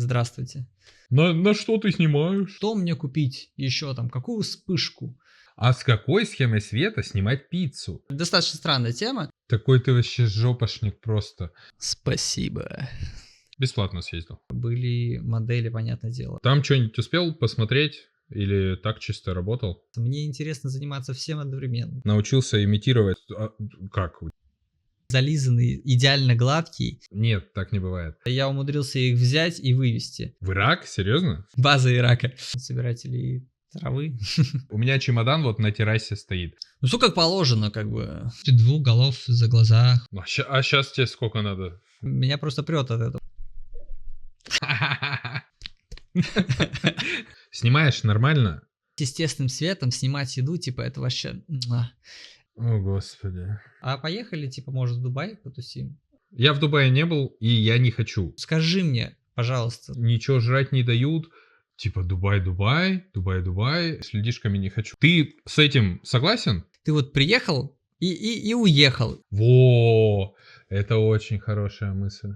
Здравствуйте. На что ты снимаешь? Что мне купить еще там? Какую вспышку? А с какой схемой света снимать пиццу? Достаточно странная тема. Такой ты вообще жопошник просто. Спасибо. Бесплатно съездил. Были модели, понятное дело. Там что-нибудь успел посмотреть? Или так чисто работал? Мне интересно заниматься всем одновременно. Научился имитировать... как? Зализанный, идеально гладкий. Нет, так не бывает. Я умудрился их взять и вывести. В Ирак? Серьезно? База Ирака. Собиратели травы. У меня чемодан вот на террасе стоит. Ну, все как положено, как бы. 2 голов за глаза. А сейчас тебе сколько надо? Меня просто прет от этого. Снимаешь нормально? Естественным светом снимать еду, типа, это вообще... О, господи. А поехали, типа, может, в Дубай потусим? Я в Дубае не был, и я не хочу. Скажи мне, пожалуйста. Ничего жрать не дают. Типа Дубай, с людишками не хочу. Ты с этим согласен? Ты вот приехал и уехал. Во, это очень хорошая мысль.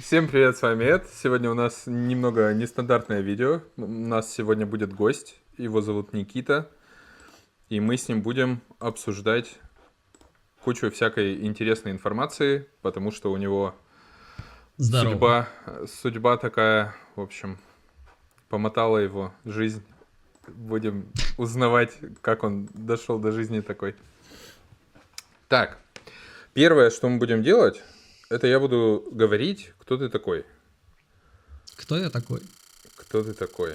Всем привет, с вами Эд. Сегодня у нас немного нестандартное видео. У нас сегодня будет гость, его зовут Никита. И мы с ним будем обсуждать кучу всякой интересной информации, потому что у него судьба такая, в общем, помотала его жизнь. Будем узнавать, как он дошел до жизни такой. Так, первое, что мы будем делать, это я буду говорить, кто ты такой. Кто я такой? Кто ты такой?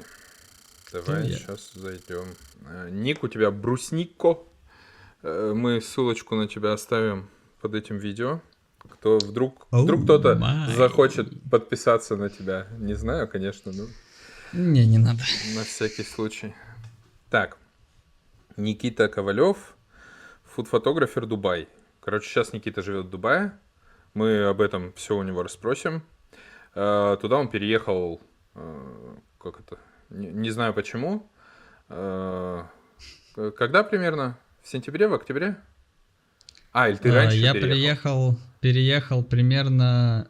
Давай сейчас зайдем. Ник у тебя Брусникко. Мы ссылочку на тебя оставим под этим видео. Кто вдруг кто-то захочет подписаться на тебя. Не знаю, конечно, но... Не надо. На всякий случай. Так. Никита Ковалев, фуд-фотографер Дубай. Короче, сейчас Никита живет в Дубае. Мы об этом все у него расспросим. Туда он переехал, как это, не знаю почему. Когда примерно? В сентябре, в октябре? Или ты раньше переехал? Я переехал примерно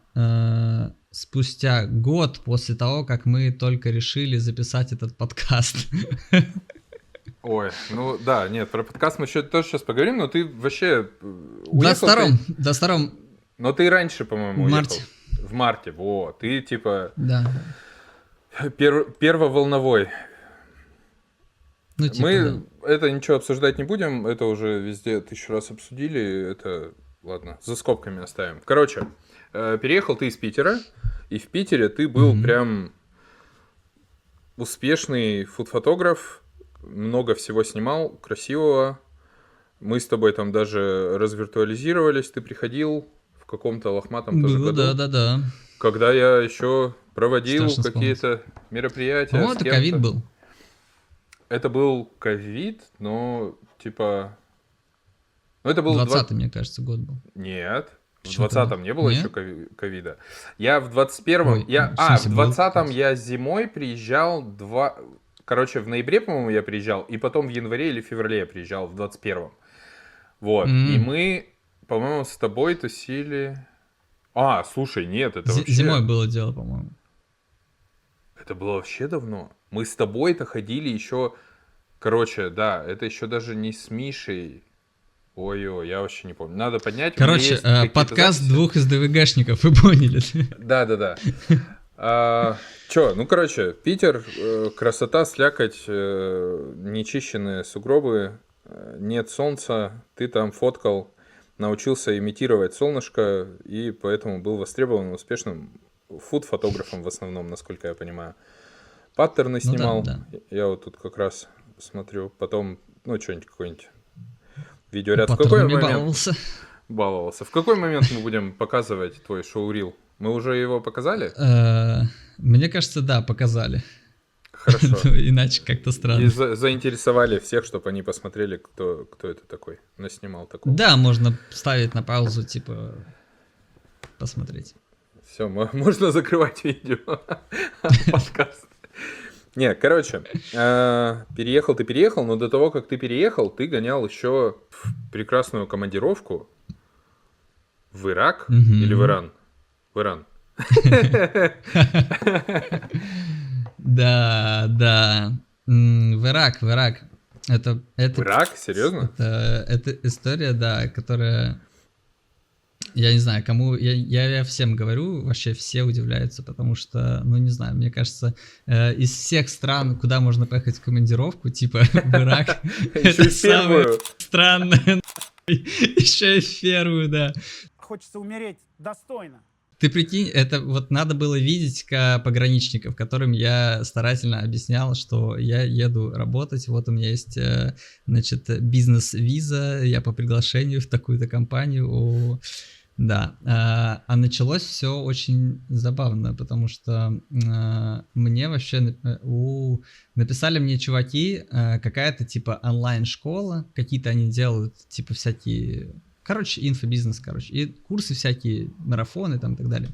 спустя год после того, как мы только решили записать этот подкаст. Ой, ну да, нет, про подкаст мы тоже сейчас поговорим, но ты вообще уехал... В 22-м. Но ты раньше, по-моему, уехал. В марте. В марте, вот. Ты типа... Да. Первоволновой. Ну, типа, мы это ничего обсуждать не будем, это уже везде 1000 раз обсудили, это, ладно, за скобками оставим. Короче, переехал ты из Питера, и в Питере ты был прям успешный фуд-фотограф, много всего снимал, красивого. Мы с тобой там даже развиртуализировались, ты приходил в каком-то лохматом тоже году. Да. Когда я еще проводил какие-то мероприятия. По-моему, это ковид был. Это был ковид, но типа... Ну, это был 20-й, мне кажется, год был. Нет, в 20-м не было еще ковида. В 21-м... В 20-м я зимой приезжал Короче, в ноябре, по-моему, я приезжал, и потом в январе или феврале я приезжал, в 21-м. Вот, и мы, по-моему, с тобой тусили... слушай, нет, это вообще... Зимой было дело, по-моему. Это было вообще давно. Мы с тобой-то ходили еще... Короче, да, это еще даже не с Мишей. Ой-ой, я вообще не помню. Надо поднять. Короче, подкаст записи. 2 СДВГшников, вы поняли? Да. Короче, Питер, красота, слякоть, нечищенные сугробы, нет солнца, ты там фоткал, научился имитировать солнышко, и поэтому был востребованным, успешным фуд-фотографом в основном, насколько я понимаю. Паттерны снимал, да. Я вот тут как раз смотрю, потом, что-нибудь, какой-нибудь видеоряд. В какой момент... Баловался. В какой момент мы будем показывать твой шоу-рил? Мы уже его показали? Мне кажется, да, показали. Хорошо. Иначе как-то странно. И заинтересовали всех, чтобы они посмотрели, кто это такой, наснимал такого. Да, можно ставить на паузу, типа, посмотреть. Все, можно закрывать видео, подкаст. Не, короче, переехал ты переехал, но до того, как ты переехал, ты гонял еще в прекрасную командировку в Ирак или в Мгм. Иран? В Иран. Да, да. В Ирак, в Ирак. Это, В Ирак? Серьезно? это история, да, которая, я не знаю, кому, я всем говорю, вообще все удивляются, потому что, ну не знаю, мне кажется, из всех стран, куда можно поехать в командировку, типа в Ирак, Еще это и в самое первую. странное, еще и в первую, да. Хочется умереть достойно. Ты прикинь, это вот надо было видеть пограничников, которым я старательно объяснял, что я еду работать, вот у меня есть, значит, бизнес-виза, я по приглашению в такую-то компанию, да. А началось все очень забавно, потому что мне вообще написали мне чуваки, какая-то типа онлайн-школа, какие-то они делают, типа всякие... Короче, инфобизнес, короче. И курсы всякие, марафоны там и так далее.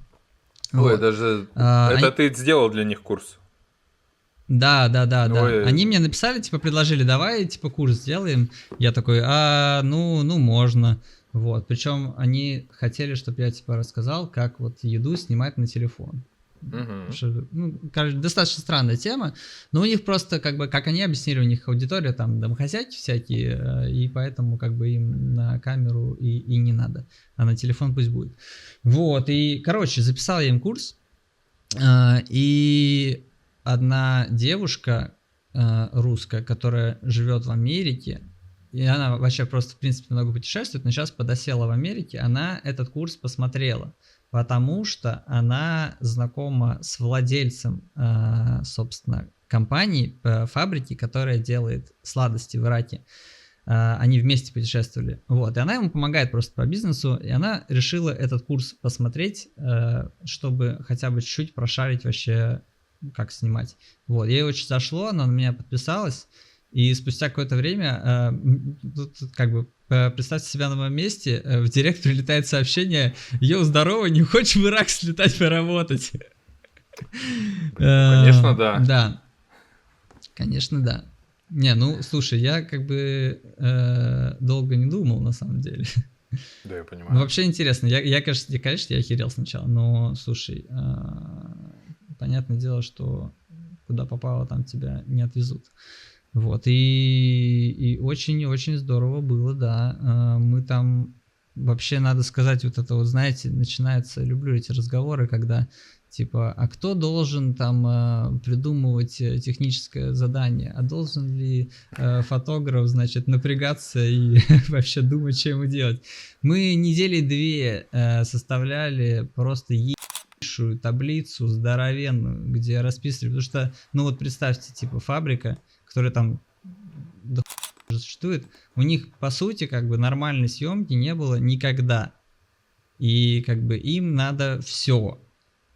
Ой, Вот. даже... А, Это они- ты сделал для них курс. Да, да, да, да. Ой. Они мне написали, типа, предложили, давай, типа, курс сделаем. Я такой, ну, можно. Вот. Причем они хотели, чтобы я, типа, рассказал, как вот еду снимать на телефон. Мгм. Что, ну, короче, достаточно странная тема, но у них просто, как бы, как они объяснили, у них аудитория, там, домохозяйки всякие, и поэтому, как бы, им на камеру и не надо, а на телефон пусть будет. Вот, и, короче, записал я им курс, и одна девушка русская, которая живет в Америке, и она вообще просто, в принципе, много путешествует, но сейчас подосела в Америке, она этот курс посмотрела, потому что она знакома с владельцем, собственно, компании, фабрики, которая делает сладости в Ираке. Они вместе путешествовали. Вот, и она ему помогает просто по бизнесу, и она решила этот курс посмотреть, чтобы хотя бы чуть-чуть прошарить вообще, как снимать. Вот, ей очень зашло, она на меня подписалась, и спустя какое-то время, тут как бы представьте себя на моем месте, в директ прилетает сообщение: «Йоу, здорово, не хочешь в Ирак слетать поработать?» Конечно, да. Да, конечно, да. Не, ну, слушай, я как бы долго не думал, на самом деле. Да, я Ну, понимаю. вообще интересно. Я, конечно, я охерел сначала, но, слушай, понятное дело, что куда попало, там тебя не отвезут. Вот, и очень-очень здорово было, да. Мы там, вообще, надо сказать, вот это вот, знаете, начинается, люблю эти разговоры, когда, типа, а кто должен там придумывать техническое задание, а должен ли фотограф, значит, напрягаться и вообще думать, что ему делать. Мы недели 2 составляли просто ебейшую таблицу здоровенную, где расписывали, потому что, ну вот представьте, типа, фабрика, которая там до хуя существует, у них, по сути, как бы нормальной съемки не было никогда. И как бы им надо все.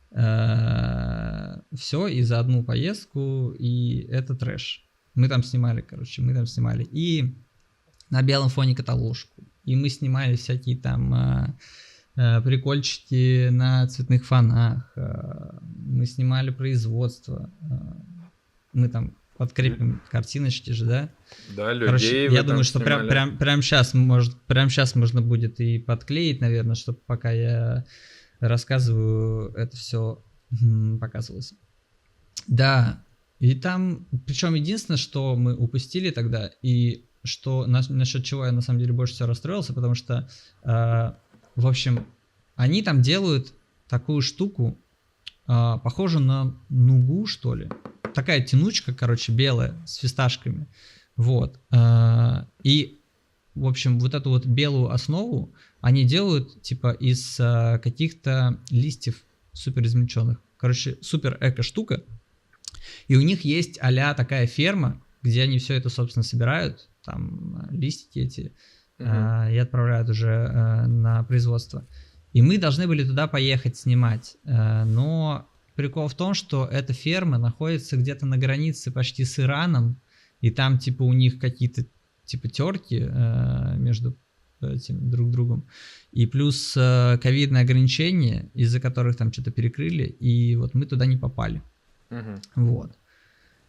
Все и за одну поездку, и это трэш. Мы там снимали, короче, и на белом фоне каталожку, и мы снимали всякие там прикольчики на цветных фонах, мы снимали производство, мы там подкрепим картиночки же, да? Да, людей Короче, вы я там думаю, что снимали. прям сейчас можно будет и подклеить, наверное, чтобы пока я рассказываю, это все показывалось. Да, и там, причем единственное, что мы упустили тогда, и что насчет чего я на самом деле больше всего расстроился, потому что, в общем, они там делают такую штуку, похожую на нугу, что ли. Такая тянучка, короче, белая, с фисташками. Вот. И, в общем, вот эту вот белую основу они делают, типа, из каких-то листьев супер измельченных. Короче, супер эко-штука. И у них есть а-ля такая ферма, где они все это, собственно, собирают, там, листики эти, и отправляют уже на производство. И мы должны были туда поехать снимать. Но прикол в том, что эта ферма находится где-то на границе почти с Ираном, и там, типа, у них какие-то, типа, терки между этим друг другом. И плюс ковидные ограничения, из-за которых там что-то перекрыли, и вот мы туда не попали. Мгм. Вот.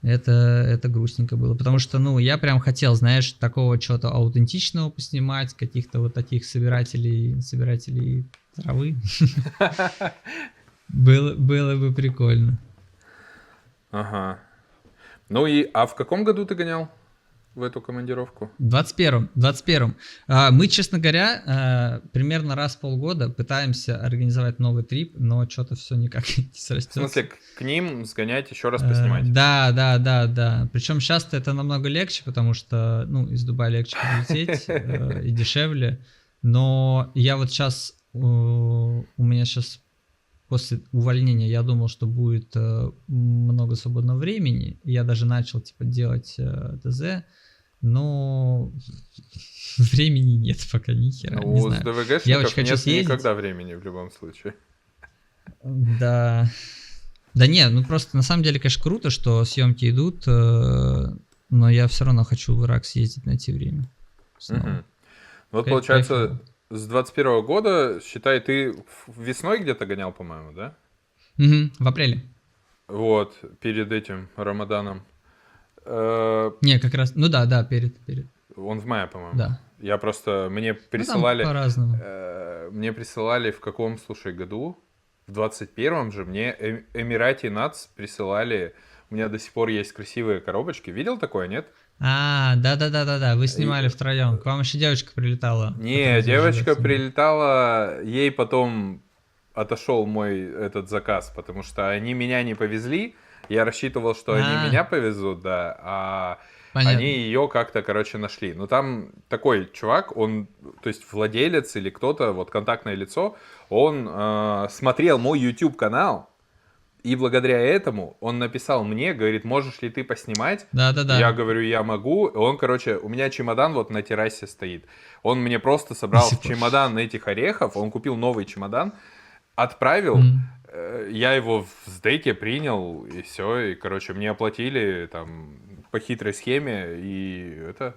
Это грустненько было, потому что, ну, я прям хотел, знаешь, такого чего-то аутентичного поснимать, каких-то вот таких собирателей травы. Было бы прикольно. Ага. Ну а в каком году ты гонял в эту командировку? В 21-м. Мы, честно говоря, примерно раз в полгода пытаемся организовать новый трип, но что-то все никак не В срастется. смысле, к ним сгонять, еще раз поснимать? Да. Причем сейчас это намного легче, потому что, ну, из Дубая легче прилететь и дешевле. Но я вот сейчас, у меня сейчас после увольнения я думал, что будет много свободного времени. Я даже начал, типа, делать ТЗ, но времени нет пока ни хера, не Ну, знаю. с Я ДВГшников очень хочу нет съездить. никогда времени в любом случае. Да. Да не, ну просто на самом деле, конечно, круто, что съемки идут, но я все равно хочу в Ирак съездить, найти время. Снова. Мгм. Вот Кайф- получается, кайфово. с 21 года, считай, ты весной где-то гонял, по-моему, да? Мгм, в апреле. Вот, перед этим Рамаданом. Не, как раз, ну да, перед, Он в мае, по-моему. да. Я просто, мне Ну там присылали, по-разному. мне присылали в каком, слушай, году? В 21-м же мне Эмирати Нац присылали, у меня до сих пор есть красивые коробочки. Видел такое, нет? Да, вы снимали втроем. К вам еще девочка прилетала. Не, которая девочка живет. прилетала, ей потом отошел мой этот заказ, потому что они меня не повезли. Я рассчитывал, что они меня повезут, да, а Понятно. они ее как-то, короче, нашли. Но там такой чувак, он, то есть владелец или кто-то, вот контактное лицо, он смотрел мой YouTube-канал, и благодаря этому он написал мне, говорит, можешь ли ты поснимать? Да. Я говорю, я могу. Он, короче, у меня чемодан вот на террасе стоит. Он мне просто собрал в чемодан этих орехов, он купил новый чемодан, отправил, я его в сдейке принял, и все, и, короче, мне оплатили там по хитрой схеме, и это...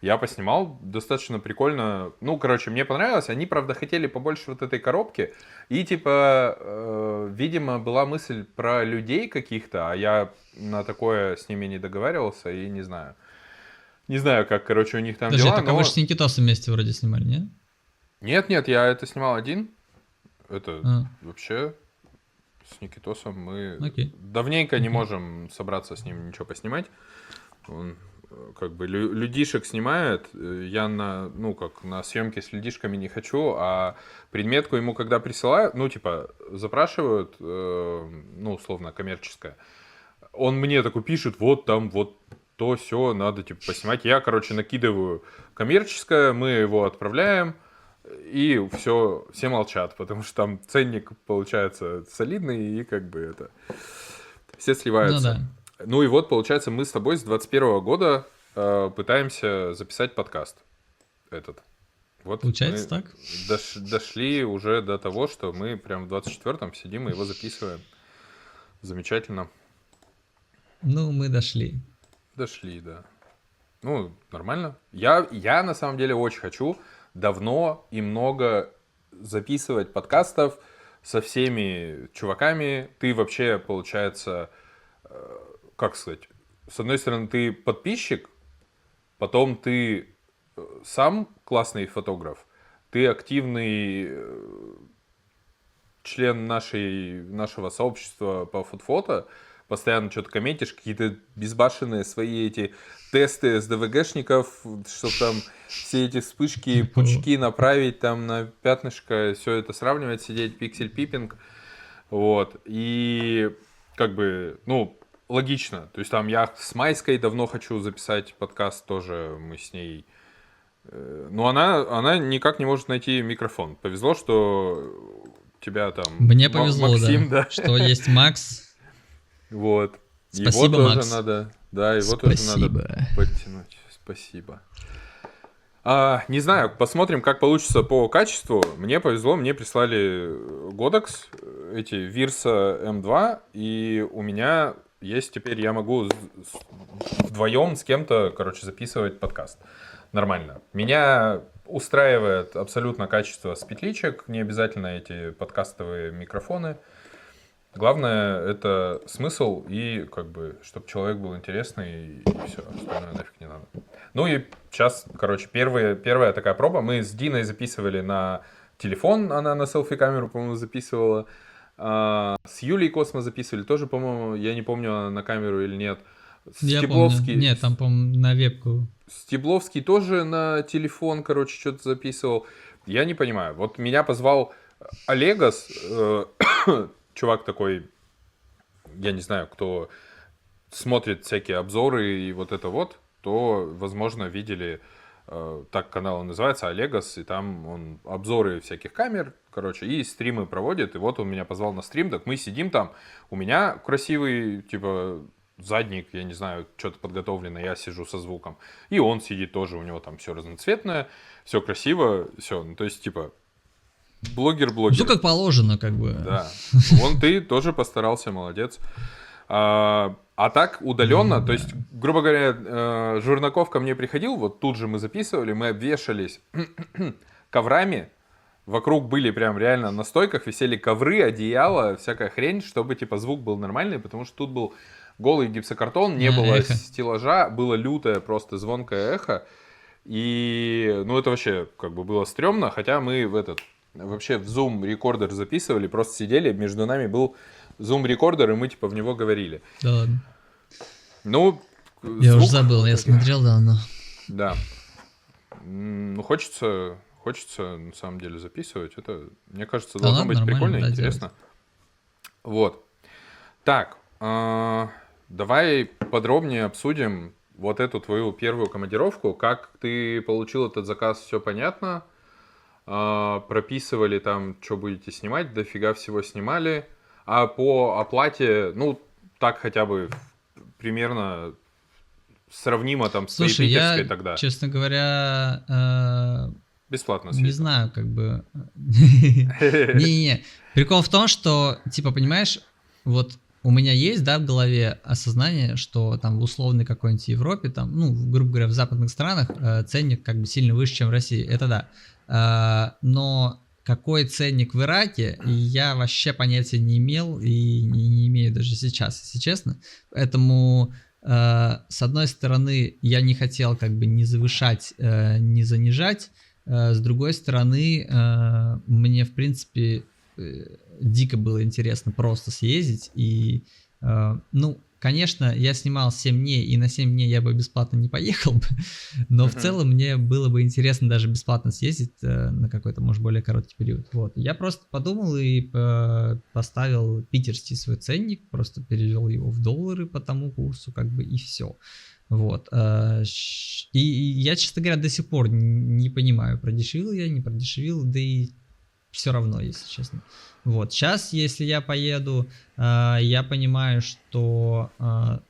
Я поснимал, достаточно прикольно. Ну, короче, мне понравилось. Они, правда, хотели побольше вот этой коробки. И, типа, видимо, была мысль про людей каких-то, а я на такое с ними не договаривался, и не знаю. Не знаю, как, короче, у них там Подожди, дела, только но... вы же с Никитосом вместе вроде снимали, нет? Нет, я это снимал один. Это А. вообще с Никитосом мы Окей. давненько не можем собраться с ним ничего поснимать. Он как бы людишек снимает. Я на съемки с людишками не хочу, а предметку ему когда присылают, ну, типа, запрашивают, ну, условно, коммерческое. Он мне такой пишет, вот там, вот то, все, надо, типа, поснимать. Я, короче, накидываю коммерческое, мы его отправляем, и все молчат, потому что там ценник получается солидный, и как бы это... Все сливаются. Ну да. Ну и вот, получается, мы с тобой с 21 года пытаемся записать подкаст этот. Вот Получается мы так? дошли уже до того, что мы прям в 24-м сидим и его записываем. Замечательно. Ну, мы дошли. Дошли, да. Ну, нормально. Я на самом деле очень хочу давно и много записывать подкастов со всеми чуваками. Ты вообще, получается... как сказать, с одной стороны, ты подписчик, потом ты сам классный фотограф, ты активный член нашего сообщества по фото, постоянно что-то комментишь, какие-то безбашенные свои эти тесты с ДВГшников, чтобы там все эти вспышки, пучки направить там на пятнышко, все это сравнивать, сидеть, пиксель-пиппинг, вот, и как бы, ну, логично. То есть там я с Майской давно хочу записать подкаст тоже, мы с ней... Но она никак не может найти микрофон. Повезло, что тебя там... Мне повезло, Максим, да, что есть Макс. Вот. Спасибо, его тоже Макс. надо... Да, его тоже надо подтянуть. Спасибо. Не знаю, посмотрим, как получится по качеству. Мне повезло, мне прислали Godox, эти Virsa M2, и у меня... есть теперь, я могу вдвоем с кем-то, короче, записывать подкаст. Нормально. Меня устраивает абсолютно качество с петличек, не обязательно эти подкастовые микрофоны. Главное это смысл и как бы, чтобы человек был интересный, и все, остальное нафиг не надо. Ну и сейчас, короче, первая такая проба. Мы с Диной записывали на телефон, она на селфи-камеру, по-моему, записывала. С Юлей Космо записывали тоже, по-моему, я не помню, она на камеру или нет. Я помню. Нет, там, по-моему, на вебку. Стебловский тоже на телефон, короче, что-то записывал. Я не понимаю. Вот меня позвал Олегас, чувак такой, я не знаю, кто смотрит всякие обзоры и вот это вот, то, возможно, видели, так канал называется, Олегас, и там он обзоры всяких камер, короче, и стримы проводит, и вот он меня позвал на стрим, так мы сидим там, у меня красивый, типа, задник, я не знаю, что-то подготовлено, я сижу со звуком, и он сидит тоже, у него там все разноцветное, все красиво, все, ну, то есть, типа, блогер. Все как положено, как бы. Да. Вон ты тоже постарался, молодец. А так удаленно, то есть, грубо говоря, Журнаков ко мне приходил, вот тут же мы записывали, мы обвешались коврами, вокруг были прям реально на стойках висели ковры, одеяла, всякая хрень, чтобы типа звук был нормальный, потому что тут был голый гипсокартон, не было эхо. стеллажа, было лютое просто звонкое эхо, и ну это вообще как бы было стрёмно, хотя мы вообще в Zoom рекордер записывали, просто сидели, между нами был Zoom рекордер, и мы типа в него говорили. Да ладно. Ну, Я звук, уже забыл, я смотрел давно. Да. Ну, хочется на самом деле записывать. Это, мне кажется, Да должно ладно, быть нормально, прикольно и да, интересно. Вот. Так, давай подробнее обсудим вот эту твою первую командировку. Как ты получил этот заказ, все понятно. Прописывали там, что будете снимать, дофига всего снимали. А по оплате, ну, так хотя бы примерно сравнимо там с твоей Слушай, питерской я, тогда. честно говоря, Бесплатно не съездил. знаю, как бы... Не-не-не. Прикол в том, что, типа, понимаешь, вот у меня есть, да, в голове осознание, что там в условной какой-нибудь Европе, там, ну, грубо говоря, в западных странах ценник как бы сильно выше, чем в России. Это да. Но какой ценник в Ираке, я вообще понятия не имел и не имею даже сейчас, если честно. Поэтому... С одной стороны, я не хотел как бы не завышать, не занижать. С другой стороны, мне, в принципе, дико было интересно просто съездить. И, ну, конечно, я снимал 7 дней, и на 7 дней я бы бесплатно не поехал бы. Но в целом мне было бы интересно даже бесплатно съездить на какой-то, может, более короткий период. Вот. Я просто подумал и поставил питерский свой ценник, просто перевел его в доллары по тому курсу, как бы, и все. Вот. И я, честно говоря, до сих пор не понимаю, продешевил я, не продешевил, да и все равно, если честно. Вот. Сейчас, если я поеду, я понимаю, что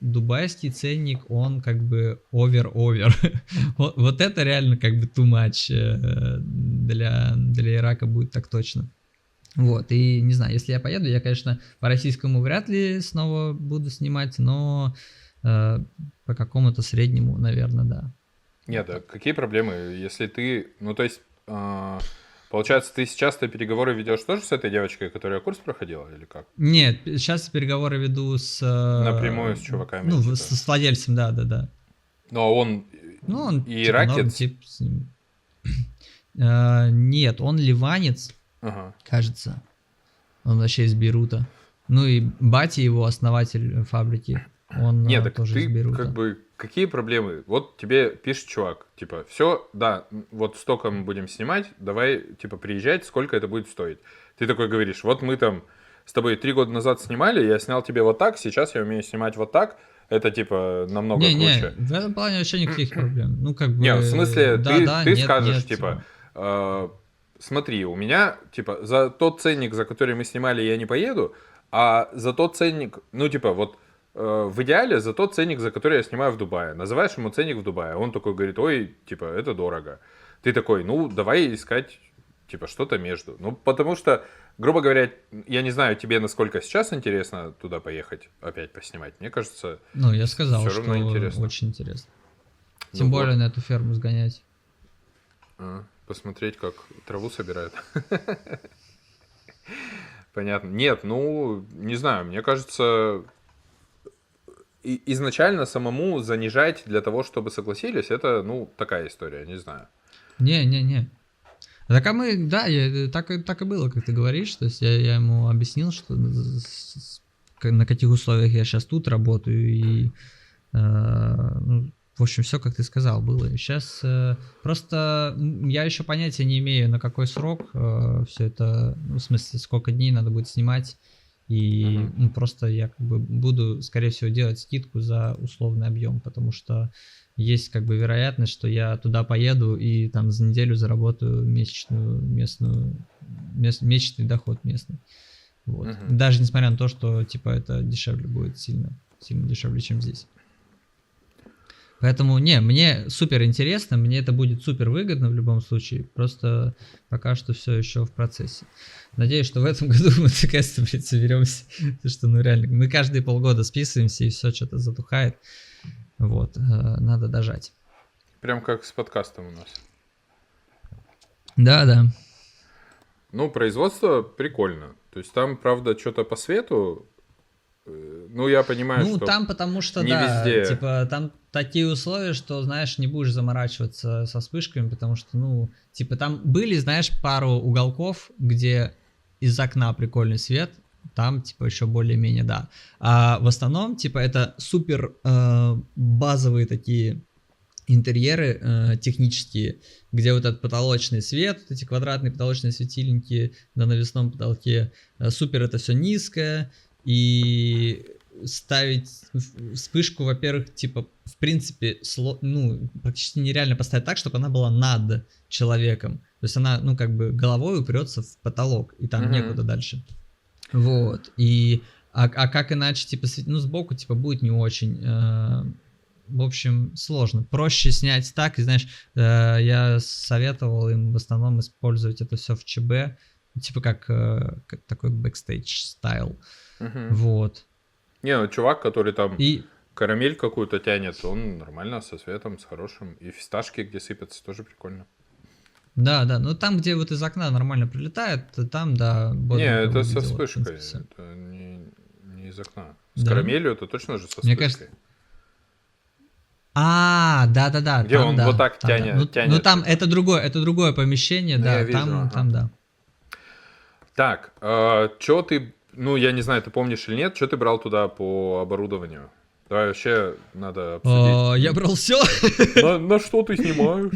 дубайский ценник, он как бы овер-овер. Вот это реально как бы too much для Ирака будет так точно. Вот, и не знаю, если я поеду, я, конечно, по российскому вряд ли снова буду снимать, но по какому-то среднему, наверное, да. Нет, да какие проблемы, если ты, ну то есть, получается, ты сейчас-то переговоры ведешь тоже с этой девочкой, которая курс проходила, или как? Нет, сейчас переговоры веду с... Напрямую с чуваками? Ну, типа. с владельцем, да. Но он, Ну, он и типа, норм, иракец? тип с ним. Нет, он ливанец, Ага. кажется. Он вообще из Бейрута. Ну и батя его, основатель фабрики, он Нет, так тоже из ты Бейрута. как бы, какие проблемы? Вот тебе пишет чувак, типа, все, да, вот столько мы будем снимать, давай, типа, приезжать, сколько это будет стоить. Ты такой говоришь, вот мы там с тобой 3 года назад снимали, я снял тебе вот так, сейчас я умею снимать вот так, это, типа, намного круче. Не, в этом плане вообще никаких проблем. Ну, как бы... Не, в смысле, да, ты нет, скажешь, нет, типа, смотри, у меня, типа, за тот ценник, за который мы снимали, я не поеду, а за тот ценник, ну, типа, вот, в идеале за тот ценник, за который я снимаю в Дубае. Называешь ему ценник в Дубае, он такой говорит, ой, типа, это дорого. Ты такой, ну, давай искать, типа, что-то между. Ну, потому что, грубо говоря, я не знаю, тебе насколько сейчас интересно туда поехать, опять поснимать. Мне кажется, ну, я сказал, всё что равно интересно. очень интересно. Ну Тем более вот. на эту ферму сгонять. Посмотреть, как траву собирают. Понятно. Нет, ну, не знаю, мне кажется, изначально самому занижать для того, чтобы согласились, это, ну, такая история, не знаю. Не. Так а мы, да, так и было, как ты говоришь. То есть я ему объяснил, что на каких условиях я сейчас тут работаю. И, ну, в общем, все, как ты сказал, было. И сейчас просто я еще понятия не имею, на какой срок все это, ну, в смысле, сколько дней надо будет снимать. И ну, просто я как бы буду, скорее всего, делать скидку за условный объем, потому что есть как бы вероятность, что я туда поеду и там за неделю заработаю месячный доход местный. Вот. Даже несмотря на то, что типа это дешевле будет, сильно дешевле, чем здесь. Поэтому, мне супер интересно, мне это будет супер выгодно в любом случае, просто пока что все еще в процессе. Надеюсь, что в этом году мы наконец-то, блядь, соберемся, потому что, ну реально, мы каждые полгода списываемся и все что-то затухает, вот, надо дожать. Прям как с подкастом у нас. Да. Ну, производство прикольно, то есть там, правда, что-то по свету, ну, я понимаю, ну, что там потому что, не да, везде. типа, там такие условия, что, знаешь, не будешь заморачиваться со вспышками, потому что, ну, типа, там были, знаешь, пару уголков, где из окна прикольный свет, там, типа, еще более-менее, да. А в основном, типа, это супер базовые такие интерьеры технические, где вот этот потолочный свет, вот эти квадратные потолочные светильники на навесном потолке, супер это все низкое, и ставить вспышку, во-первых, типа, в принципе, ну, практически нереально поставить так, чтобы она была над человеком. То есть она, ну, как бы головой упрется в потолок, и там некуда дальше. Вот. И, а как иначе, типа, ну, сбоку, типа, будет не очень. В общем, сложно. Проще снять так, и, знаешь, я советовал им в основном использовать это все в ЧБ, типа, как такой бэкстейдж стайл. Вот. Не, ну чувак, который там карамель какую-то тянет, он нормально, со светом, с хорошим. И фисташки, где сыпятся, тоже прикольно. Да, ну там, где вот из окна нормально прилетает, там, да, не, это со вспышкой, это не из окна. С карамелью это точно же со вспышкой. Мне кажется... Да. Где там, он да, вот так там, тянет. Да. Ну там это другое помещение, да, я вижу, там, да. Так, что ты, ну я не знаю, ты помнишь или нет, что ты брал туда по оборудованию? Давай вообще надо обсудить. Я брал все. На что ты снимаешь?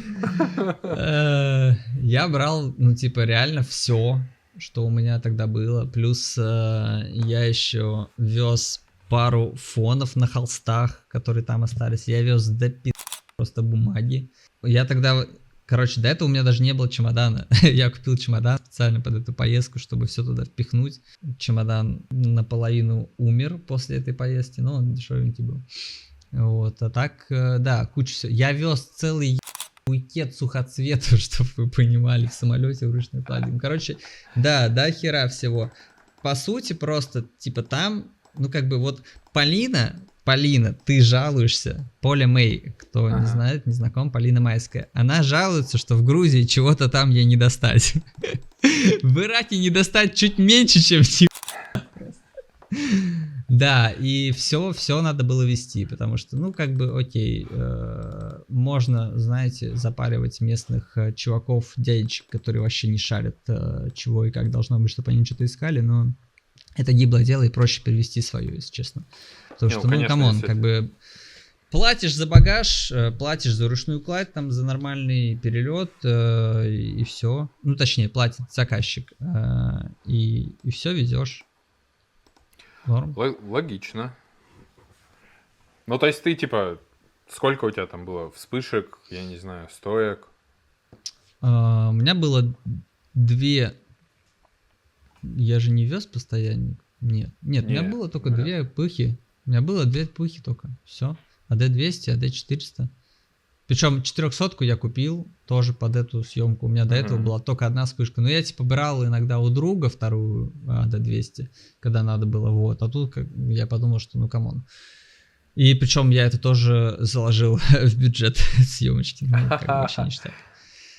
Я брал, ну типа реально все, что у меня тогда было. Плюс я еще вез пару фонов на холстах, которые там остались. Я вез просто бумаги. Я тогда, короче, до этого у меня даже не было чемодана. Я купил чемодан специально под эту поездку, чтобы все туда впихнуть. Чемодан наполовину умер после этой поездки, но он дешевенький был. Вот, а так, да, куча всего. Я вез целый букет сухоцветов, чтобы вы понимали, в самолете в ручной кладе. Короче, да, до хера всего. По сути, просто, типа, там, ну, как бы, вот, Полина, ты жалуешься, Поля Мэй, кто не знает, не знаком, Полина Майская, она жалуется, что в Грузии чего-то там ей не достать. В Ираке не достать чуть меньше, чем да, и все надо было вести, потому что, ну, как бы, окей, можно, знаете, запаривать местных чуваков, дядечек, которые вообще не шарят, чего и как должно быть, чтобы они что-то искали, но это гиблое дело, и проще перевести свое, если честно. Потому что, ну, камон, как бы, платишь за багаж, платишь за ручную кладь, там, за нормальный перелет, и все. Ну, точнее, платит заказчик, и все везешь. Норм. Логично. Ну, то есть ты, типа, сколько у тебя там было вспышек, я не знаю, стоек? У меня было 2... Я же не вез постоянник. Нет, у меня было только 2 пыхи. У меня было 2 пыхи только. Все. АД-200, АД-400. Причем 400-ку я купил тоже под эту съемку. У меня до этого была только одна вспышка. Но я типа брал иногда у друга вторую АД-200, когда надо было. Вот. А тут я подумал, что ну камон. И причем я это тоже заложил в бюджет съемочки. Ну, как бы вообще не считаю.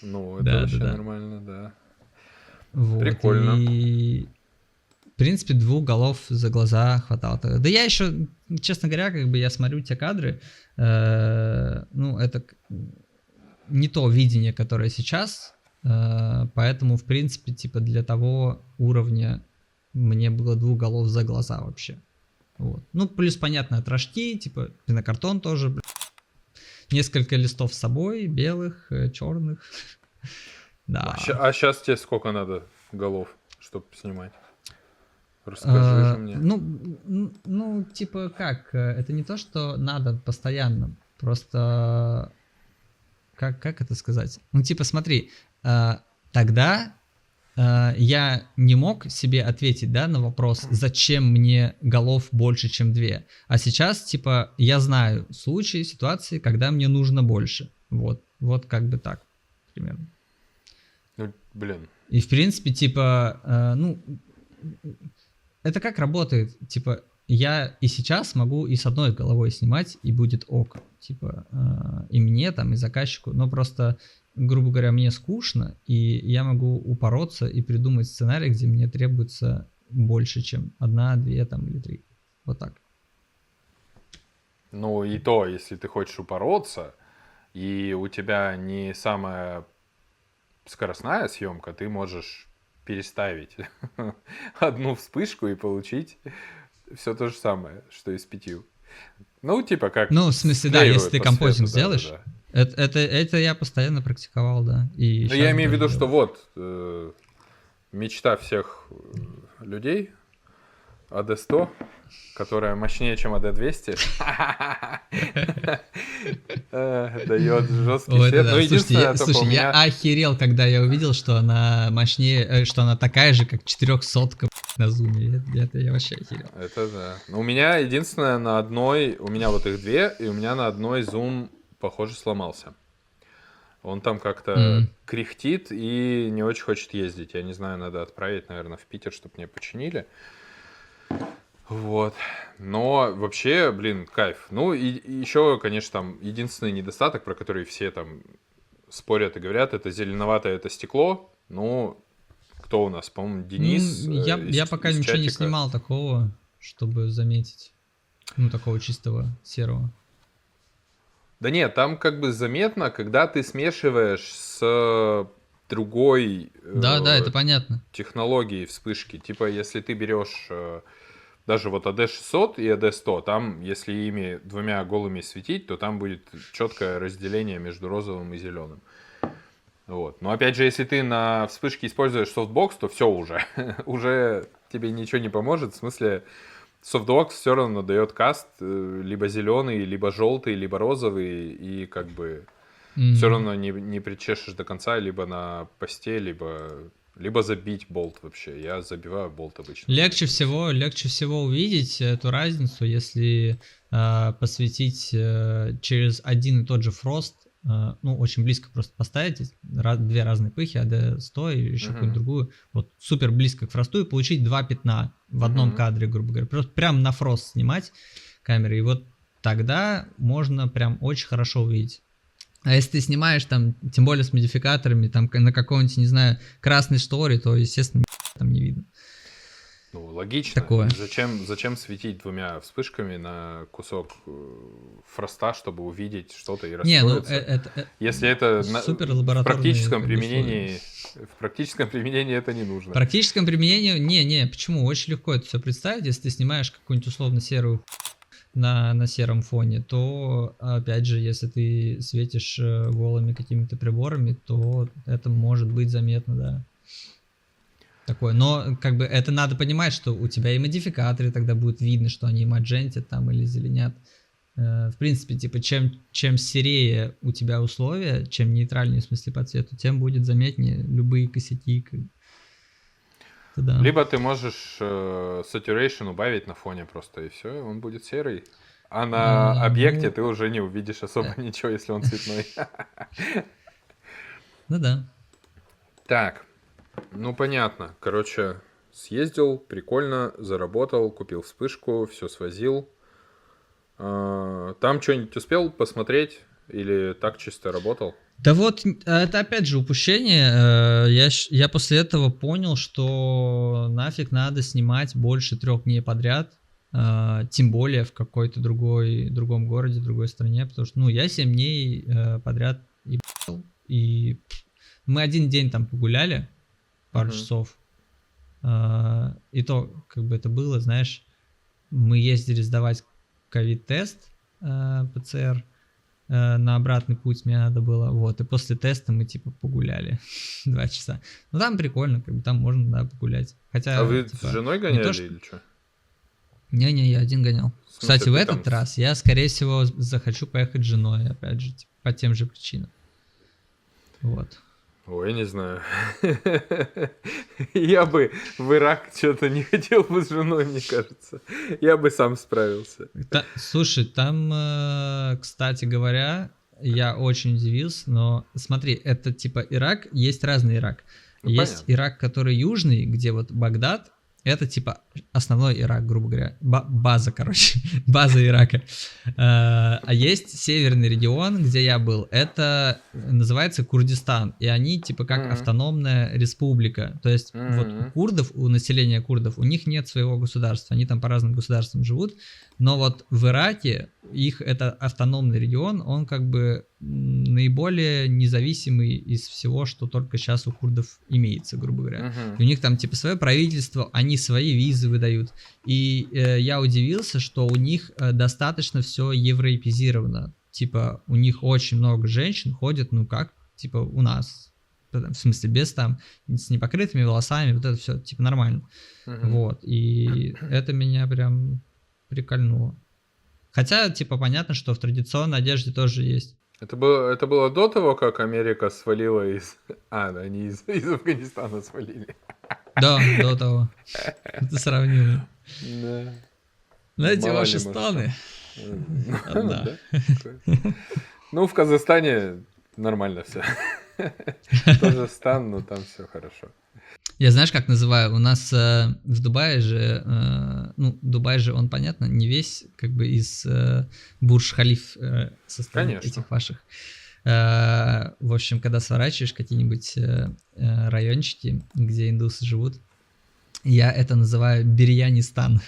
Ну, это вообще нормально, да. Вот. Прикольно. принципе, 2 голов за глаза хватало. Да я еще, честно говоря, как бы я смотрю те кадры, ну, это не то видение, которое сейчас, поэтому, в принципе, типа для того уровня мне было 2 голов за глаза вообще. Вот. Ну, плюс, понятно, отражки, типа пенокартон тоже, несколько листов с собой, белых, черных. Да. А сейчас тебе сколько надо голов, чтобы снимать? Расскажи же мне. Ну, типа как, это не то, что надо постоянно, просто, как это сказать? Ну, типа, смотри, тогда я не мог себе ответить, да, на вопрос, зачем мне голов больше, чем 2. А сейчас, типа, я знаю случаи, ситуации, когда мне нужно больше. Вот как бы так, примерно. Ну, блин. И, в принципе, типа, ну, это как работает? Типа, я и сейчас могу и с одной головой снимать, и будет ок. Типа, и мне там, и заказчику, но просто... грубо говоря, мне скучно, и я могу упороться и придумать сценарий, где мне требуется больше, чем 1, 2 там, или 3. Вот так. Ну и то, если ты хочешь упороться, и у тебя не самая скоростная съемка, ты можешь переставить одну вспышку и получить все то же самое, что и с 5. Ну, типа как... Ну, в смысле, да, если ты композинг свету, сделаешь, да. Это я постоянно практиковал, да. И Ну, я имею в виду, что вот мечта всех людей AD100, которая мощнее, чем AD200, дает жесткий свет. Ну, единственное, только у меня... я охерел, когда я увидел, что она мощнее, что она такая же, как 400-ка на зуме. Это я вообще охерел. Это да. У меня единственное на одной, у меня вот их 2, и у меня на одной зум, похоже, сломался. Он там как-то кряхтит и не очень хочет ездить. Я не знаю, надо отправить, наверное, в Питер, чтобы мне починили. Вот. Но вообще, блин, кайф. Ну и еще, конечно, там единственный недостаток, про который все там спорят и говорят, это зеленоватое это стекло. Ну, кто у нас? По-моему, Денис. Я пока ничего не снимал такого, чтобы заметить. Ну, такого чистого серого. Да нет, там как бы заметно, когда ты смешиваешь с другой да, это понятно. технологией вспышки. Типа, если ты берешь даже вот AD600 и AD100, там, если ими 2 голыми светить, то там будет четкое разделение между розовым и зеленым. Вот. Но опять же, если ты на вспышке используешь софтбокс, то все уже. Уже тебе ничего не поможет. В смысле, софтбокс все равно дает каст либо зеленый, либо желтый, либо розовый, и как бы все равно не причешешь до конца, либо на посте, либо забить болт вообще. Я забиваю болт обычно. Легче всего увидеть эту разницу, если посветить через один и тот же фрост, ну, очень близко просто поставить 2 разные пыхи, AD100 и еще какую-нибудь другую, вот супер близко к фросту, и получить 2 пятна в одном кадре, грубо говоря. Просто прям на фрост снимать камерой, и вот тогда можно прям очень хорошо увидеть. А если ты снимаешь там, тем более с модификаторами, там на каком-нибудь, не знаю, красной шторе, то, естественно, там не видно. Ну, логично. Такое. Зачем светить 2 вспышками на кусок фроста, чтобы увидеть что-то и расстроиться? Не, ну если это супер в практическом применении это не нужно. В практическом применении, не, почему? Очень легко это все представить, если ты снимаешь какую-нибудь условно серую на сером фоне, то, опять же, если ты светишь голыми какими-то приборами, то это может быть заметно, да. Такое. Но, как бы, это надо понимать, что у тебя и модификаторы тогда будет видно, что они маджентят там или зеленят. В принципе, типа, чем серее у тебя условия, чем нейтральнее в смысле по цвету, тем будет заметнее любые косяки. Да. Либо ты можешь saturation убавить на фоне просто, и все, он будет серый. А на объекте ты уже не увидишь особо ничего, если он цветной. Ну да. Так, ну понятно. Короче, съездил, прикольно, заработал, купил вспышку, все свозил. Там что-нибудь успел посмотреть Или так чисто работал? Да вот, это опять же упущение. Я после этого понял, что нафиг надо снимать больше 3 дней подряд, тем более в какой-то другом городе, другой стране, потому что, ну, я 7 дней подряд ебал, и мы 1 день там погуляли, пару часов, и то, как бы это было, знаешь, мы ездили сдавать ковид-тест, ПЦР, на обратный путь мне надо было, вот, и после теста мы, типа, погуляли 2 часа. Ну, там прикольно, как бы, там можно, да, погулять. Хотя, А вы типа, с женой не гоняли то, что... или что? Не-не, я один гонял. В смысле, Кстати, в ты этот там раз я, скорее всего, захочу поехать с женой, опять же, типа, по тем же причинам. Вот. Ой, не знаю. Я бы в Ирак что-то не хотел бы с женой, мне кажется. Я бы сам справился. Слушай, там, кстати говоря, я очень удивился, но смотри, это типа Ирак, есть разный Ирак. Ну, есть понятно. Ирак, который южный, где вот Багдад, это типа основной Ирак, грубо говоря, база, короче, база Ирака. А есть северный регион, где я был, это называется Курдистан, и они типа как автономная республика, то есть вот у курдов, у населения курдов, у них нет своего государства, они там по разным государствам живут, но вот в Ираке их это автономный регион, он как бы наиболее независимый из всего, что только сейчас у курдов имеется, грубо говоря. И у них там типа свое правительство, они свои визы выдают. И я удивился, что у них достаточно все евроэпизировано. Типа у них очень много женщин ходят, ну как, типа у нас. В смысле, без там, с непокрытыми волосами, вот это все, типа нормально. Вот, и это меня прям прикольнуло. Хотя, типа, понятно, что в традиционной одежде тоже есть. Это было до того, как Америка свалила из... А, да, они из Афганистана свалили. Да, до того. Ты сравнил. Да. Знаете, Мало ваши ли, может, станы. Да. Ну, в Казахстане нормально все. Тоже стан, но там все хорошо. Я знаешь, как называю? У нас в Дубае же, ну, Дубай же, он, понятно, не весь, как бы из Бурдж-Халиф состоит, Конечно. этих ваших. В общем, когда сворачиваешь какие-нибудь райончики, где индусы живут, я это называю Бирьянистан.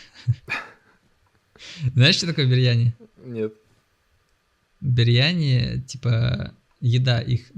Знаешь, что такое бирьяни? Нет. Бирьяни, типа, еда их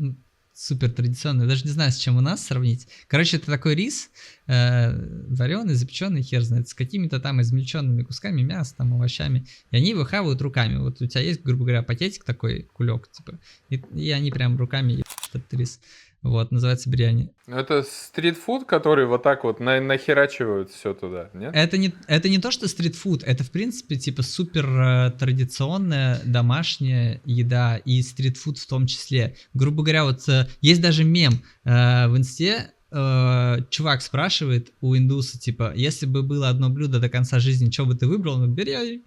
супер традиционная, даже не знаю, с чем у нас сравнить. Короче, это такой рис, вареный, запеченный, хер знает, с какими-то там измельченными кусками мяса, там, овощами, и они его хавают руками. Вот у тебя есть, грубо говоря, пакетик такой, кулек, типа, и они прям руками ебут этот рис. Вот, называется бирьяни. Это стритфуд, который вот так вот нахерачивают все туда, нет? Это не то, что стритфуд, это, в принципе, типа супер традиционная домашняя еда и стритфуд в том числе. Грубо говоря, вот есть даже мем в инсте, чувак спрашивает у индуса, типа, если бы было одно блюдо до конца жизни, что бы ты выбрал? Ну, бирьяни.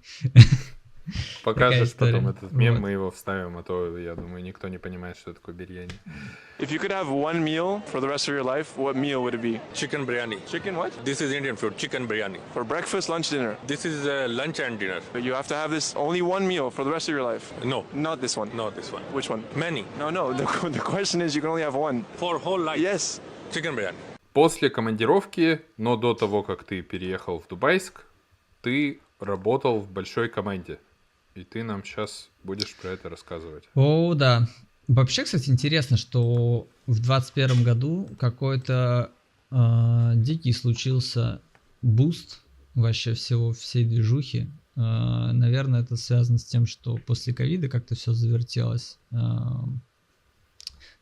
Покажешь потом этот мем, Вот. мы его вставим, а то, я думаю, никто не понимает, что такое бирьяни. If you could have one meal for the rest of your life, what meal would it be? Chicken biryani. Chicken what? This is Indian food, chicken biryani. For breakfast, lunch, dinner. This is lunch and dinner. But you have to have this only one meal for the rest of your life. No, Not this one. not this one. Which one? Many. No. The question is you can only have one. For whole life. Yes. Chicken biryani. После командировки, но до того, как ты переехал в Дубайск, ты работал в большой команде. И ты нам сейчас будешь про это рассказывать. О, да. Вообще, кстати, интересно, что в 2021 году какой-то дикий случился буст вообще всей движухи. Наверное, это связано с тем, что после ковида как-то все завертелось. Ну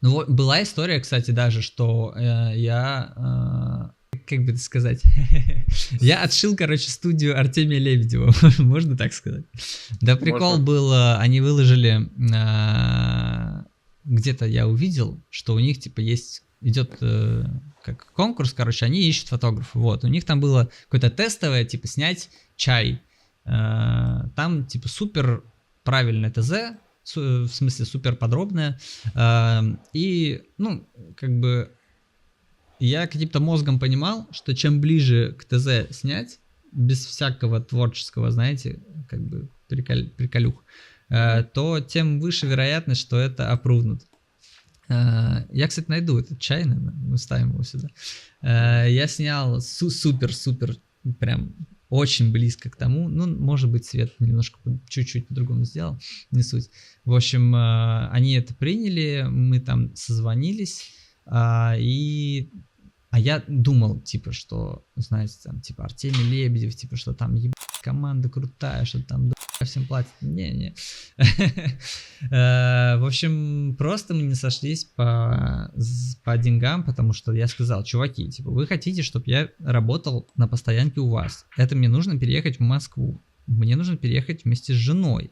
вот, была история, кстати, даже, что я... как бы это сказать? Я отшил, короче, студию Артемия Лебедева, можно так сказать. Да прикол был, они выложили, где-то я увидел, что у них, типа, идет как конкурс, короче, они ищут фотографа, вот, у них там было какое-то тестовое, типа, снять чай, там, типа, супер правильное ТЗ, в смысле, супер подробное, и, ну, как бы, я каким-то мозгом понимал, что чем ближе к ТЗ снять, без всякого творческого, знаете, как бы приколюх, то тем выше вероятность, что это апрувнут. Я, кстати, найду этот чай, наверное, мы ставим его сюда. Я снял супер-супер, прям очень близко к тому, ну, может быть, цвет немножко чуть-чуть по-другому сделал, не суть. В общем, они это приняли, мы там созвонились, а я думал, типа, что, знаете, там, типа, Артемий Лебедев, типа, что там команда крутая, что там всем платят. Не-не. В общем, просто мы не сошлись по деньгам, потому что я сказал, чуваки, типа, вы хотите, чтобы я работал на постоянке у вас. Это мне нужно переехать в Москву. Мне нужно переехать вместе с женой.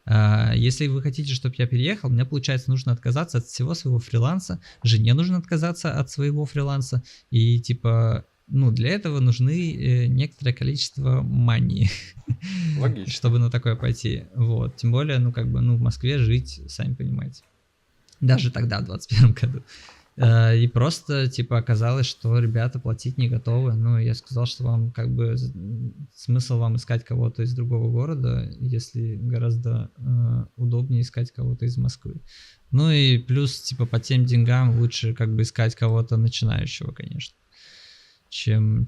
Если вы хотите, чтобы я переехал, мне, получается, нужно отказаться от всего своего фриланса, жене нужно отказаться от своего фриланса, и, типа, ну, для этого нужны некоторое количество мании, Логично. чтобы на такое пойти, вот, тем более, ну, как бы, ну, в Москве жить, сами понимаете, даже тогда, в 21 году. И просто, типа, оказалось, что ребята платить не готовы. Ну, я сказал, что вам, как бы, смысл вам искать кого-то из другого города, если гораздо удобнее искать кого-то из Москвы. Ну и плюс, типа, по тем деньгам лучше, как бы, искать кого-то начинающего, конечно, чем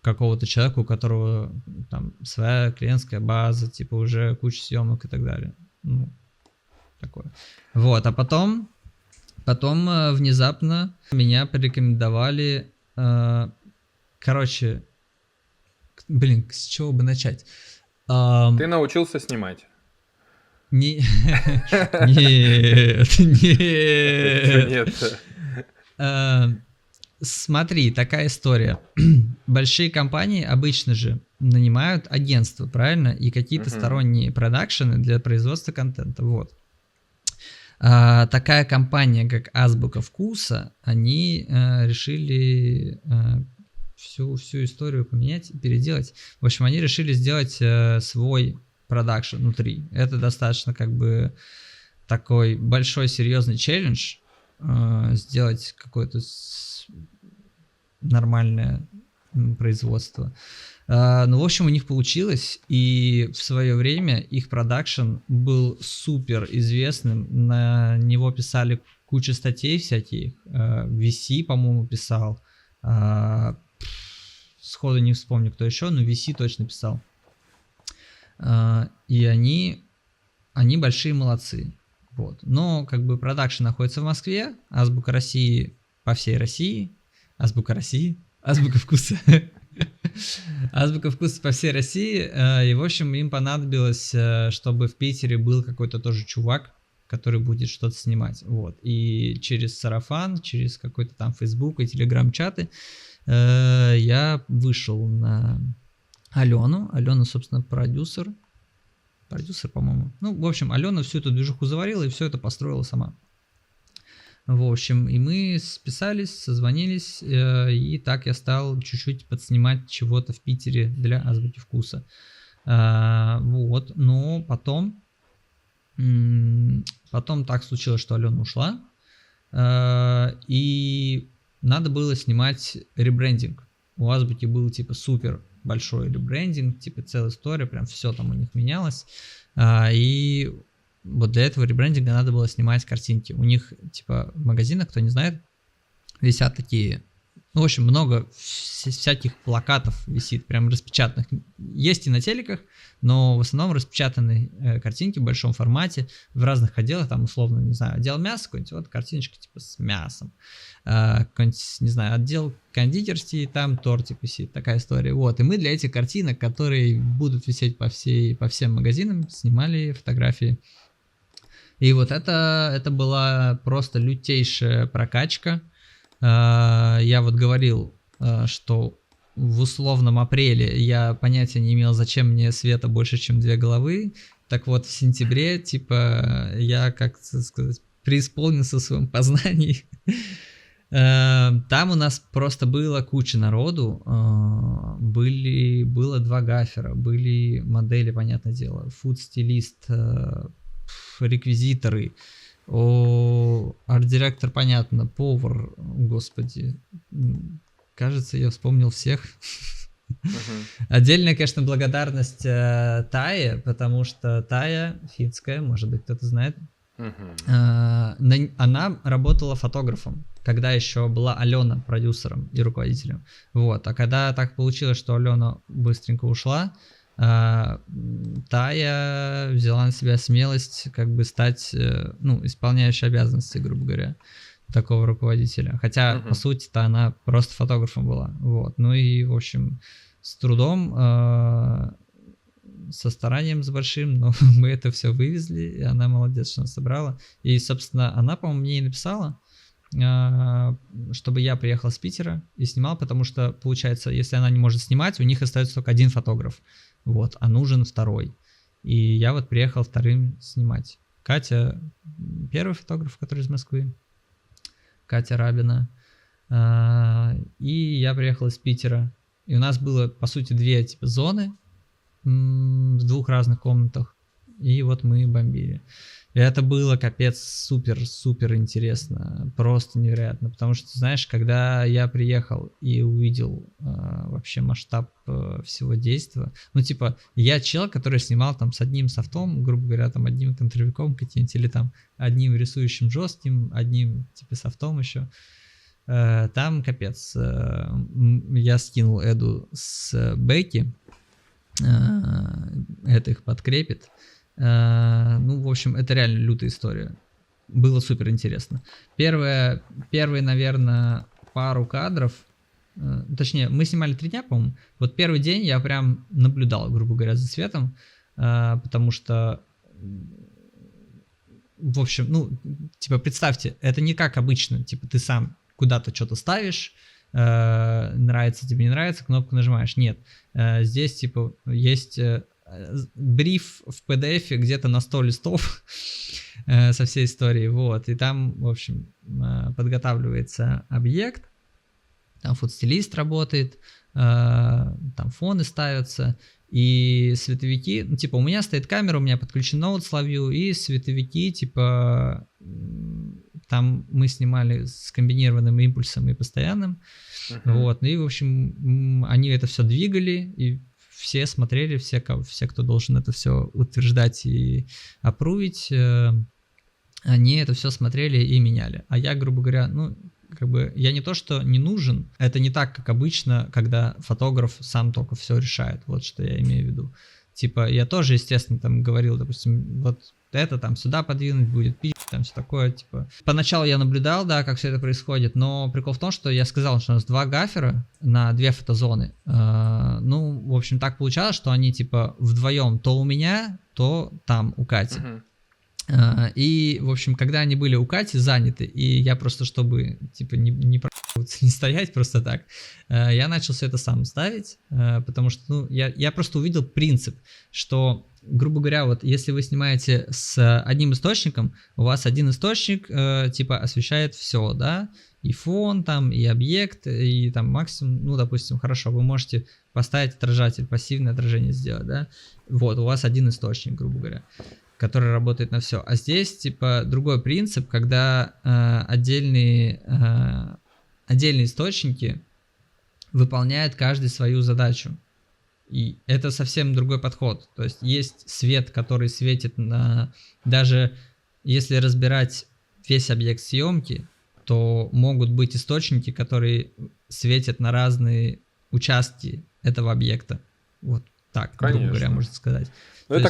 какого-то человека, у которого там своя клиентская база, типа, уже куча съемок и так далее. Ну, такое. Вот, а потом внезапно меня порекомендовали, короче, блин, с чего бы начать? Ты научился снимать. Нет. Смотри, такая история. Большие компании обычно же нанимают агентство, правильно? И какие-то сторонние продакшены для производства контента, вот. Такая компания, как Азбука Вкуса, они решили всю историю поменять, переделать. В общем, они решили сделать свой продакшн внутри. Это достаточно, как бы, такой большой серьезный челлендж, сделать какое-то нормальное производство. Ну, в общем, у них получилось, и в свое время их продакшн был супер известным, на него писали кучу статей всяких, VC, по-моему, писал, сходу не вспомню, кто еще, но VC точно писал. И они большие молодцы, вот. Но, как бы, продакшн находится в Москве, Азбука России по всей России, Азбука Вкуса. Азбука Вкуса по всей России, и, в общем, им понадобилось, чтобы в Питере был какой-то тоже чувак, который будет что-то снимать, вот, и через сарафан, через какой-то там Facebook и Telegram-чаты я вышел на Алену. Алена, собственно, продюсер, по-моему. Ну, в общем, Алена всю эту движуху заварила и все это построила сама. В общем, и мы списались, созвонились, и так я стал чуть-чуть подснимать чего-то в Питере для Азбуки Вкуса. Вот, но потом так случилось, что Алена ушла, и надо было снимать ребрендинг. У Азбуки был, типа, супер большой ребрендинг, типа, целая история, прям все там у них менялось, и вот для этого ребрендинга надо было снимать картинки. У них, типа, в магазинах, кто не знает, висят такие, ну, в общем, много всяких плакатов висит, прям распечатанных. Есть и на телеках, но в основном распечатанные картинки в большом формате, в разных отделах, там, условно, не знаю, отдел мяса какой-нибудь, вот картиночка, типа, с мясом. Какой-нибудь, не знаю, отдел кондитерский, там тортик висит, такая история. Вот, и мы для этих картинок, которые будут висеть по всем магазинам, снимали фотографии. И вот это была просто лютейшая прокачка. Я вот говорил, что в условном апреле я понятия не имел, зачем мне света больше, чем 2 головы. Так вот, в сентябре, типа, я, как сказать, преисполнился в своем познании. Там у нас просто было куча народу. Было 2 гафера, были модели, понятное дело, фуд-стилист, реквизиторы, арт-директор, понятно, повар, господи, кажется, я вспомнил всех. Отдельная, конечно, благодарность Тае, потому что Тая финская, может быть, кто-то знает, она работала фотографом, когда еще была Алена продюсером и руководителем. Вот. А когда так получилось, что Алена быстренько ушла, Тая взяла на себя смелость как бы стать, исполняющей обязанности, грубо говоря, такого руководителя. Хотя, по сути-то, она просто фотографом была. Вот. Ну и, в общем, с трудом, со старанием с большим, но мы это все вывезли, и она молодец, что она собрала. И, собственно, она, по-моему, мне и написала, чтобы я приехал с Питера и снимал, потому что, получается, если она не может снимать, у них остается только один фотограф, вот, а нужен второй. И я вот приехал вторым снимать. Катя первый фотограф, который из Москвы, Катя Рабина, и я приехал из Питера. И у нас было, по сути, две типа зоны в двух разных комнатах, и вот мы бомбили. И это было капец супер интересно, просто невероятно, потому что, знаешь, когда я приехал и увидел вообще масштаб всего действия, я чел, который снимал там с одним софтом, грубо говоря, там одним контровиком каким-нибудь, или там одним рисующим жестким, одним типа софтом еще. Там капец. Я скинул Эду с Бекки, это их подкрепит. В общем, это реально лютая история. Было супер интересно. Первые, наверное, пару кадров, точнее, мы снимали 3 дня, по-моему. Вот первый день я прям наблюдал, грубо говоря, за светом, потому что, в общем, представьте, это не как обычно, ты сам куда-то что-то ставишь, нравится тебе, не нравится, кнопку нажимаешь. Нет, здесь, есть бриф в PDF где-то на 100 листов со всей историей, вот, и там, в общем, подготавливается объект, там фотостилист работает, там фоны ставятся, и световики, у меня стоит камера, у меня подключен ноут с LoveView, и световики, там мы снимали с комбинированным импульсом и постоянным, вот, и, в общем, они это все двигали, и все смотрели, все, кто должен это все утверждать и апрувить, они это все смотрели и меняли. А я, грубо говоря, я не то, что не нужен, это не так, как обычно, когда фотограф сам только все решает, вот что я имею в виду. Я тоже, естественно, там говорил, допустим, вот это там сюда подвинуть будет, там все такое, Поначалу я наблюдал, да, как все это происходит, но прикол в том, что я сказал, что у нас 2 гафера на 2 фотозоны. В общем, так получалось, что они, вдвоем то у меня, то там у Кати. И, в общем, когда они были у Кати заняты, и я просто, чтобы, не стоять просто так, я начал все это сам ставить, потому что, я просто увидел принцип, что, грубо говоря, вот если вы снимаете с одним источником, у вас один источник, освещает все, да, и фон там, и объект, и там максимум, допустим, хорошо, вы можете поставить отражатель, пассивное отражение сделать, да, вот, у вас один источник, грубо говоря, который работает на все. А здесь, другой принцип, когда отдельные источники выполняют каждый свою задачу. И это совсем другой подход. То есть свет, который светит на... Даже если разбирать весь объект съемки, то могут быть источники, которые светят на разные участки этого объекта. Вот так, Конечно. грубо говоря, можно сказать. Это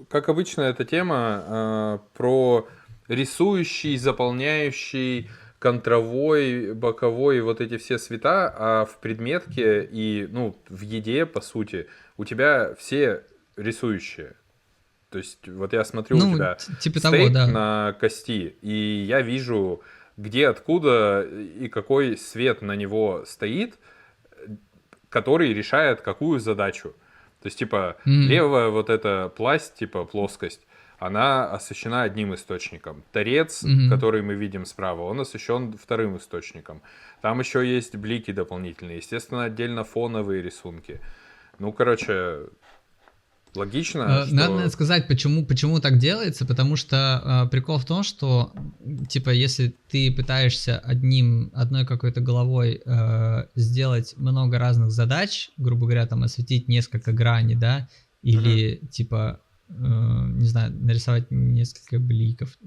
как обычно эта тема про рисующий, заполняющий, контровой, боковой, вот эти все цвета, а в предметке и, в еде, по сути, у тебя все рисующие. То есть, вот я смотрю, у тебя стейк того, да, на кости, и я вижу, где, откуда и какой свет на него стоит, который решает какую задачу. То есть, левая вот эта пласть, плоскость, она освещена одним источником. Торец, который мы видим справа, он освещен вторым источником. Там еще есть блики дополнительные. Естественно, отдельно фоновые рисунки. Логично, что... Надо сказать, почему так делается, потому что прикол в том, что, типа, если ты пытаешься одной какой-то головой сделать много разных задач, грубо говоря, там, осветить несколько граней, да, или, типа, не знаю, нарисовать несколько бликов,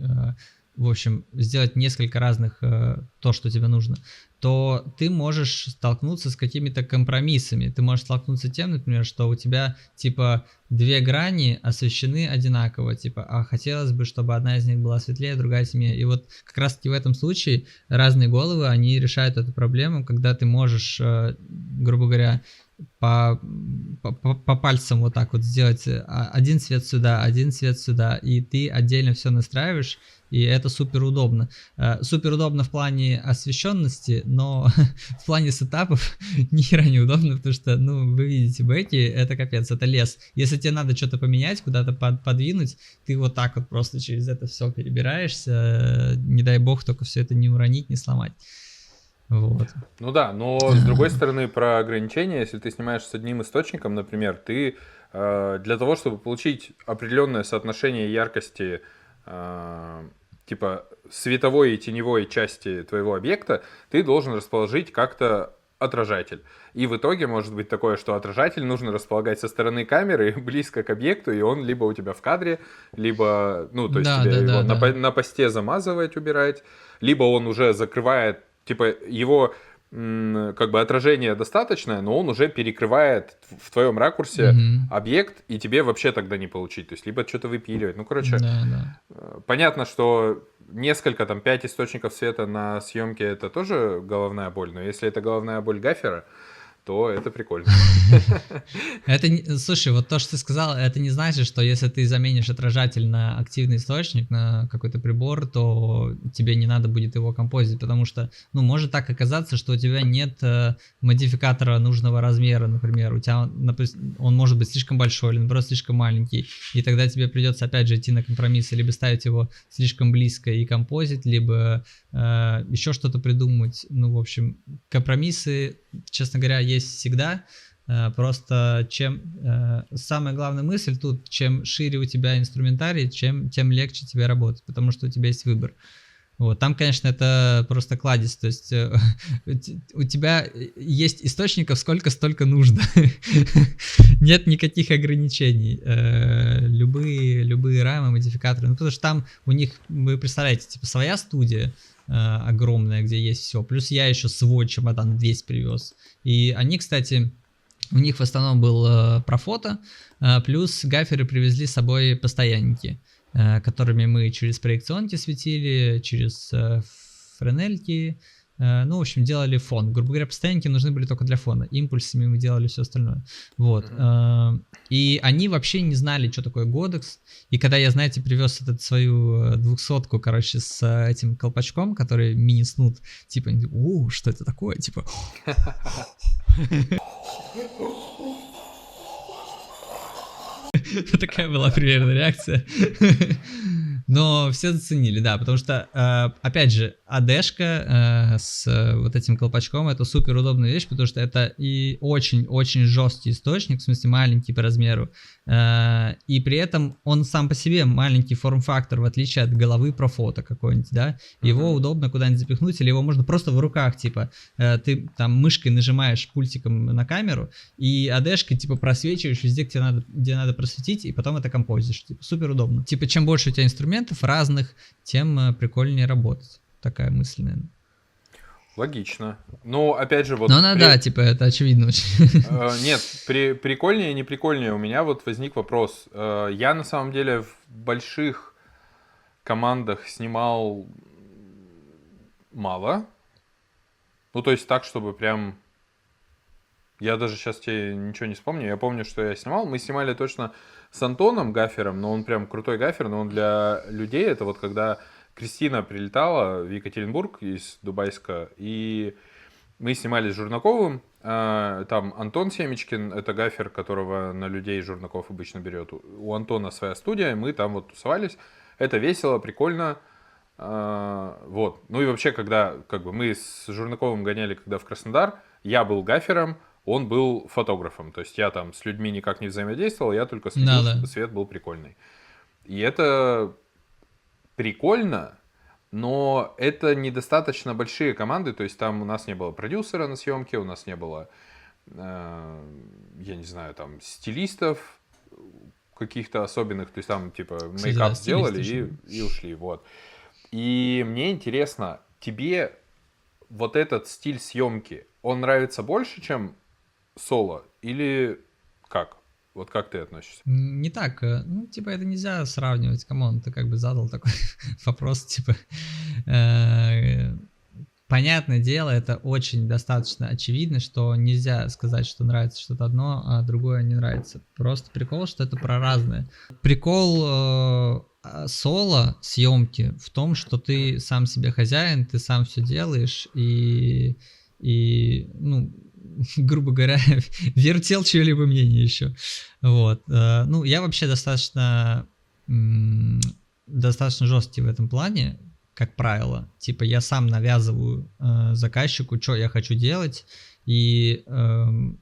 в общем, сделать несколько разных то, что тебе нужно, то ты можешь столкнуться с какими-то компромиссами. Ты можешь столкнуться тем, например, что у тебя, типа, две грани освещены одинаково, типа, а хотелось бы, чтобы одна из них была светлее, другая темнее. И вот как раз-таки в этом случае разные головы, они решают эту проблему, когда ты можешь, грубо говоря, по пальцам вот так вот сделать один цвет сюда, и ты отдельно все настраиваешь, и это супер удобно. Супер удобно в плане освещенности, но в плане сетапов ни хера не удобно, потому что, ну, вы видите бэки, это капец, это лес. Если тебе надо что-то поменять, куда-то подвинуть, ты вот так вот просто через это все перебираешься, не дай бог только все это не уронить, не сломать. Вот. Ну да, но с другой стороны, про ограничения, если ты снимаешь с одним источником, например, ты для того, чтобы получить определенное соотношение яркости, типа световой и теневой части твоего объекта, ты должен расположить как-то отражатель. И в итоге может быть такое, что отражатель нужно располагать со стороны камеры близко к объекту, и он либо у тебя в кадре, либо, ну, то есть тебе его на посте замазывать, убирать, либо он уже закрывает, типа его как бы отражение достаточное, но он уже перекрывает в твоем ракурсе объект, и тебе вообще тогда не получить. То есть либо что-то выпиливать. Ну, короче, понятно, что несколько, там, 5 источников света на съемке это тоже головная боль, но если это головная боль гафера, то это прикольно. Слушай, вот то, что ты сказал, это не значит, что если ты заменишь отражатель на активный источник, на какой-то прибор, то тебе не надо будет его композить, потому что, ну, может так оказаться, что у тебя нет модификатора нужного размера, например, у тебя он может быть слишком большой или, наоборот, слишком маленький, и тогда тебе придется, опять же, идти на компромиссы, либо ставить его слишком близко и композить, либо еще что-то придумать. Ну, в общем, компромиссы, честно говоря, есть всегда. Просто самая главная мысль тут, чем шире у тебя инструментарий, тем легче тебе работать, потому что у тебя есть выбор. Вот. Там, конечно, это просто кладезь, то есть у тебя есть источников столько нужно. Нет никаких ограничений. Любые рамы, модификаторы. Ну, потому что там у них, вы представляете, типа своя студия огромная, где есть все. Плюс я еще свой чемодан весь привез. И они, кстати, у них в основном был про фото, плюс гаферы привезли с собой постоянники, которыми мы через проекционки светили, через френельки, ну, в общем, делали фон. Грубо говоря, постоянники нужны были только для фона. Импульсами мы делали все остальное. Вот. И они вообще не знали, что такое Godox. И когда я, знаете, привез свою 200-ку, короче, с этим колпачком, который мини-снут, типа, о, что это такое? Типа... Такая была примерно реакция. Но все заценили, да, потому что, опять же, АДшка с вот этим колпачком — это супер удобная вещь, потому что это и очень-очень жесткий источник, в смысле маленький по размеру, и при этом он сам по себе маленький форм-фактор, в отличие от головы профото какой-нибудь, да, его удобно куда-нибудь запихнуть, или его можно просто в руках, типа, ты там мышкой нажимаешь пультиком на камеру, и АДшкой, типа, просвечиваешь везде, где надо просветить, и потом это композишь, типа, супер удобно. Типа, чем больше у тебя инструментов разных, тем прикольнее работать. Такая мысль, наверное. Логично. Ну, опять же, вот... Ну, да, типа, это очевидно очень. Нет, прикольнее, не прикольнее. У меня вот возник вопрос. Я, на самом деле, в больших командах снимал мало. Ну, то есть так, чтобы прям... Я даже сейчас тебе ничего не вспомню. Я помню, что я снимал. Мы снимали точно с Антоном Гафером, но он прям крутой гафер, но он для людей, это вот когда Кристина прилетала в Екатеринбург из Дубайска, и мы снимали с Журнаковым, там Антон Семечкин, это гафер, которого на людей Журнаков обычно берет, у Антона своя студия, мы там вот тусовались, это весело, прикольно, вот, ну и вообще, когда как бы мы с Журнаковым гоняли, когда в Краснодар, я был гафером, он был фотографом. То есть я там с людьми никак не взаимодействовал, я только следил, Да, да. чтобы свет был прикольный. И это прикольно, но это недостаточно большие команды. То есть там у нас не было продюсера на съемке, у нас не было, я не знаю, там стилистов каких-то особенных. То есть там типа Кстати, мейкап да, сделали стилисты и ушли. Вот. И мне интересно, тебе вот этот стиль съемки, он нравится больше, чем соло? Или как? Вот как ты относишься? Не так, ну, типа, это нельзя сравнивать, камон, ты как бы задал такой вопрос, типа, понятное дело, это очень достаточно очевидно, что нельзя сказать, что нравится что-то одно, а другое не нравится. Просто прикол, что это про разное. Прикол соло съемки в том, что ты сам себе хозяин, ты сам все делаешь и ну, грубо говоря, вертел чье-либо мнение еще. Вот. Ну, я вообще достаточно жесткий в этом плане, как правило. Типа я сам навязываю заказчику, что я хочу делать, и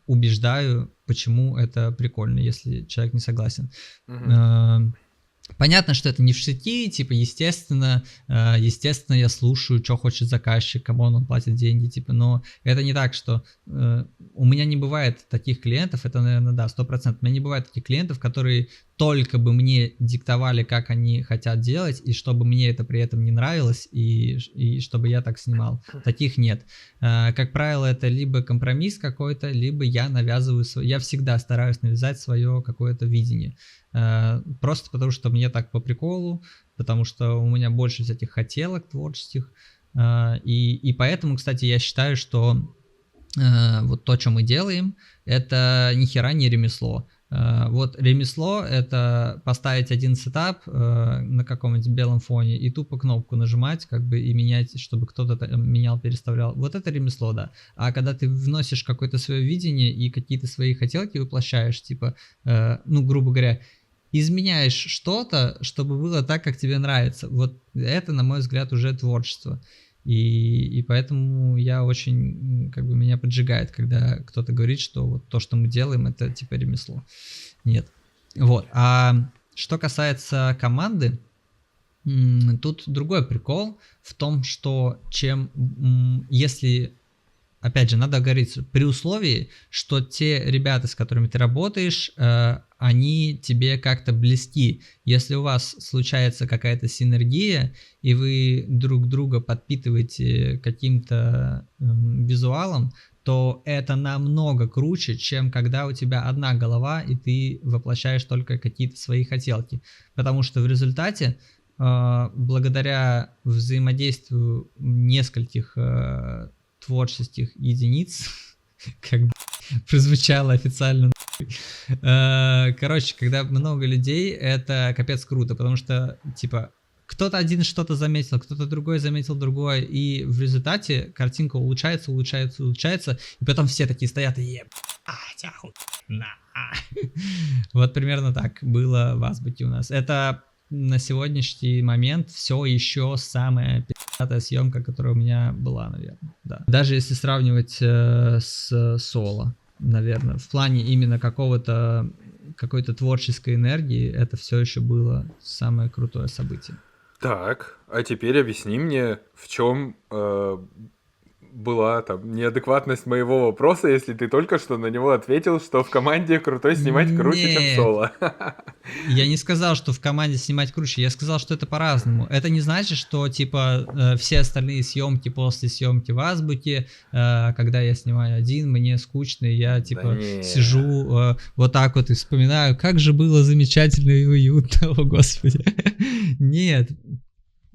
убеждаю, почему это прикольно, если человек не согласен. Понятно, что это не в сети, типа, естественно, я слушаю, что хочет заказчик, кому он платит деньги, типа, но это не так, что у меня не бывает таких клиентов, это, наверное, да, 100%, у меня не бывает таких клиентов, которые только бы мне диктовали, как они хотят делать, и чтобы мне это при этом не нравилось, и чтобы я так снимал. Таких нет. Как правило, это либо компромисс какой-то, либо я навязываю я всегда стараюсь навязать свое какое-то видение. Просто потому, что мне так по приколу, потому что у меня больше всяких хотелок творческих. И поэтому, кстати, я считаю, что вот то, что мы делаем, это ни хера не ремесло. Вот ремесло — это поставить один сетап на каком-нибудь белом фоне и тупо кнопку нажимать, как бы, и менять, чтобы кто-то там менял, переставлял. Вот это ремесло, да. А когда ты вносишь какое-то свое видение и какие-то свои хотелки воплощаешь, типа, ну, грубо говоря, изменяешь что-то, чтобы было так, как тебе нравится. Вот это, на мой взгляд, уже творчество. И поэтому я очень, как бы, меня поджигает, когда кто-то говорит, что вот то, что мы делаем, это типа ремесло. Нет. Вот. А что касается команды, тут другой прикол в том, что если... Опять же, надо говорить при условии, что те ребята, с которыми ты работаешь, они тебе как-то близки. Если у вас случается какая-то синергия, и вы друг друга подпитываете каким-то визуалом, то это намного круче, чем когда у тебя одна голова, и ты воплощаешь только какие-то свои хотелки. Потому что в результате, благодаря взаимодействию нескольких творческих единиц, как бы прозвучало официально. Короче, когда много людей, это капец круто, потому что, типа, кто-то один что-то заметил, кто-то другой заметил другое, и в результате картинка улучшается, и потом все такие стоят и вот примерно так было в Азбуке у нас. Это на сегодняшний момент все еще самая пи***тая съемка, которая у меня была, наверное. Да. Даже если сравнивать с соло, наверное, в плане именно какой-то творческой энергии, это все еще было самое крутое событие. Так, а теперь объясни мне, в чем была там неадекватность моего вопроса, если ты только что на него ответил, что в команде крутой снимать круче, чем соло. Я не сказал, что в команде снимать круче, я сказал, что это по-разному. Это не значит, что типа все остальные съемки после съемки в Азбуке, когда я снимаю один, мне скучно, и я типа сижу вот так вот и вспоминаю, как же было замечательно и уютно, о господи. Нет.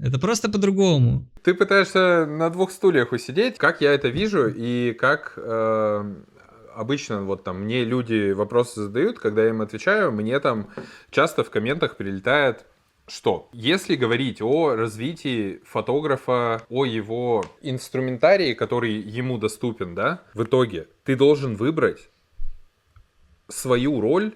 Это просто по-другому. Ты пытаешься на двух стульях усидеть, как я это вижу, и как обычно вот там мне люди вопросы задают, когда я им отвечаю, мне там часто в комментах прилетает, что если говорить о развитии фотографа, о его инструментарии, который ему доступен, да, в итоге ты должен выбрать свою роль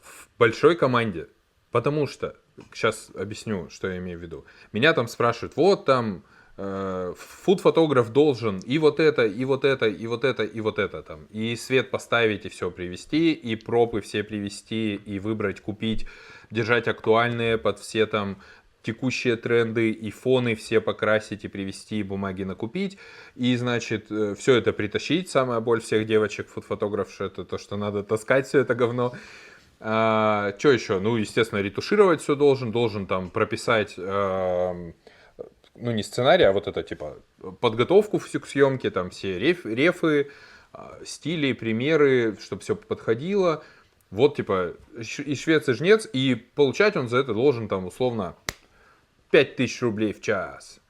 в большой команде, потому что сейчас объясню, что я имею в виду. Меня там спрашивают, вот там фуд-фотограф должен и вот это, и вот это, и вот это, и вот это там. И свет поставить, и все привезти, и пропы все привезти, и выбрать, купить, держать актуальные под все там текущие тренды, и фоны все покрасить, и привезти, и бумаги накупить. И, значит, все это притащить. Самая боль всех девочек, фуд-фотографш, это то, что надо таскать все это говно. Что еще? Ну, естественно, ретушировать все должен там прописать... ну, не сценарий, а вот это, типа, подготовку всю к съемке, там все рефы, стили, примеры, чтобы все подходило. Вот, типа, и швец, и жнец, и получать он за это должен, там, условно, 5000 рублей в час.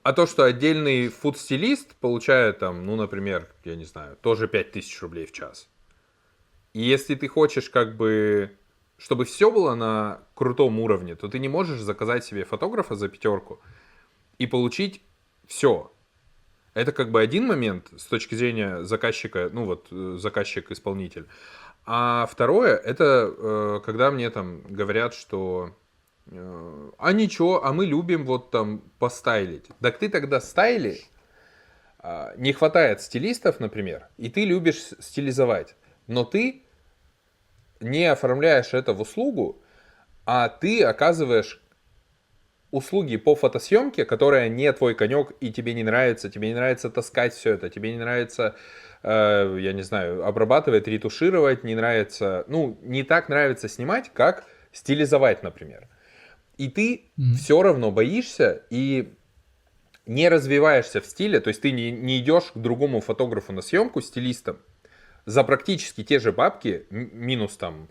А то, что отдельный фуд-стилист получает, там, ну, например, я не знаю, тоже 5000 рублей в час. И если ты хочешь, как бы, чтобы все было на крутом уровне, то ты не можешь заказать себе фотографа за 5 и получить все. Это как бы один момент с точки зрения заказчика, ну вот заказчик-исполнитель. А второе, это когда мне там говорят, что а ничего, а мы любим вот там постайлить. Так ты тогда стайли, не хватает стилистов, например, и ты любишь стилизовать, но ты не оформляешь это в услугу, а ты оказываешь услуги по фотосъемке, которая не твой конек, и тебе не нравится таскать все это, тебе не нравится, я не знаю, обрабатывать, ретушировать, не нравится, ну, не так нравится снимать, как стилизовать, например. И ты все равно боишься и не развиваешься в стиле, то есть ты не идешь к другому фотографу на съемку, стилистом, за практически те же бабки, минус там,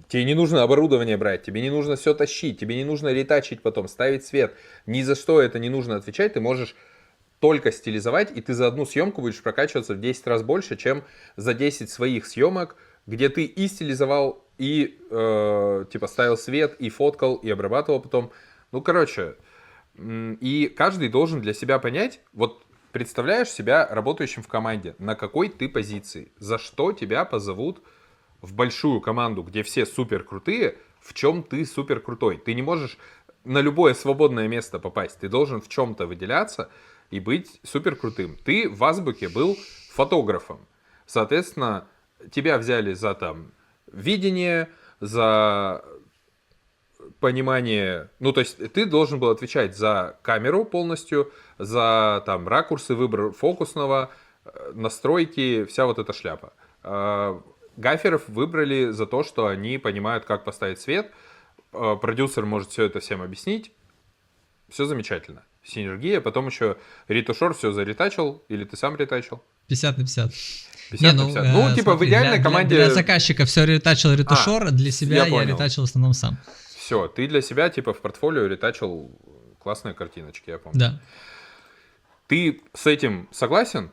тебе не нужно оборудование брать, тебе не нужно все тащить, тебе не нужно ретачить потом, ставить свет. Ни за что это не нужно отвечать, ты можешь только стилизовать, и ты за одну съемку будешь прокачиваться в 10 раз больше, чем за 10 своих съемок, где ты и стилизовал, и типа ставил свет, и фоткал, и обрабатывал потом. Ну, короче, и каждый должен для себя понять, вот представляешь себя работающим в команде, на какой ты позиции, за что тебя позовут в большую команду, где все супер крутые, в чем ты супер крутой. Ты не можешь на любое свободное место попасть. Ты должен в чем-то выделяться и быть супер крутым. Ты в азбуке был фотографом. Соответственно, тебя взяли за там видение, за понимание... Ну, то есть ты должен был отвечать за камеру полностью, за там ракурсы, выбор фокусного, настройки, вся вот эта шляпа. Гаферов выбрали за то, что они понимают, как поставить свет. Продюсер может все это всем объяснить. Все замечательно. Синергия. Потом еще ретушер все заретачил. Или ты сам ретачил? 50 на 50. 50 на 50. Ну, типа смотри, в идеальной команде... Для заказчика все ретачил ретушер, для себя я понял. ретачил в основном сам. Все, ты для себя типа в портфолио ретачил классные картиночки, я помню. Да. Ты с этим согласен?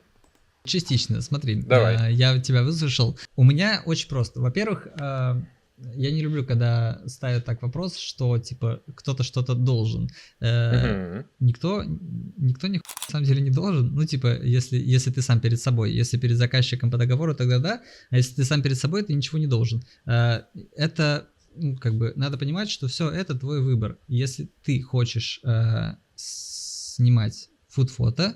Частично, смотри, Давай. я тебя выслушал. У меня очень просто. Во-первых, я не люблю, когда ставят так вопрос, что типа кто-то что-то должен. Никто на самом деле не должен. Ну, типа, если ты сам перед собой, если перед заказчиком по договору, тогда да. А если ты сам перед собой, ты ничего не должен. Это, ну, как бы, надо понимать, что все это твой выбор. Если ты хочешь снимать фуд-фото,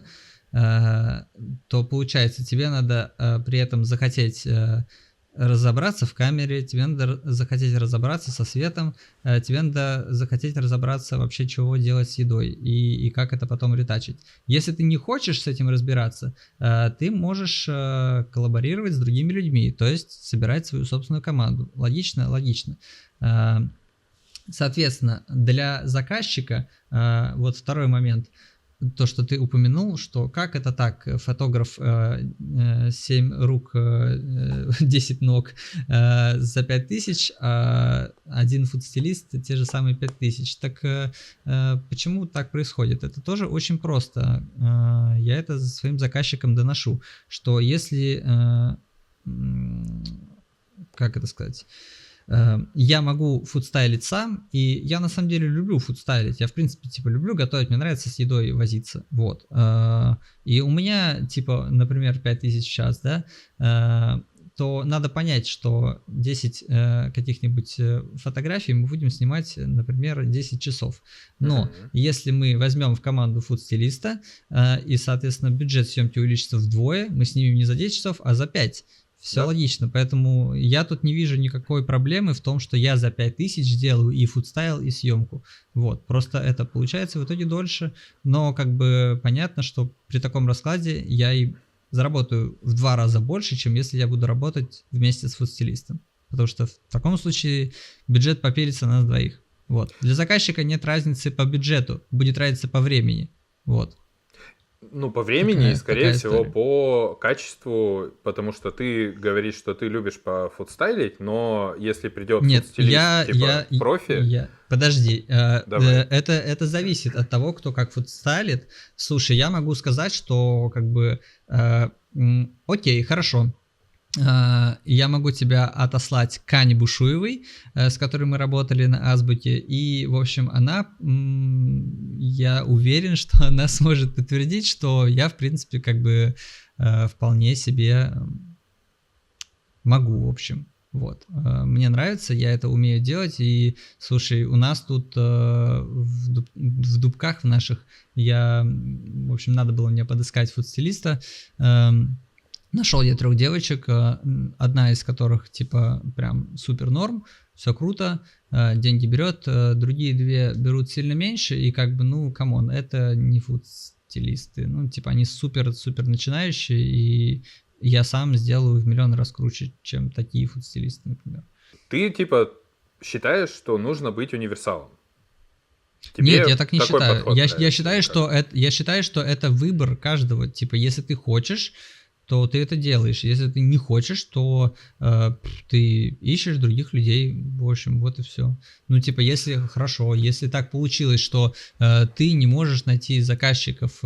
то получается, тебе надо при этом захотеть разобраться в камере, тебе надо захотеть разобраться со светом, тебе надо захотеть разобраться вообще, чего делать с едой и как это потом ретачить. Если ты не хочешь с этим разбираться, ты можешь коллаборировать с другими людьми, то есть собирать свою собственную команду. Логично? Логично. Соответственно, для заказчика, вот второй момент, то, что ты упомянул, что как это так, фотограф 7 рук, 10 ног за 5000, а один фудстилист те же самые 5000. Так почему так происходит? Это тоже очень просто. Я это своим заказчикам доношу, что если, как это сказать, я могу фудстайлить сам, и я на самом деле люблю фудстайлить. Я, в принципе, типа, люблю готовить, мне нравится с едой возиться. Вот. И у меня, типа, например, 5000 в час, да, то надо понять, что 10 каких-нибудь фотографий мы будем снимать, например, 10 часов. Но если мы возьмем в команду фуд-стилиста, и, соответственно, бюджет съемки увеличится вдвое, мы снимем не за 10 часов, а за 5. Все Да. логично, поэтому я тут не вижу никакой проблемы в том, что я за 5000 делаю и фудстайл, и съемку. Вот, просто это получается в итоге дольше, но как бы понятно, что при таком раскладе я и заработаю в 2 раза больше, чем если я буду работать вместе с фудстилистом. Потому что в таком случае бюджет попилится на нас двоих. Вот. Для заказчика нет разницы по бюджету, будет разница по времени. Вот. Ну, по времени и, скорее такая всего, история. по качеству, потому что ты говоришь, что ты любишь пофудстайлить, но если придет Нет, фудстилист, профи, подожди, Давай. это зависит от того, кто как фудстайлит. Слушай, я могу сказать, что как бы, окей, хорошо, я могу тебя отослать к Ане Бушуевой, с которой мы работали на Азбуке, и, в общем, она, я уверен, что она сможет подтвердить, что я, в принципе, как бы вполне себе могу, в общем. Вот. Мне нравится, я это умею делать, и, слушай, у нас тут в Дубках в наших, в общем, надо было мне подыскать фудстилиста, нашел я 3 девочек, одна из которых, типа, прям супер норм, все круто, деньги берет, другие 2 берут сильно меньше, и как бы, ну, камон, это не фуд-стилисты, ну, типа, они супер-супер начинающие, и я сам сделаю в миллион раз круче, чем такие фуд-стилисты, например. ты, типа, считаешь, что нужно быть универсалом? Нет, я так не такой считаю. подход Я нравится, считаю, или что как? я считаю, что это выбор каждого. Типа, если ты хочешь, то ты это делаешь. Если ты не хочешь, то ты ищешь других людей. В общем, вот и все. Ну, типа, если хорошо, если так получилось, что ты не можешь найти заказчиков,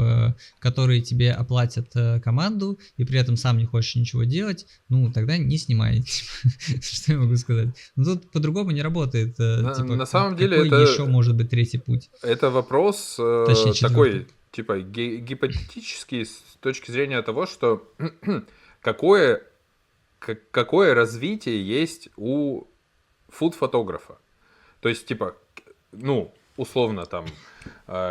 которые тебе оплатят команду, и при этом сам не хочешь ничего делать, ну, тогда не снимай. Что я могу сказать? Ну, тут по-другому не работает. На самом деле какой это- еще может быть третий путь? Это вопрос Точнее, такой, четвертый. типа, гипотетический с точки зрения того, что какое развитие есть у фуд-фотографа. То есть, типа, ну, условно, там,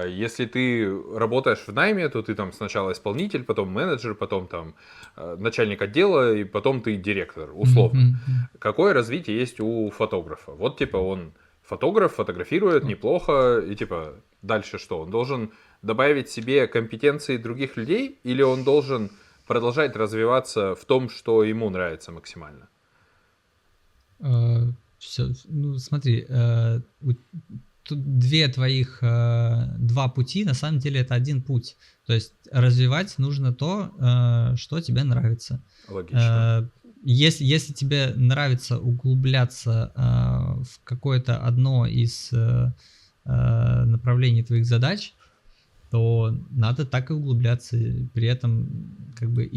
если ты работаешь в найме, то ты там сначала исполнитель, потом менеджер, потом там начальник отдела, и потом ты директор, условно. Мгм. Какое развитие есть у фотографа? Вот, типа, он фотограф, фотографирует неплохо, и, типа, дальше что? Он должен добавить себе компетенции других людей, или он должен продолжать развиваться в том, что ему нравится максимально? Все, ну смотри, тут 2 пути, на самом деле это один путь. То есть развивать нужно то, что тебе нравится. Логично. Если тебе нравится углубляться в какое-то одно из направлений твоих задач, то надо так и углубляться, при этом как бы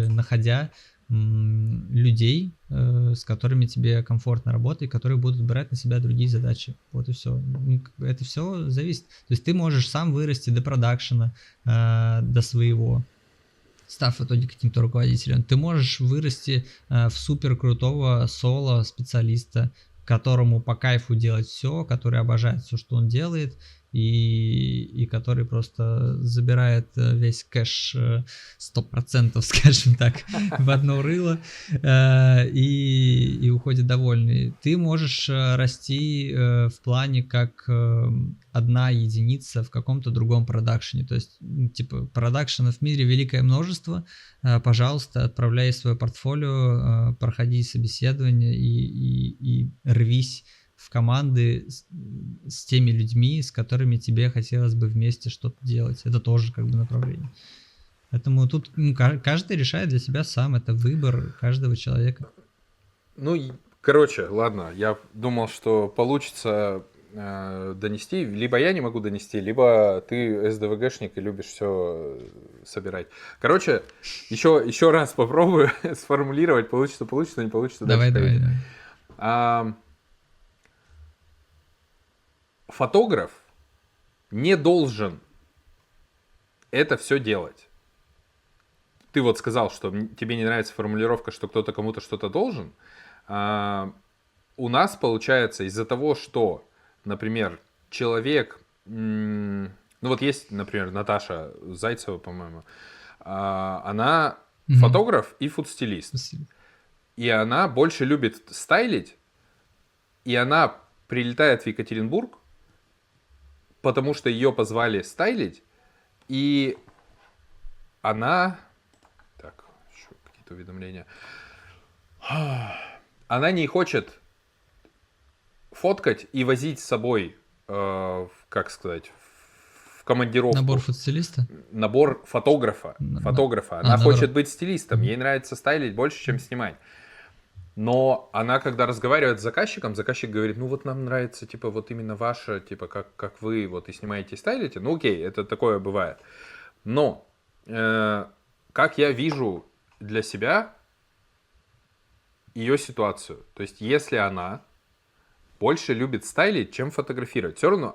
находя людей, с которыми тебе комфортно работать, которые будут брать на себя другие задачи. Вот и все. Это все зависит. То есть ты можешь сам вырасти до продакшена, до своего, став в итоге каким-то руководителем. Ты можешь вырасти в супер крутого соло-специалиста, которому по кайфу делать все, который обожает все, что он делает, и который просто забирает весь кэш 100%, скажем так, в одно рыло и уходит довольный. Ты можешь расти в плане как одна единица в каком-то другом продакшене. То есть, типа, продакшенов в мире великое множество. Пожалуйста, отправляй свое портфолио, проходи собеседование и рвись в команды с теми людьми, с которыми тебе хотелось бы вместе что-то делать. Это тоже как бы направление. Поэтому тут каждый решает для себя сам. Это выбор каждого человека. Ну, короче, ладно, я думал, что получится донести. Либо я не могу донести, либо ты СДВГшник и любишь все собирать. Короче, еще раз попробую сформулировать. Получится, не получится. Давай. Фотограф не должен это все делать. ты вот сказал, что тебе не нравится формулировка, что кто-то кому-то что-то должен. У нас получается из-за того, что, например, человек... Ну вот есть, например, Наташа Зайцева, по-моему. Она фотограф и фудстилист. Спасибо. И она больше любит стайлить. И она прилетает в Екатеринбург, потому что ее позвали стайлить. И она... Так, еще какие-то уведомления. Она не хочет фоткать и возить с собой, как сказать, в командировку. Набор фотостилиста? Набор фотографа. Она наоборот. хочет быть стилистом. Ей нравится стайлить больше, чем снимать. Но она, когда разговаривает с заказчиком, заказчик говорит, ну вот нам нравится, типа, вот именно ваше, типа, как вы вот и снимаете и стайлите. Ну окей, это такое бывает. Но, как я вижу для себя ее ситуацию, то есть если она больше любит стайлить, чем фотографировать, все равно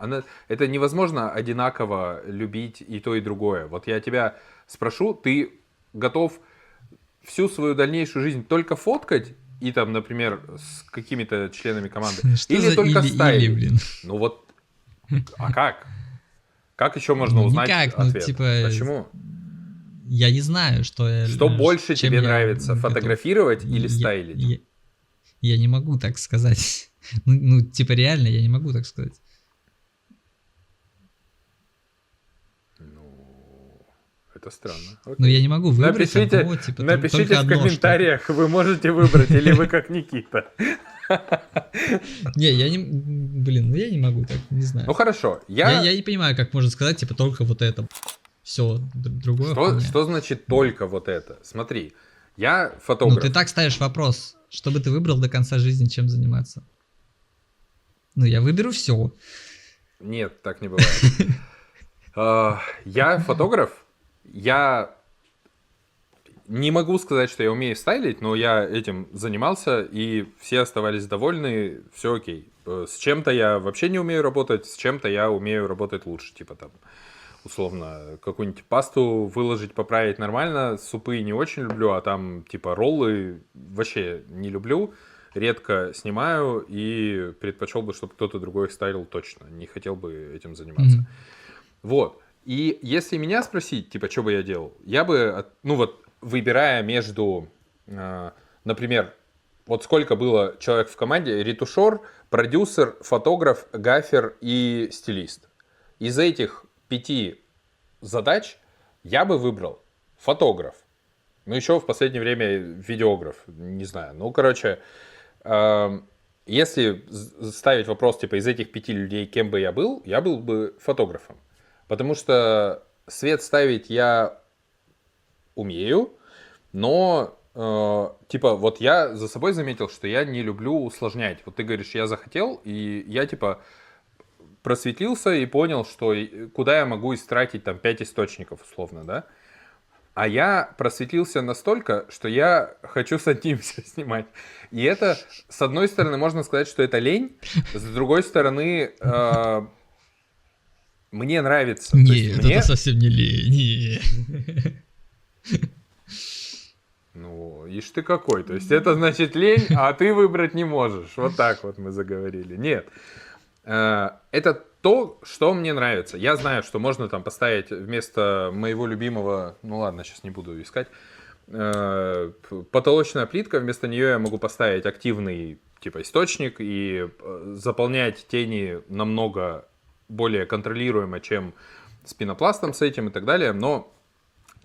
это невозможно одинаково любить и то, и другое. Вот я тебя спрошу, ты готов всю свою дальнейшую жизнь только фоткать, и там, например, с какими-то членами команды, Что или за только или, стайлить? блин? Ну вот, а как? Как еще можно Ну, узнать никак, ну, ответ? типа, Почему? Я не знаю, что я... Что больше чем тебе я нравится, готов. фотографировать или стайлить? Я не могу так сказать. Ну, типа, реально, я не могу так сказать. Это странно. Но я не могу выбрать Напишите, одного, типа, напишите только в одно комментариях, вы можете выбрать, или вы как Никита. Не, я не... Блин, ну я не могу так, не знаю. Ну хорошо, Я не понимаю, как можно сказать, типа, только вот это. Все, другое. Что значит только вот это? Смотри, я Ну, фотограф. ты так ставишь вопрос, что бы ты выбрал до конца жизни, чем заниматься? Ну, я выберу все. Нет, так не бывает. Я фотограф, я не могу сказать, что я умею стайлить, но я этим занимался, и все оставались довольны, все окей. С чем-то я вообще не умею работать, с чем-то я умею работать лучше, типа там, условно, какую-нибудь пасту выложить, поправить нормально, супы не очень люблю, а там, типа, роллы вообще не люблю, редко снимаю, и предпочел бы, чтобы кто-то другой их стайлил точно, не хотел бы этим заниматься. Вот. И если меня спросить, типа, что бы я делал, я бы, ну вот, выбирая между, например, вот сколько было человек в команде, ретушер, продюсер, фотограф, гафер и стилист. Из этих 5 задач я бы выбрал фотограф. Ну, еще в последнее время видеограф, не знаю. Ну, короче, если ставить вопрос, типа, из этих 5 людей, кем бы я был бы фотографом. Потому что свет ставить я умею, но, типа, вот я за собой заметил, что я не люблю усложнять. Вот ты говоришь, я захотел, и я, типа, просветлился и понял, что куда я могу истратить, там, 5 источников, условно, да? А я просветлился настолько, что я хочу с одним все снимать. И это, с одной стороны, можно сказать, что это лень, с другой стороны... Мне нравится. Нет, мне... это совсем не лень. Ну, ишь ты какой. То есть это значит лень, а ты выбрать не можешь. Вот так вот мы заговорили. Нет. Это то, что мне нравится. Я знаю, что можно там поставить вместо моего любимого... Ну ладно, сейчас не буду искать. Потолочная плитка. Вместо нее я могу поставить активный типа источник и заполнять тени намного более контролируемо, чем с пенопластом с этим и так далее, но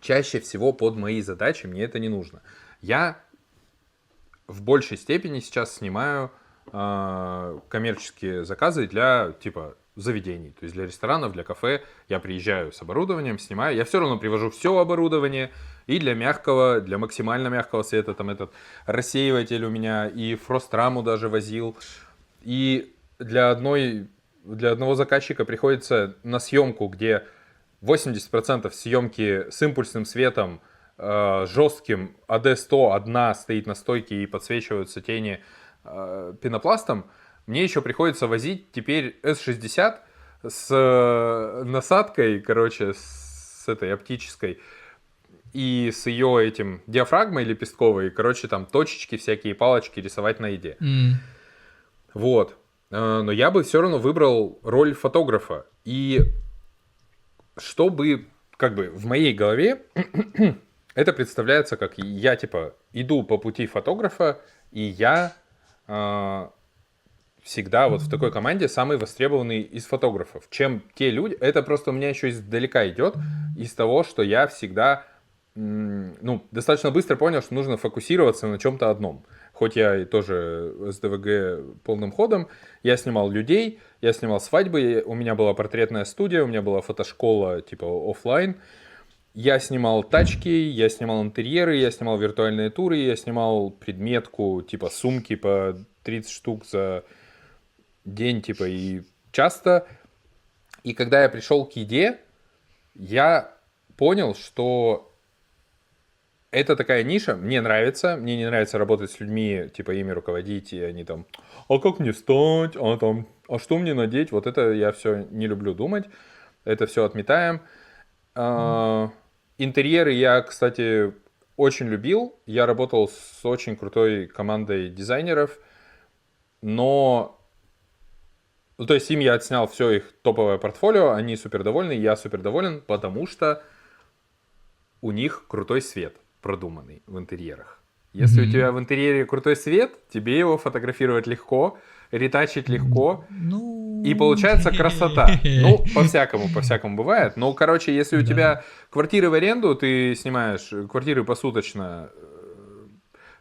чаще всего под мои задачи мне это не нужно. Я в большей степени сейчас снимаю коммерческие заказы для типа заведений, то есть для ресторанов, для кафе. Я приезжаю с оборудованием, снимаю, я все равно привожу все оборудование, и для мягкого, для максимально мягкого света, там этот рассеиватель у меня, и фростраму даже возил, и для одного заказчика приходится на съемку, где 80% съемки с импульсным светом, жестким, AD100 одна стоит на стойке и подсвечиваются тени пенопластом, мне еще приходится возить теперь S60 с насадкой, короче, с этой оптической. и с ее этим диафрагмой лепестковой, короче, там точечки, всякие палочки рисовать на еде. Вот. Но я бы все равно выбрал роль фотографа. И чтобы, как бы, в моей голове это представляется, как я, типа, иду по пути фотографа, и я всегда вот в такой команде самый востребованный из фотографов. Чем те люди... Это просто у меня еще издалека идет, из того, что я всегда, достаточно быстро понял, что нужно фокусироваться на чем-то одном. Хоть я и тоже с ДВГ полным ходом, я снимал людей, я снимал свадьбы, у меня была портретная студия, у меня была фотошкола типа офлайн. Я снимал тачки, я снимал интерьеры, я снимал виртуальные туры, я снимал предметку, типа сумки по 30 штук за день, типа, и часто. И когда я пришел к еде, я понял, что это такая ниша, мне нравится, мне не нравится работать с людьми, типа, ими руководить, и они там, а как мне встать, а что мне надеть, вот это я все не люблю думать, это все отметаем. Интерьеры я, кстати, очень любил. Я работал с очень крутой командой дизайнеров, но... то есть им я отснял все их топовое портфолио, они супер довольны, я супер доволен, потому что у них крутой свет продуманный в интерьерах. Если у тебя в интерьере крутой свет, тебе его фотографировать легко, ретачить легко, и получается красота. Ну, по-всякому бывает. Но, короче, если у тебя квартиры в аренду, ты снимаешь квартиры посуточно,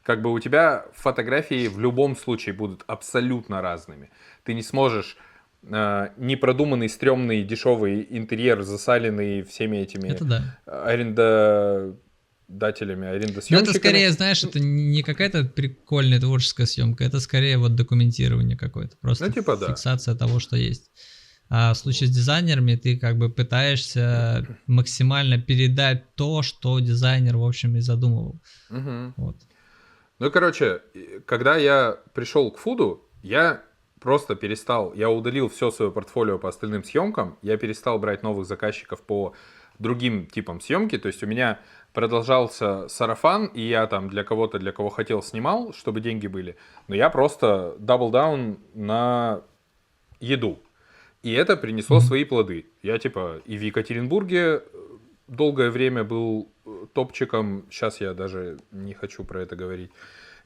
как бы у тебя фотографии в любом случае будут абсолютно разными. Ты не сможешь непродуманный, стрёмный, дешевый интерьер, засаленный всеми этими арендосъемщиками. Ну, это скорее, знаешь, это не какая-то прикольная творческая съемка, это скорее вот документирование какое-то, просто фиксация того, что есть. А в случае с дизайнерами ты как бы пытаешься максимально передать то, что дизайнер, в общем, и задумывал. Вот. Ну, короче, когда я пришел к фуду, я просто перестал, я удалил все свое портфолио по остальным съемкам, я перестал брать новых заказчиков по другим типам съемки, то есть у меня продолжался сарафан, и я там для кого-то, для кого хотел, снимал, чтобы деньги были, но я просто double down на еду, и это принесло свои плоды. Я типа и в Екатеринбурге долгое время был топчиком, сейчас я даже не хочу про это говорить,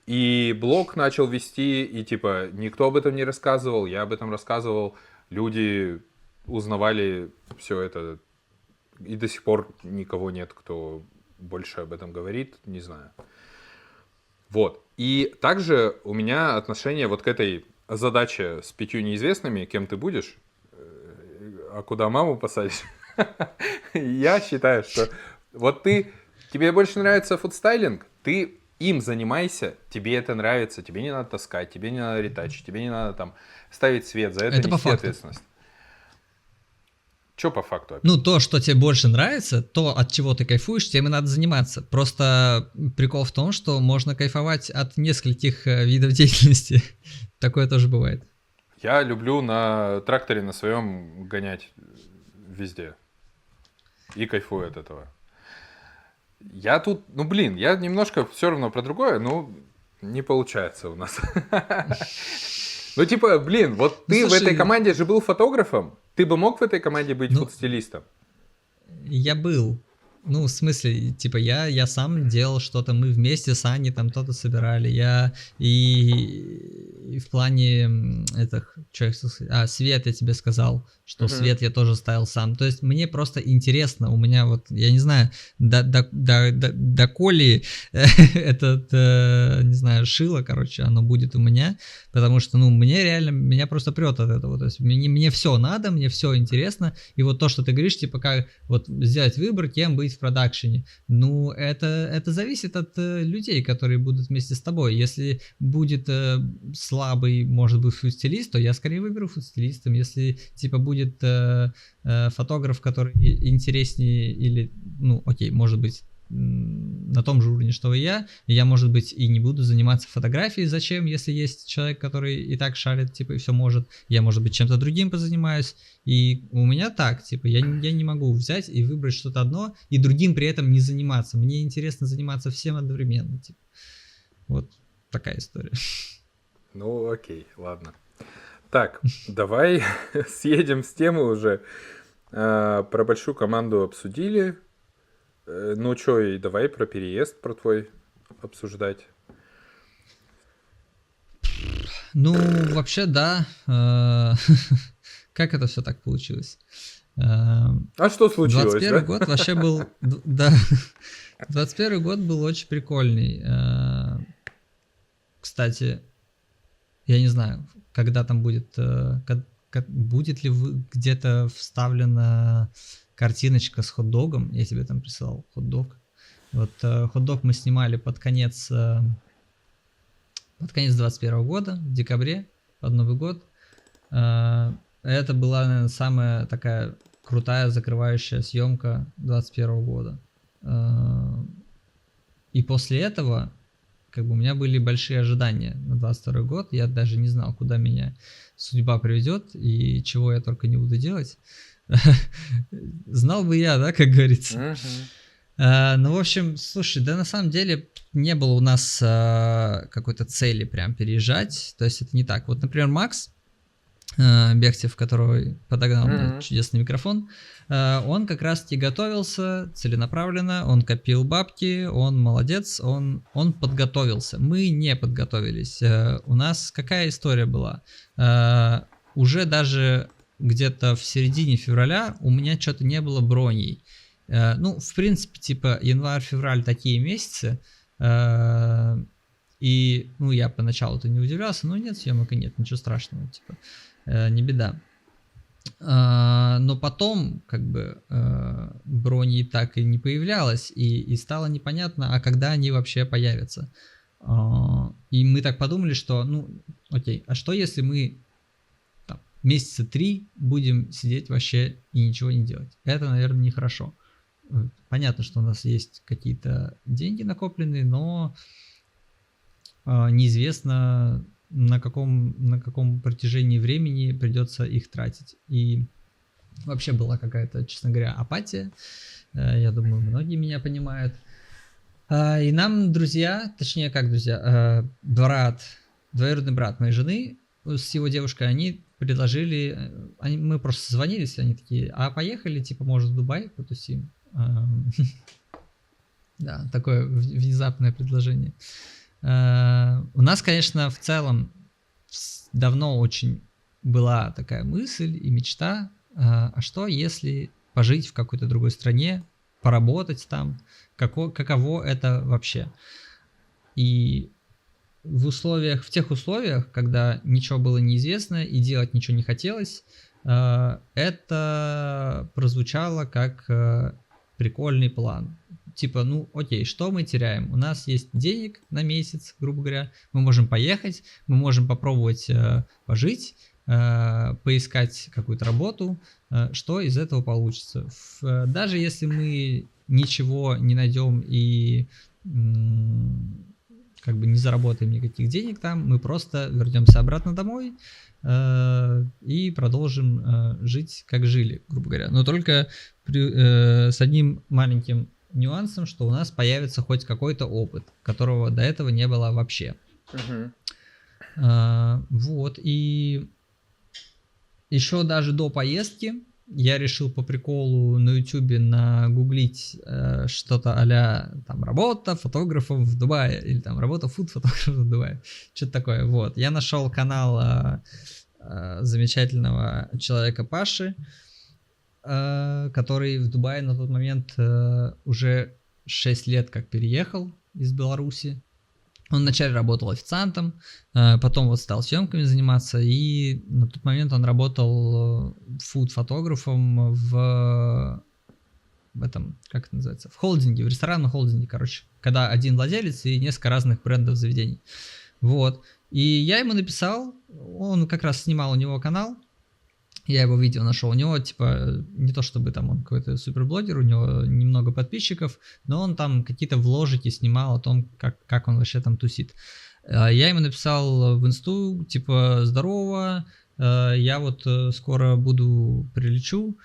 и блог начал вести, и типа никто об этом не рассказывал, я об этом рассказывал, люди узнавали все это, и до сих пор никого нет, кто больше об этом говорит, не знаю. Вот. И также у меня отношение вот к этой задаче с 5 неизвестными, кем ты будешь, а куда маму посадишь. Я считаю, что вот тебе больше нравится фудстайлинг, ты им занимайся, тебе это нравится, тебе не надо таскать, тебе не надо ретачить, тебе не надо там ставить свет, за это нести ответственность. Что по факту? Ну, то, что тебе больше нравится, то, от чего ты кайфуешь, тем и надо заниматься. Просто прикол в том, что можно кайфовать от нескольких видов деятельности. Такое тоже бывает. Я люблю на тракторе на своем гонять везде. И кайфую от этого. Я тут, я немножко все равно про другое, но не получается у нас. Ну, типа, вот ты в этой команде же был фотографом. Ты бы мог в этой команде быть фотостилистом? Я был. Ну, в смысле, типа, я сам делал что-то, мы вместе с Аней там что-то собирали, я и в плане свет я тебе сказал, что свет я тоже ставил сам, то есть мне просто интересно, у меня вот, я не знаю, доколе этот, не знаю, шило, короче, оно будет у меня, потому что, мне реально, меня просто прет от этого, то есть мне все надо, мне все интересно, и вот то, что ты говоришь, типа, как вот сделать выбор, кем быть в продакшене, это зависит от людей, которые будут вместе с тобой. Если будет слабый, может быть, фудстилист, то я скорее выберу фудстилистом. Если, типа, будет фотограф, который интереснее или, может быть, на том же уровне, что и я, может быть, и не буду заниматься фотографией, зачем, если есть человек, который и так шарит, типа, и все может, я, может быть, чем-то другим позанимаюсь, и у меня так, типа, я не могу взять и выбрать что-то одно, и другим при этом не заниматься, мне интересно заниматься всем одновременно, типа, вот такая история. Ну, окей, ладно. Так, давай съедем с темы уже. Про большую команду обсудили. Ну чё, и давай про переезд про твой обсуждать. Ну, вообще, да. Как это все так получилось? А что случилось, 21 да? год вообще был... Да. 21 год был очень прикольный. Кстати, я не знаю, когда там будет... Будет ли где-то вставлена картиночка с хот-догом? Я тебе там присылал хот-дог. Вот хот-дог мы снимали под конец 21 года, в декабре, под Новый год. Это была, наверное, самая такая крутая закрывающая съемка 21 года. И после этого как бы у меня были большие ожидания на 22 год. Я даже не знал, куда меня судьба приведет и чего я только не буду делать. Знал бы я, да, как говорится. Ну, в общем, слушай, да на самом деле не было у нас какой-то цели прям переезжать. То есть это не так. Вот, например, Макс Бехтев, который подогнал мне чудесный микрофон, он как раз-таки готовился целенаправленно, он копил бабки, он молодец, он подготовился. Мы не подготовились. У нас какая история была? Уже даже где-то в середине февраля у меня что-то не было броней. Ну, в принципе, типа январь-февраль такие месяцы. И, ну, я поначалу-то не удивлялся, ну, нет съемок и нет, ничего страшного, типа, не беда. Но потом, как бы, брони так и не появлялось, и стало непонятно, а когда они вообще появятся. И мы так подумали, что, ну, окей, а что если мы там, месяца 3 будем сидеть вообще и ничего не делать? Это, наверное, нехорошо. Понятно, что у нас есть какие-то деньги накопленные, но неизвестно, на каком протяжении времени придется их тратить. И вообще была какая-то, честно говоря, апатия. Я думаю, многие меня понимают. И нам друзья, точнее как друзья, двоюродный брат моей жены с его девушкой, они предложили, мы просто созвонились, они такие, а поехали, типа, может, в Дубай потусим? Да, такое внезапное предложение. У нас, конечно, в целом давно очень была такая мысль и мечта, а что если пожить в какой-то другой стране, поработать там, каково это вообще. И в тех условиях, когда ничего было неизвестно и делать ничего не хотелось, это прозвучало как прикольный план. Типа, ну окей, что мы теряем? У нас есть денег на месяц, грубо говоря, мы можем поехать, мы можем попробовать пожить, поискать какую-то работу, что из этого получится. Даже если мы ничего не найдем и как бы не заработаем никаких денег там, мы просто вернемся обратно домой и продолжим жить, как жили, грубо говоря. Но только с одним маленьким нюансом, что у нас появится хоть какой-то опыт, которого до этого не было вообще. Вот, и еще даже до поездки я решил по приколу на ютубе нагуглить что-то а-ля там работа фотографом в Дубае или там работа фуд-фотографом в Дубае, что-то такое. Вот, я нашел канал замечательного человека Паши, который в Дубае на тот момент уже 6 лет как переехал из Беларуси. Он вначале работал официантом, потом вот стал съемками заниматься, и на тот момент он работал фуд-фотографом в этом, как это называется, в холдинге, в ресторанном холдинге, короче, когда один владелец и несколько разных брендов заведений. Вот. И я ему написал, он как раз снимал у него канал, Я его видео нашел. У него, типа, не то чтобы там он какой-то суперблогер, у него немного подписчиков, но он там какие-то вложики снимал о том, как он вообще там тусит. Я ему написал в инсту, типа, здорово, я вот скоро прилечу,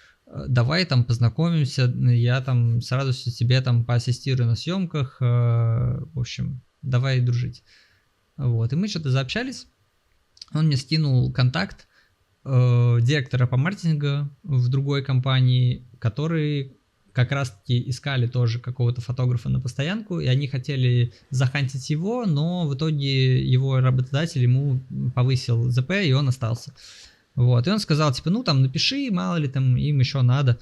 давай там познакомимся, я там с радостью тебе там поассистирую на съемках, в общем, давай дружить. Вот, и мы что-то заобщались, он мне скинул контакт директора по маркетингу в другой компании, которые как раз-таки искали тоже какого-то фотографа на постоянку, и они хотели захантить его, но в итоге его работодатель ему повысил ЗП, и он остался. Вот, и он сказал, типа, ну, там, напиши, мало ли там им еще надо.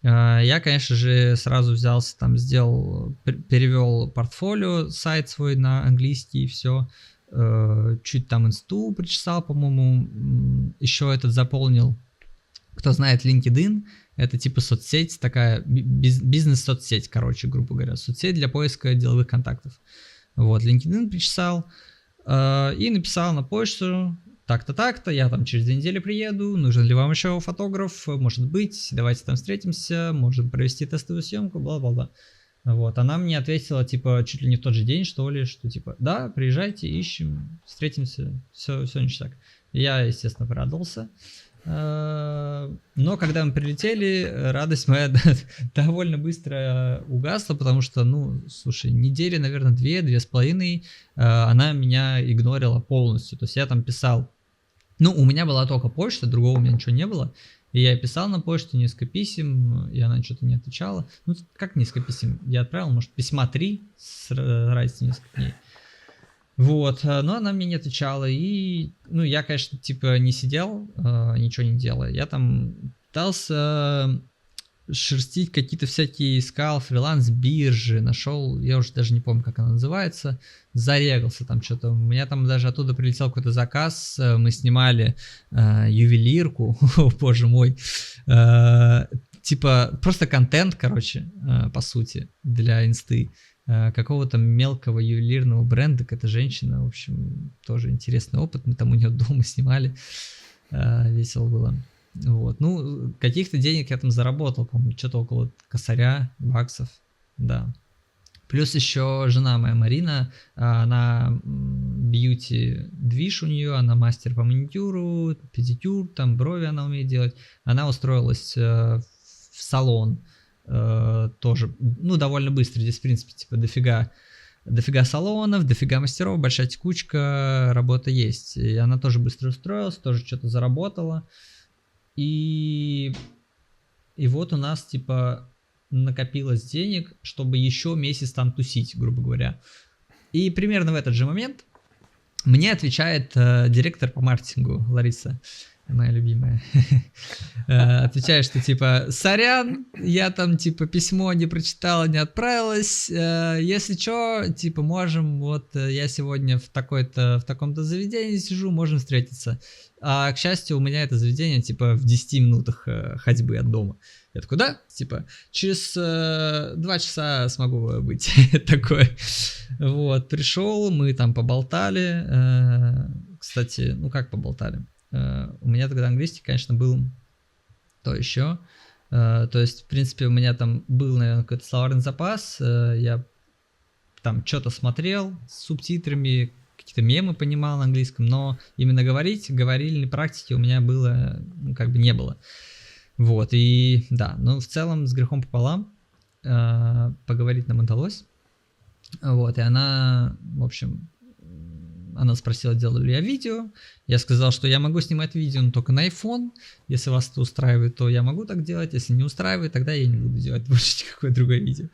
Я, конечно же, сразу взялся, там, перевел портфолио, сайт свой на английский, и все. Чуть там инсту причесал, по-моему, еще этот заполнил. Кто знает LinkedIn, это типа соцсеть, такая бизнес-соцсеть, короче, грубо говоря, соцсеть для поиска деловых контактов. Вот, LinkedIn причесал и написал на почту, так-то, так-то, я там через 2 недели приеду, нужен ли вам еще фотограф, может быть, давайте там встретимся, можем провести тестовую съемку, бла-бла-бла. Вот, она мне ответила, типа, чуть ли не в тот же день, что ли, что, типа, да, приезжайте, ищем, встретимся, все ништяк. Я, естественно, порадовался. Но когда мы прилетели, радость моя довольно быстро угасла, потому что, ну, слушай, недели, наверное, 2-2,5, она меня игнорила полностью. То есть я там писал, ну, у меня была только почта, другого у меня ничего не было. И я писал на почту несколько писем, и она что-то не отвечала. Ну, как несколько писем? Я отправил, может, письма 3 с разницей несколько дней. Вот, но она мне не отвечала, и, ну, я, конечно, типа не сидел, ничего не делая. Я там пытался шерстить какие-то всякие, искал фриланс-биржи, нашел, я уже даже не помню, как она называется, зарегался там что-то. У меня там даже оттуда прилетел какой-то заказ, мы снимали ювелирку, о боже мой, типа просто контент, короче, по сути, для инсты. Какого-то мелкого ювелирного бренда, какая-то женщина, в общем, тоже интересный опыт, мы там у нее дома снимали, весело было. Вот, ну, каких-то денег я там заработал, по-моему, что-то около косаря, баксов, да. Плюс еще жена моя Марина, она бьюти-движ у нее, она мастер по маникюру, педикюр, там брови она умеет делать. Она устроилась в салон, тоже, ну, довольно быстро. Здесь, в принципе, типа дофига салонов, дофига мастеров, большая текучка, работа есть. И она тоже быстро устроилась, тоже что-то заработала. И вот у нас, типа, накопилось денег, чтобы еще месяц там тусить, грубо говоря. И примерно в этот же момент мне отвечает директор по маркетингу Лариса, моя любимая, отвечает, что типа, сорян, я там типа письмо не прочитала, не отправилась, если что, типа можем, вот я сегодня в таком-то заведении сижу, можем встретиться. А, к счастью, у меня это заведение типа в 10 минутах ходьбы от дома. Я такой, да, типа, через 2 часа смогу быть такой. Вот, пришел, мы там поболтали, кстати, ну как поболтали? У меня тогда английский, конечно, был то еще. То есть, в принципе, у меня там был, наверное, какой-то словарный запас. Я там что-то смотрел с субтитрами, какие-то мемы понимал на английском, но именно говорильной практики у меня было, ну, как бы не было. Вот, и да, ну, в целом, с грехом пополам поговорить нам удалось. Вот, и она, в общем... Она спросила, делаю ли я видео. Я сказал, что я могу снимать видео, но только на iPhone. Если вас это устраивает, то я могу так делать. Если не устраивает, тогда я не буду делать больше никакое другое видео.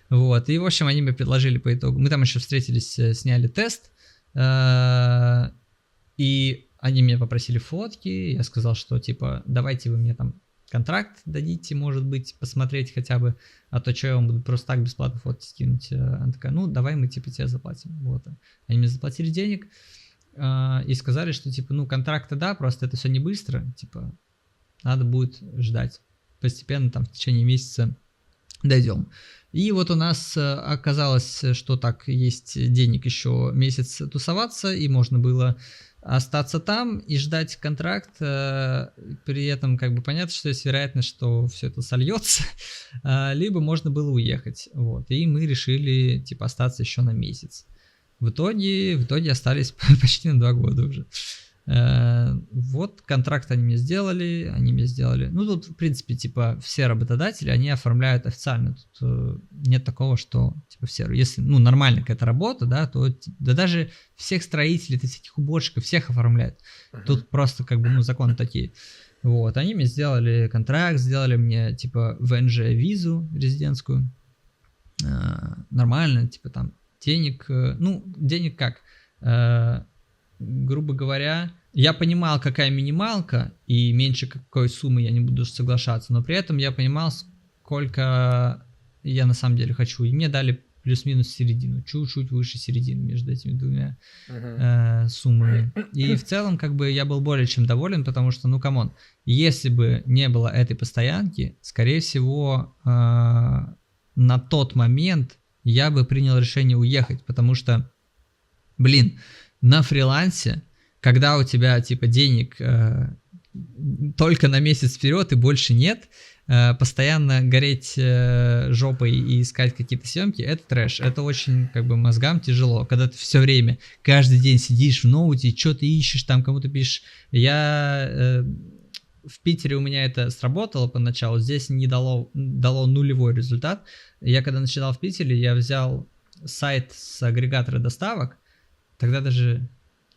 Вот. И, в общем, они мне предложили по итогу. Мы там еще встретились, сняли тест. И они меня попросили фотки. Я сказал, что, типа, давайте вы мне там контракт дадите, может быть, посмотреть хотя бы, а то что я вам буду просто так бесплатно фотки скинуть. Она такая, ну, давай мы, типа, тебе заплатим. Вот. Они мне заплатили денег и сказали, что, типа, ну, контракты, да, просто это все не быстро, типа, надо будет ждать. Постепенно, там, в течение месяца дойдем. И вот у нас оказалось, что так, есть денег еще месяц тусоваться, и можно было остаться там и ждать контракт. При этом как бы понятно, что есть вероятность, что все это сольется, либо можно было уехать. Вот. И мы решили типа остаться еще на месяц. В итоге остались почти на 2 года уже. Вот контракт они мне сделали. Ну, тут, в принципе, типа, все работодатели, они оформляют официально. Тут нет такого, что, типа, все, если, ну, нормальная какая-то работа, да, то, да даже всех строителей, этих уборщиков, всех оформляют. Тут просто, как бы, ну, законы такие. Вот, они мне сделали контракт, сделали мне, типа, ВНЖ-визу резидентскую. Нормально, типа, там, денег как? Грубо говоря, я понимал, какая минималка, и меньше какой суммы я не буду соглашаться, но при этом я понимал, сколько я на самом деле хочу. И мне дали плюс-минус середину, чуть-чуть выше середины между этими двумя суммами. И в целом, как бы, я был более чем доволен, потому что, ну, камон, если бы не было этой постоянки, скорее всего, на тот момент я бы принял решение уехать, потому что, блин, на фрилансе, когда у тебя типа денег только на месяц вперед и больше нет, постоянно гореть жопой и искать какие-то съемки, это трэш. Это очень как бы мозгам тяжело, когда ты все время, каждый день сидишь в ноуте, что-то ищешь, там кому-то пишешь. В Питере у меня это сработало поначалу, здесь не дало нулевой результат. Я когда начинал в Питере, я взял сайт с агрегатора доставок. Тогда даже...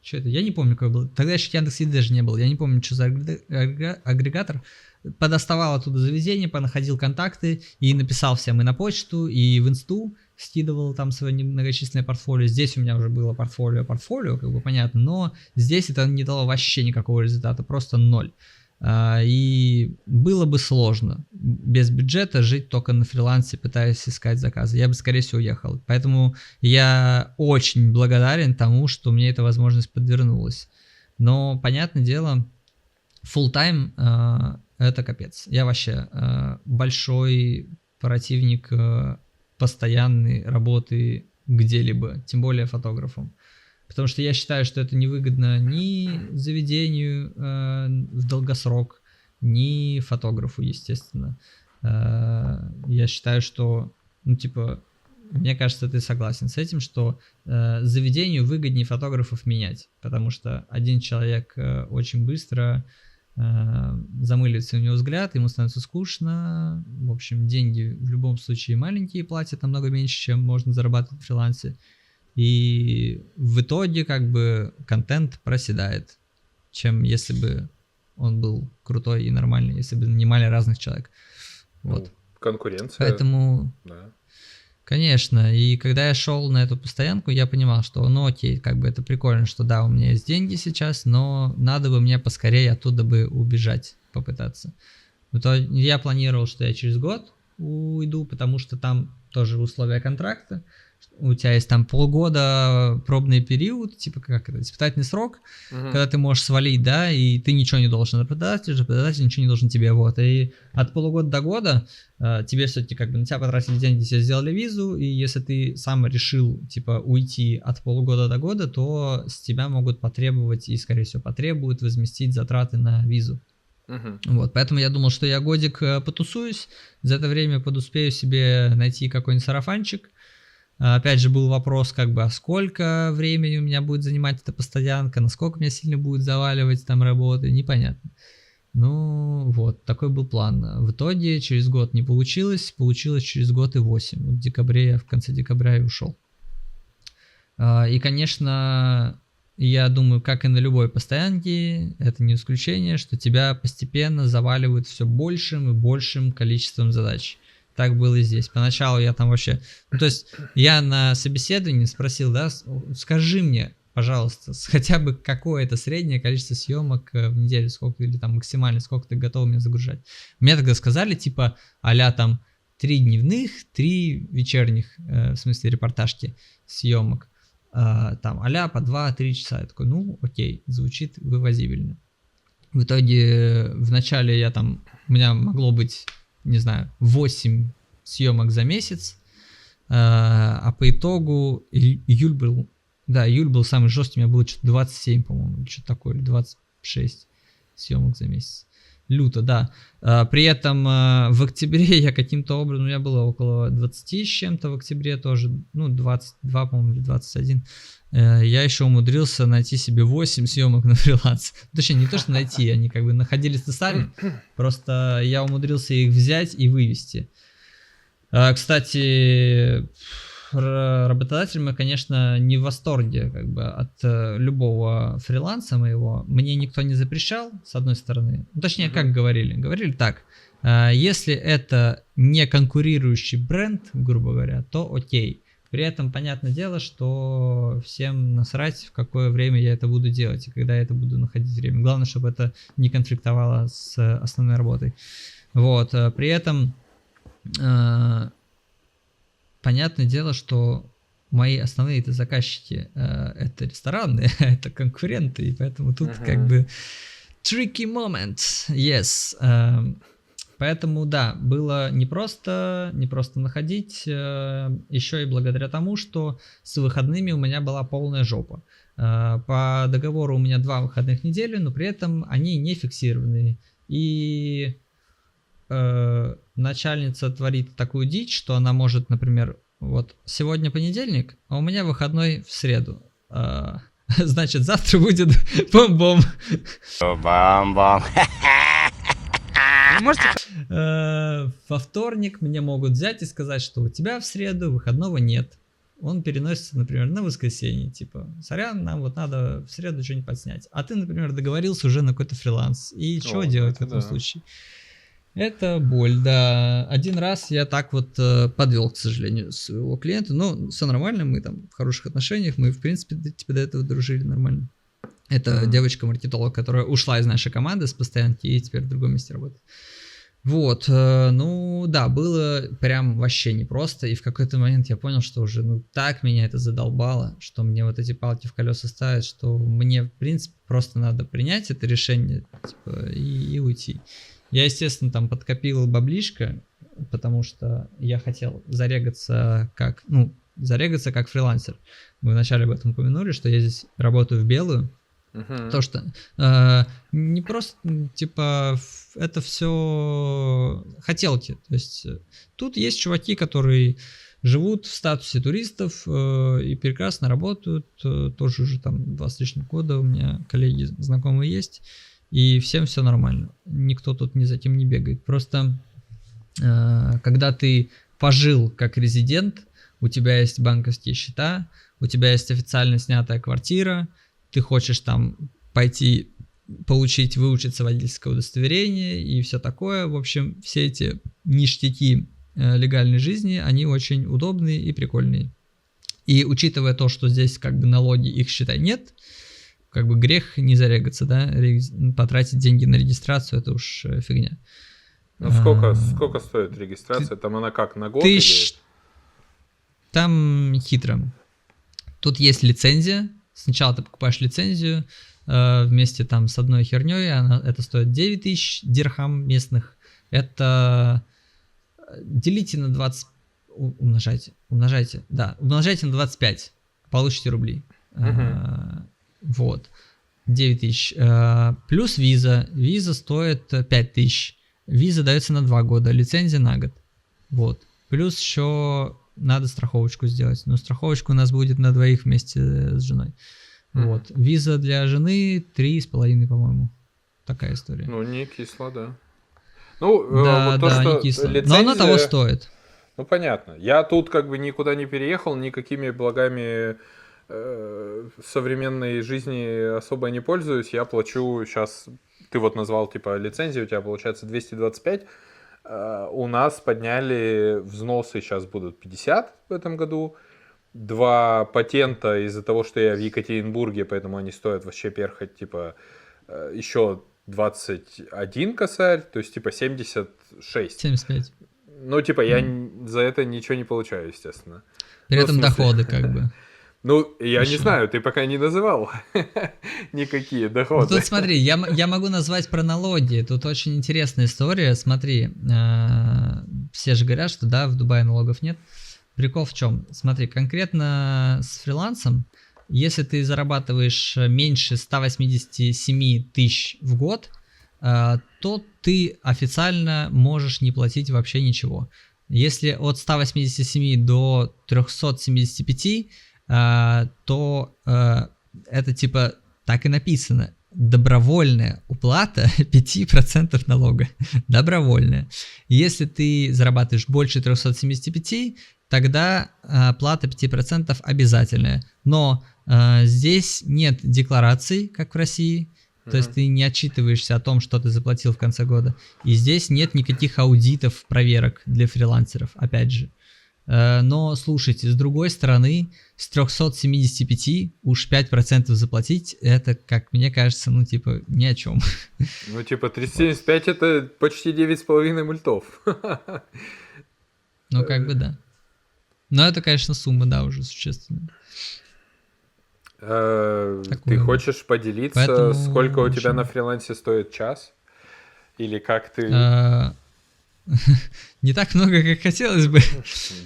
Что это? Я не помню, какой был. Тогда еще Яндекс.Еды даже не было. Я не помню, что за агрегатор. Подоставал оттуда заведение, понаходил контакты и написал всем и на почту, и в инсту скидывал там свое многочисленное портфолио. Здесь у меня уже было портфолио, как бы понятно, но здесь это не дало вообще никакого результата, просто 0. И было бы сложно без бюджета жить только на фрилансе, пытаясь искать заказы. Я бы, скорее всего, уехал. Поэтому я очень благодарен тому, что мне эта возможность подвернулась. Но, понятное дело, full-time это капец. Я вообще большой противник постоянной работы где-либо, тем более фотографом. Потому что я считаю, что это невыгодно ни заведению в долгосрок, ни фотографу, естественно. Я считаю, что, ну, типа, мне кажется, ты согласен с этим, что заведению выгоднее фотографов менять, потому что один человек очень быстро замыливается у него взгляд, ему становится скучно. В общем, деньги в любом случае маленькие, платят намного меньше, чем можно зарабатывать в фрилансе. И в итоге как бы контент проседает, чем если бы он был крутой и нормальный, если бы нанимали разных человек. Вот. Ну, конкуренция. Поэтому, да. Конечно, и когда я шел на эту постоянку, я понимал, что ну окей, как бы это прикольно, что да, у меня есть деньги сейчас, но надо бы мне поскорее оттуда бы убежать, попытаться. То я планировал, что я через год уйду, потому что там тоже условия контракта. У тебя есть там полгода пробный период, типа как это, испытательный срок, когда ты можешь свалить, да, и ты ничего не должен работодатель ничего не должен тебе, вот. И от полугода до года тебе все-таки как бы на тебя потратили деньги, тебе сделали визу, и если ты сам решил, типа, уйти от полугода до года, то с тебя могут потребовать, и скорее всего потребуют возместить затраты на визу. Вот, поэтому я думал, что я годик потусуюсь, за это время подуспею себе найти какой-нибудь сарафанчик. Опять же был вопрос, как бы, а сколько времени у меня будет занимать эта постоянка, насколько меня сильно будет заваливать там работы, непонятно. Ну вот, такой был план. В итоге через год не получилось, получилось через год и 8. Вот в конце декабря я ушел. И, конечно, я думаю, как и на любой постоянке, это не исключение, что тебя постепенно заваливают все большим и большим количеством задач. Так было и здесь. Поначалу я там вообще... Ну, то есть я на собеседовании спросил, да, скажи мне, пожалуйста, хотя бы какое-то среднее количество съемок в неделю, сколько, или там максимально, сколько ты готов мне загружать. Мне тогда сказали, типа, а-ля там 3 дневных, 3 вечерних, в смысле репортажки съемок. Там а-ля по 2-3 часа. Я такой, ну, окей, звучит вывозибельно. В итоге, вначале у меня могло быть, не знаю, 8 съемок за месяц, а по итогу июль был самый жесткий, у меня было что-то 27, по-моему, что-то такое, или 26 съемок за месяц. Люто, да. При этом в октябре я каким-то образом, у меня было около 20 с чем-то в октябре тоже, 22, по-моему, или 21. Я еще умудрился найти себе 8 съемок на фриланс. Точнее, не то, что найти, они как бы находились сами, просто я умудрился их взять и вывести. Кстати, работодатель мы, конечно, не в восторге как бы от любого фриланса моего. Мне никто не запрещал, с одной стороны. Точнее, как говорили? Говорили так. Если это не конкурирующий бренд, грубо говоря, то окей. При этом, понятное дело, что всем насрать, в какое время я это буду делать и когда я это буду находить время. Главное, чтобы это не конфликтовало с основной работой. Вот. При этом понятное дело, что мои основные заказчики это рестораны, это конкуренты, и поэтому тут как бы tricky moment, yes. Поэтому да, было непросто находить, еще и благодаря тому, что с выходными у меня была полная жопа. По договору у меня 2 выходных недели, но при этом они не фиксированные. И начальница творит такую дичь, что она может, например, вот сегодня понедельник, а у меня выходной в среду. Значит, завтра будет бом-бом. Бам-бам. Во вторник мне могут взять и сказать, что у тебя в среду выходного нет. Он переносится, например, на воскресенье. Типа, сорян, нам вот надо в среду что-нибудь подснять. А ты, например, договорился уже на какой-то фриланс. И что делать в этом случае? Это боль, да. Один раз я так вот подвел, к сожалению, своего клиента. Но все нормально, мы там в хороших отношениях. Мы, в принципе, типа до этого дружили нормально. Это девочка-маркетолог, которая ушла из нашей команды с постоянки и теперь в другом месте работает. Вот, ну да, было прям вообще непросто. И в какой-то момент я понял, что уже так меня это задолбало, что мне вот эти палки в колеса ставят, что мне, в принципе, просто надо принять это решение типа, и уйти. Я, естественно, там подкопил баблишко, потому что я хотел зарегаться как фрилансер. Мы вначале об этом упомянули, что я здесь работаю в белую. То, что не просто, типа, это все хотелки. То есть тут есть чуваки, которые живут в статусе туристов и прекрасно работают. Тоже уже там 2 с лишним года у меня коллеги, знакомые есть. И всем все нормально. Никто тут ни за кем не бегает. Просто когда ты пожил как резидент, у тебя есть банковские счета, у тебя есть официально снятая квартира, ты хочешь там пойти получить, выучиться водительское удостоверение и все такое. В общем, все эти ништяки легальной жизни, они очень удобные и прикольные. И учитывая то, что здесь как бы налоги, их считай нет, как бы грех не зарегаться, да, потратить деньги на регистрацию, это уж фигня. Ну сколько стоит регистрация? Там она как, на год? Там хитро. Тут есть лицензия. Сначала ты покупаешь лицензию вместе там с одной херней, это стоит 9 тысяч дирхам местных. Это делите на 20, умножайте, да, умножайте на 25, получите рублей. Вот, 9 тысяч. Плюс виза стоит 5 тысяч. Виза дается на 2 года, лицензия на год. Вот, плюс еще надо страховочку сделать. Но страховочка у нас будет на 2 вместе с женой. Вот. Виза для жены 3,5, по-моему. Такая история. Ну, не кисло, да. Ну, да, вот то, да, что не кисло. лицензия... Но она того стоит. Ну, понятно. Я тут как бы никуда не переехал, никакими благами современной жизни особо не пользуюсь. Я плачу сейчас... Ты вот назвал, типа, лицензию, у тебя получается 225. У нас подняли взносы, сейчас будут 50 в этом году. 2 патента из-за того, что я в Екатеринбурге, поэтому они стоят вообще перхоть, типа, еще 21 косарь, то есть, типа, 76. 75. Ну, типа, я за это ничего не получаю, естественно. При этом доходы, как бы. Ну, я не знаю, ты пока не называл никакие доходы. Ну, тут смотри, я могу назвать про налоги. Тут очень интересная история. Смотри, все же говорят, что да, в Дубае налогов нет. Прикол в чем? Смотри, конкретно с фрилансом, если ты зарабатываешь меньше 187 тысяч в год, то ты официально можешь не платить вообще ничего. Если от 187 до 375, то это типа так и написано. Добровольная уплата 5% налога. Добровольная. Если ты зарабатываешь больше 375, тогда плата 5% обязательная. Но здесь нет деклараций, как в России. То есть ты не отчитываешься о том, что ты заплатил в конце года. И здесь нет никаких аудитов, проверок для фрилансеров, опять же. Но слушайте, с другой стороны, с 375 уж 5% заплатить, это, как мне кажется, ну типа ни о чем. Ну типа 375 это почти 9,5 мультов. Ну как бы да. Но это, конечно, сумма, да, уже существенная. Ты хочешь поделиться, Поэтому, сколько у тебя в общем, на фрилансе стоит час? Или как ты... Не так много, как хотелось бы.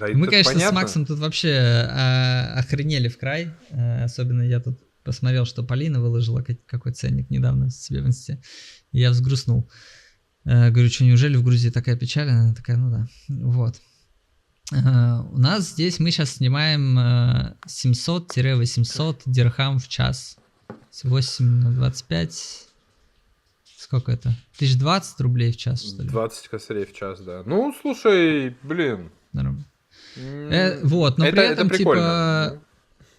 Да, Мы, это конечно, понятно. с Максом тут вообще охренели в край. Особенно я тут посмотрел, что Полина выложила какой ценник недавно себе в инсте. И я взгрустнул. Говорю, что неужели в Грузии такая печаль? Она такая, ну да. Вот. У нас здесь мы сейчас снимаем 700-800 дирхам в час. 8 на 25... Сколько это? 1020 рублей в час, что ли? 20 косарей в час, да. Ну, слушай, блин. Нормально. Вот, но при этом, типа,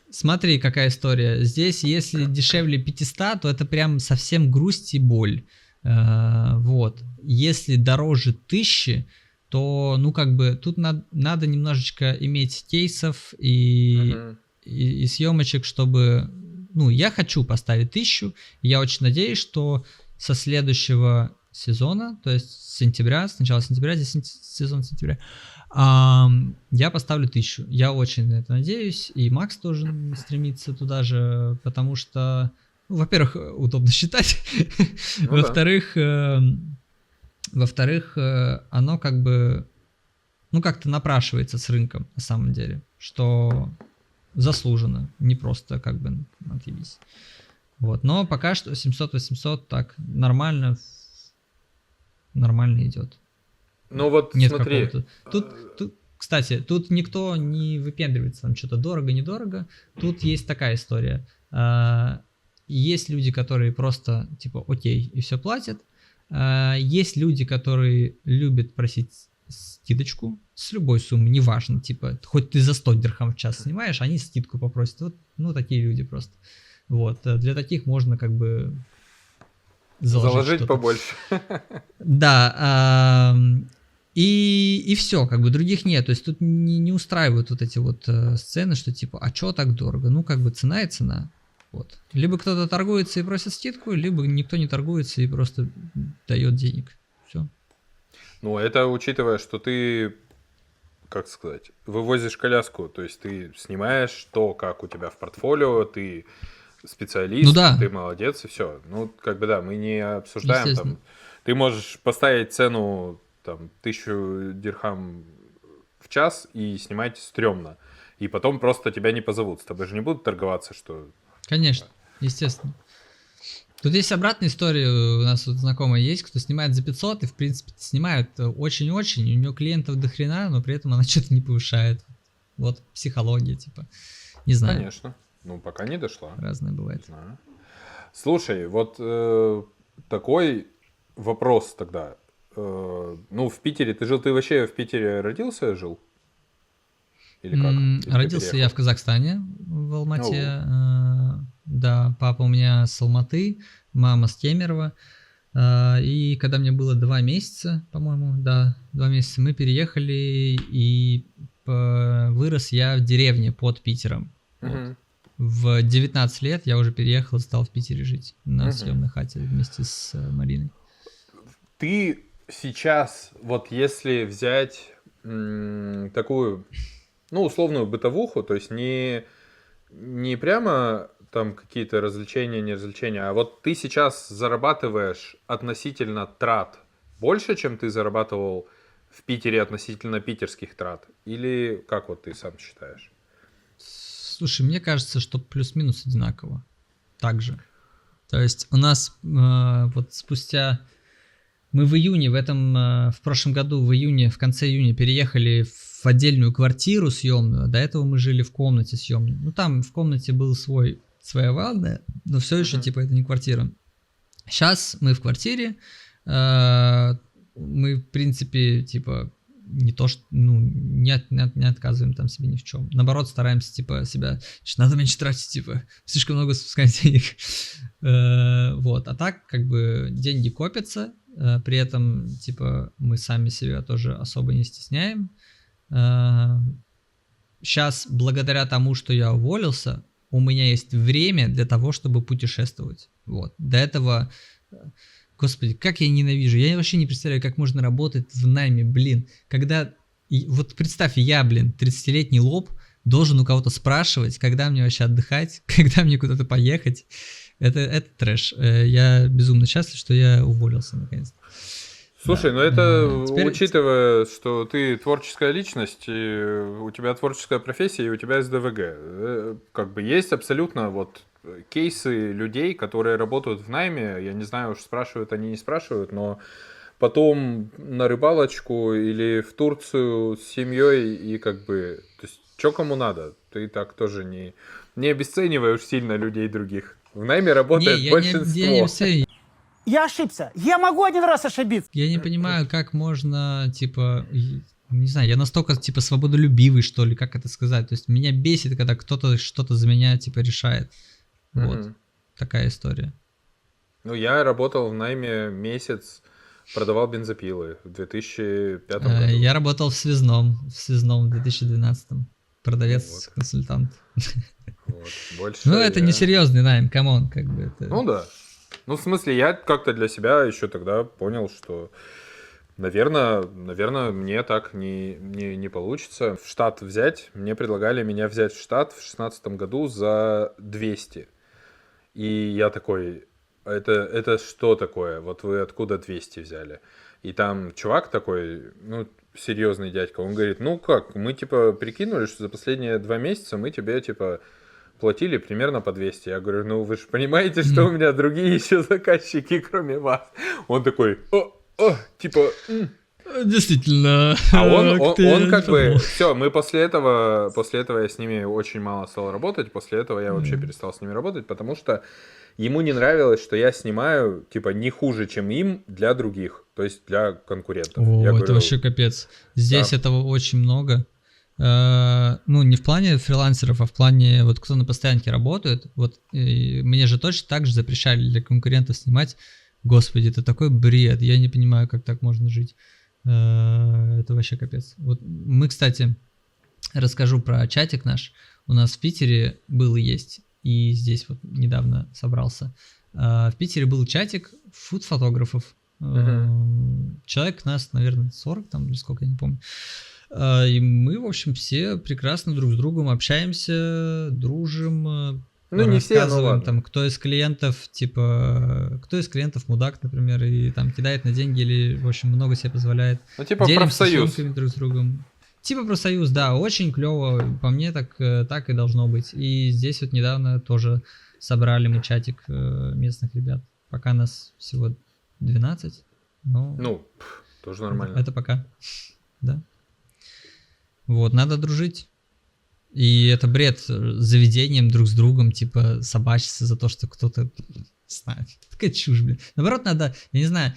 смотри, какая история. Здесь, если дешевле 500, то это прям совсем грусть и боль. Вот. Если дороже 1000, то, ну, как бы, тут надо немножечко иметь кейсов и съемочек, чтобы... Ну, я хочу поставить 1000, я очень надеюсь, что со следующего сезона, то есть с сентября, с начала сентября, здесь сезон сентября, я поставлю 1000. Я очень на это надеюсь, и Макс тоже стремится туда же, потому что, ну, во-первых, удобно считать, во-вторых, оно как бы, ну, как-то напрашивается с рынком, на самом деле, что заслуженно, не просто как бы отъебись. Вот, но пока что 700-800 так нормально идет. Ну вот Нет смотри. Тут, кстати, тут никто не выпендривается, там что-то дорого-недорого. Тут есть такая история. Есть люди, которые просто типа окей и все платят. Есть люди, которые любят просить скидочку с любой суммы, неважно, типа хоть ты за 100 дирхам в час снимаешь, они скидку попросят. Вот, ну такие люди просто. Вот, для таких можно как бы заложить что-то. Побольше. Да, и все, как бы других нет. То есть тут не устраивают вот эти вот сцены, что типа, а чё так дорого? Ну, как бы цена и цена. Вот. Либо кто-то торгуется и просит скидку, либо никто не торгуется и просто дает денег. Все. Ну, это учитывая, что ты, как сказать, вывозишь коляску, то есть ты снимаешь то, как у тебя в портфолио, ты специалист, ну, да. Ты молодец, и все. Ну, как бы да, мы не обсуждаем там. Ты можешь поставить цену там 1000 дирхам в час и снимать стрёмно. И потом просто тебя не позовут. С тобой же не будут торговаться, что... Конечно, естественно. Тут есть обратная история, у нас вот знакомая есть, кто снимает за 500, и в принципе снимают очень-очень, у нее клиентов до хрена, но при этом она что-то не повышает. Вот психология, типа, не знаю. Конечно. Ну, пока не дошла. Разное бывает. Слушай, вот такой вопрос тогда. Ну, в Питере ты жил, ты вообще в Питере родился, жил? Или как? Или родился я в Казахстане, в Алмате. Да, папа у меня с Алматы, мама с Кемерово. И когда мне было 2 месяца, по-моему, да, 2 месяца, мы переехали, и вырос я в деревне под Питером. Вот. В 19 лет я уже переехал и стал в Питере жить на съемной хате вместе с Мариной. Ты сейчас, вот если взять такую, ну, условную бытовуху, то есть не прямо там какие-то развлечения, не развлечения, а вот ты сейчас зарабатываешь относительно трат больше, чем ты зарабатывал в Питере относительно питерских трат? Или как вот ты сам считаешь? Слушай, мне кажется, что плюс-минус одинаково. Так же. То есть у нас вот спустя... Мы в июне, в прошлом году, в июне, в конце июня переехали в отдельную квартиру съемную. До этого мы жили в комнате съемной. Ну, там в комнате был своя ванная, но все еще, типа, это не квартира. Сейчас мы в квартире. Мы, в принципе, типа, не то, что, ну, не отказываем там себе ни в чем. Наоборот, стараемся, типа, себя... Надо меньше тратить, типа, слишком много спускать денег. Вот. А так, как бы, деньги копятся. При этом, типа, мы сами себя тоже особо не стесняем. Сейчас, благодаря тому, что я уволился, у меня есть время для того, чтобы путешествовать. Вот. До этого... Господи, как я ненавижу. Я вообще не представляю, как можно работать в найме, блин. Когда... Вот представь, я, блин, 30-летний лоб, должен у кого-то спрашивать, когда мне вообще отдыхать, когда мне куда-то поехать. Это трэш. Я безумно счастлив, что я уволился наконец-то. Слушай, Да. ну это Теперь... учитывая, что ты творческая личность, и у тебя творческая профессия, и у тебя СДВГ. Как бы есть абсолютно вот кейсы людей, которые работают в найме. Я не знаю, уж спрашивают они, не спрашивают, но потом на рыбалочку или в Турцию с семьей, и как бы... То есть, что кому надо? Ты так тоже не обесцениваешь сильно людей других. В найме работает большинство. Я ошибся. Я могу один раз ошибиться. Я не понимаю, как можно, типа, не знаю, я настолько, типа, свободолюбивый, что ли, как это сказать. То есть меня бесит, когда кто-то что-то за меня, типа, решает. Вот. Такая история. Ну, я работал в найме месяц, продавал бензопилы в 2005 году. Я работал в связном в 2012. Продавец-консультант. Вот. Больше Ну, это я... несерьезный найм, камон, как бы это... Ну да. Ну, в смысле, я как-то для себя еще тогда понял, что, наверное, мне так не получится в штат взять. Мне предлагали меня взять в штат в 2016 году за 200. И я такой, это что такое? Вот вы откуда 200 взяли? И там чувак такой, ну, серьезный дядька, он говорит, ну как, мы, типа, прикинули, что за последние 2 месяца мы тебе, типа, платили примерно по 200. Я говорю, ну вы же понимаете, что у меня другие еще заказчики, кроме вас. Он такой, типа... Действительно. А он как бы... Все, мы после этого я с ними очень мало стал работать. После этого я вообще перестал с ними работать, потому что ему не нравилось, что я снимаю, типа, не хуже, чем им, для других. То есть для конкурентов. О, я это говорю, вообще капец. Здесь да. этого очень много. Ну, не в плане фрилансеров, а в плане вот кто на постоянке работает. Вот мне же точно так же запрещали для конкурентов снимать. Господи, это такой бред. Я не понимаю, как так можно жить. Это вообще капец. Вот мы, кстати, расскажу про чатик наш. У нас в Питере был и есть, и здесь вот недавно собрался. В Питере был чатик фуд-фотографов. Человек нас, наверное, 40 там, или сколько, я не помню. И мы, в общем, все прекрасно друг с другом общаемся, дружим, ну, не все, но ладно. Там, кто из клиентов мудак, например, и там кидает на деньги или, в общем, много себе позволяет. Ну, типа делимся профсоюз. съемками друг с другом. Типа профсоюз, да, очень клево, по мне так и должно быть. И здесь вот недавно тоже собрали мы чатик местных ребят. Пока нас всего 12, но... Ну, тоже нормально. Это пока, да. Вот, надо дружить. И это бред с заведением друг с другом, типа, собачиться за то, что кто-то знает. Такая чушь, блин. Наоборот, надо, я не знаю,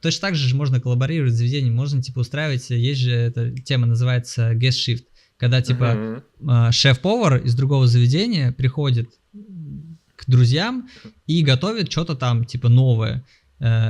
точно так же можно коллаборировать с заведением, можно, типа, устраивать, есть же эта тема, называется guest shift, когда, типа, шеф-повар из другого заведения приходит к друзьям и готовит что-то там, типа, новое.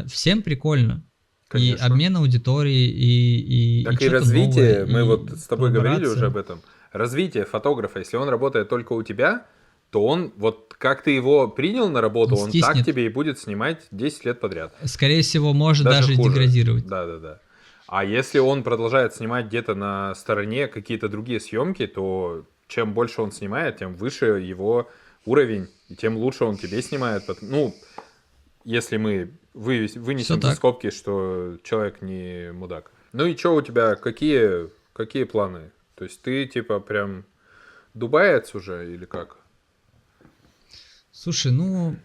Всем прикольно. Конечно. И обмен аудиторией, и так и что-то развитие, новое, мы и вот с тобой говорили коллаборация. уже об этом. Развитие фотографа, если он работает только у тебя, то он, вот как ты его принял на работу, он так тебе и будет снимать 10 лет подряд. Скорее всего, может даже хуже. деградировать. Да. А если он продолжает снимать где-то на стороне какие-то другие съемки, то чем больше он снимает, тем выше его уровень, и тем лучше он тебе снимает. Ну, если мы вынесем за скобки, что человек не мудак. Ну и что у тебя, какие планы? То есть ты типа прям дубаец уже или как? Слушай, ну,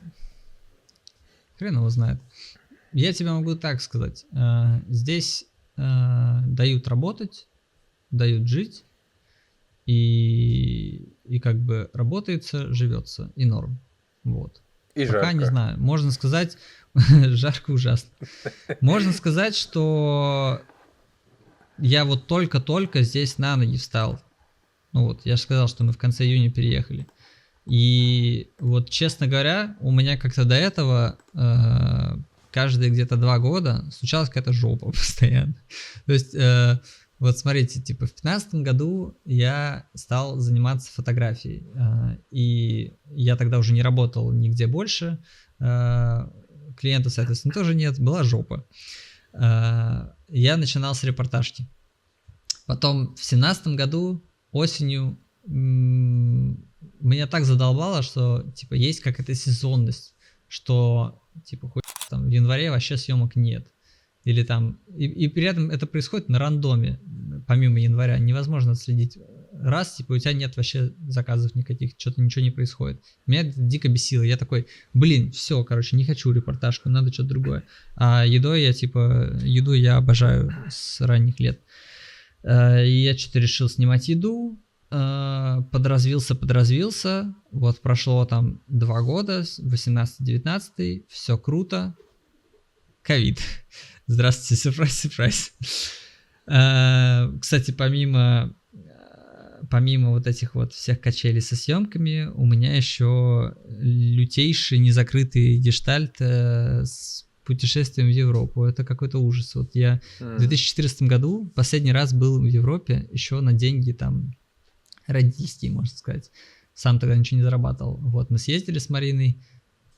хрен его знает. Я тебе могу так сказать. Здесь дают работать, дают жить, и как бы работается, живется, и норм. Вот. И Пока жарко. не знаю. Можно сказать, жарко ужасно. Можно сказать, что я вот только-только здесь на ноги встал. Ну вот, я же сказал, что мы в конце июня переехали. И вот, честно говоря, у меня как-то до этого каждые где-то 2 года случалась какая-то жопа постоянно. То есть, вот смотрите, типа в 2015 году я стал заниматься фотографией. И я тогда уже не работал нигде больше. Клиентов, соответственно, тоже нет. Была жопа. Я начинал с репортажки. Потом в 2017 году осенью меня так задолбало, что типа есть какая-то сезонность, что типа хоть там в январе вообще съемок нет. Или там... И при этом это происходит на рандоме, помимо января. Невозможно отследить. Раз, типа, у тебя нет вообще заказов никаких, что-то ничего не происходит. Меня это дико бесило. Я такой, блин, все, короче, не хочу репортажку, надо что-то другое. А еду я обожаю с ранних лет. И я что-то решил снимать еду, подразвился. Вот прошло там 2 года, 18-19, все круто. Ковид. Здравствуйте, сюрприз. Кстати, помимо вот этих вот всех качелей со съемками, у меня еще лютейший незакрытый гештальт с путешествием в Европу. Это какой-то ужас. Вот я в 2014 году последний раз был в Европе еще на деньги там родительские, можно сказать. Сам тогда ничего не зарабатывал. Вот мы съездили с Мариной.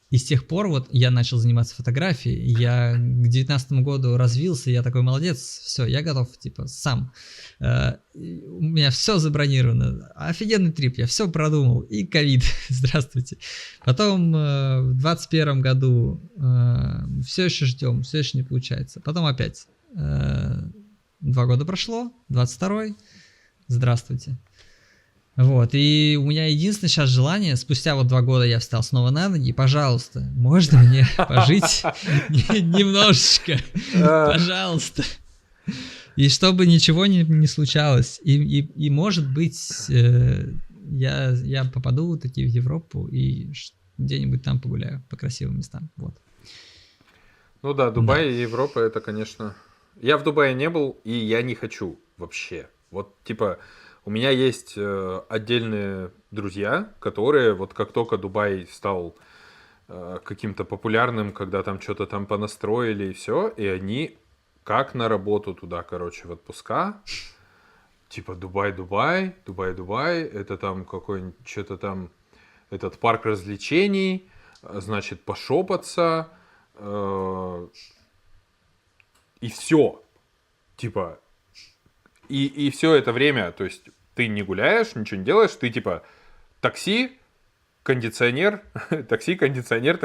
И с тех пор вот я начал заниматься фотографией, я к 2019 году развился, я такой молодец, все, я готов, типа, сам. У меня все забронировано, офигенный трип, я все продумал, и ковид, здравствуйте. Потом в 2021 году все еще ждем, все еще не получается. Потом опять 2 года прошло, 22-й, здравствуйте. Вот, и у меня единственное сейчас желание, спустя вот 2 года я встал снова на ноги, пожалуйста, можно мне пожить немножечко, пожалуйста. И чтобы ничего не случалось. И может быть, я попаду таки в Европу и где-нибудь там погуляю по красивым местам, вот. Ну да, Дубай и Европа, это, конечно... Я в Дубае не был, и я не хочу вообще. Вот, типа... У меня есть отдельные друзья, которые вот как только Дубай стал каким-то популярным, когда там что-то там понастроили и все, и они как на работу туда, короче, в отпуска, типа Дубай, это там какой-нибудь, что-то там, этот парк развлечений, значит, пошопаться, и все, типа, и все это время, то есть ты не гуляешь, ничего не делаешь, ты типа такси, кондиционер, такси, кондиционер,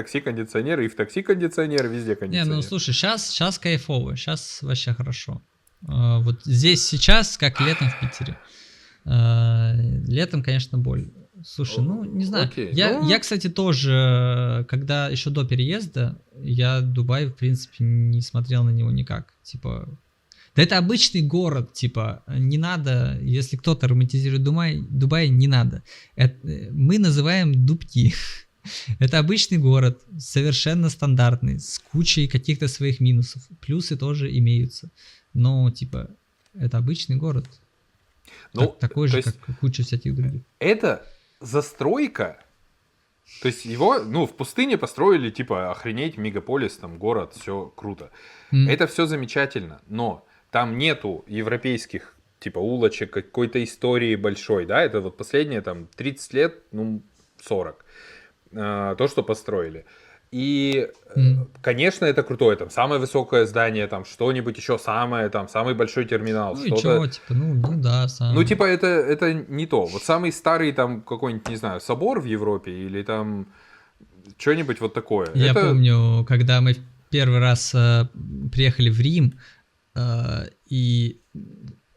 и в такси кондиционер, везде кондиционер. Не, ну слушай, сейчас кайфово, сейчас вообще хорошо. Вот здесь сейчас, как летом в Питере. Летом, конечно, боль. Слушай, ну, не знаю. Окей, Я, кстати, тоже, когда еще до переезда, я Дубай, в принципе, не смотрел на него никак. Типа... Да это обычный город, типа, не надо, если кто-то романтизирует Дубай, не надо. Мы называем Дубки. Это обычный город, совершенно стандартный, с кучей каких-то своих минусов. Плюсы тоже имеются. Но, типа, это обычный город. Ну, такой же, как куча всяких других. Это застройка. То есть его, ну, в пустыне построили, типа, охренеть, мегаполис, там, город, все круто. Это все замечательно, но... Там нету европейских, типа, улочек, какой-то истории большой, да, это вот последние, там, 30 лет, ну, 40, то, что построили. И, конечно, это крутое, там, самое высокое здание, там, что-нибудь еще самое, там, самый большой терминал. Ну, и чё, типа, ну да, самое. Ну, типа, это не то. Вот самый старый, там, какой-нибудь, не знаю, собор в Европе или там что-нибудь вот такое. Я помню, когда мы первый раз приехали в Рим, И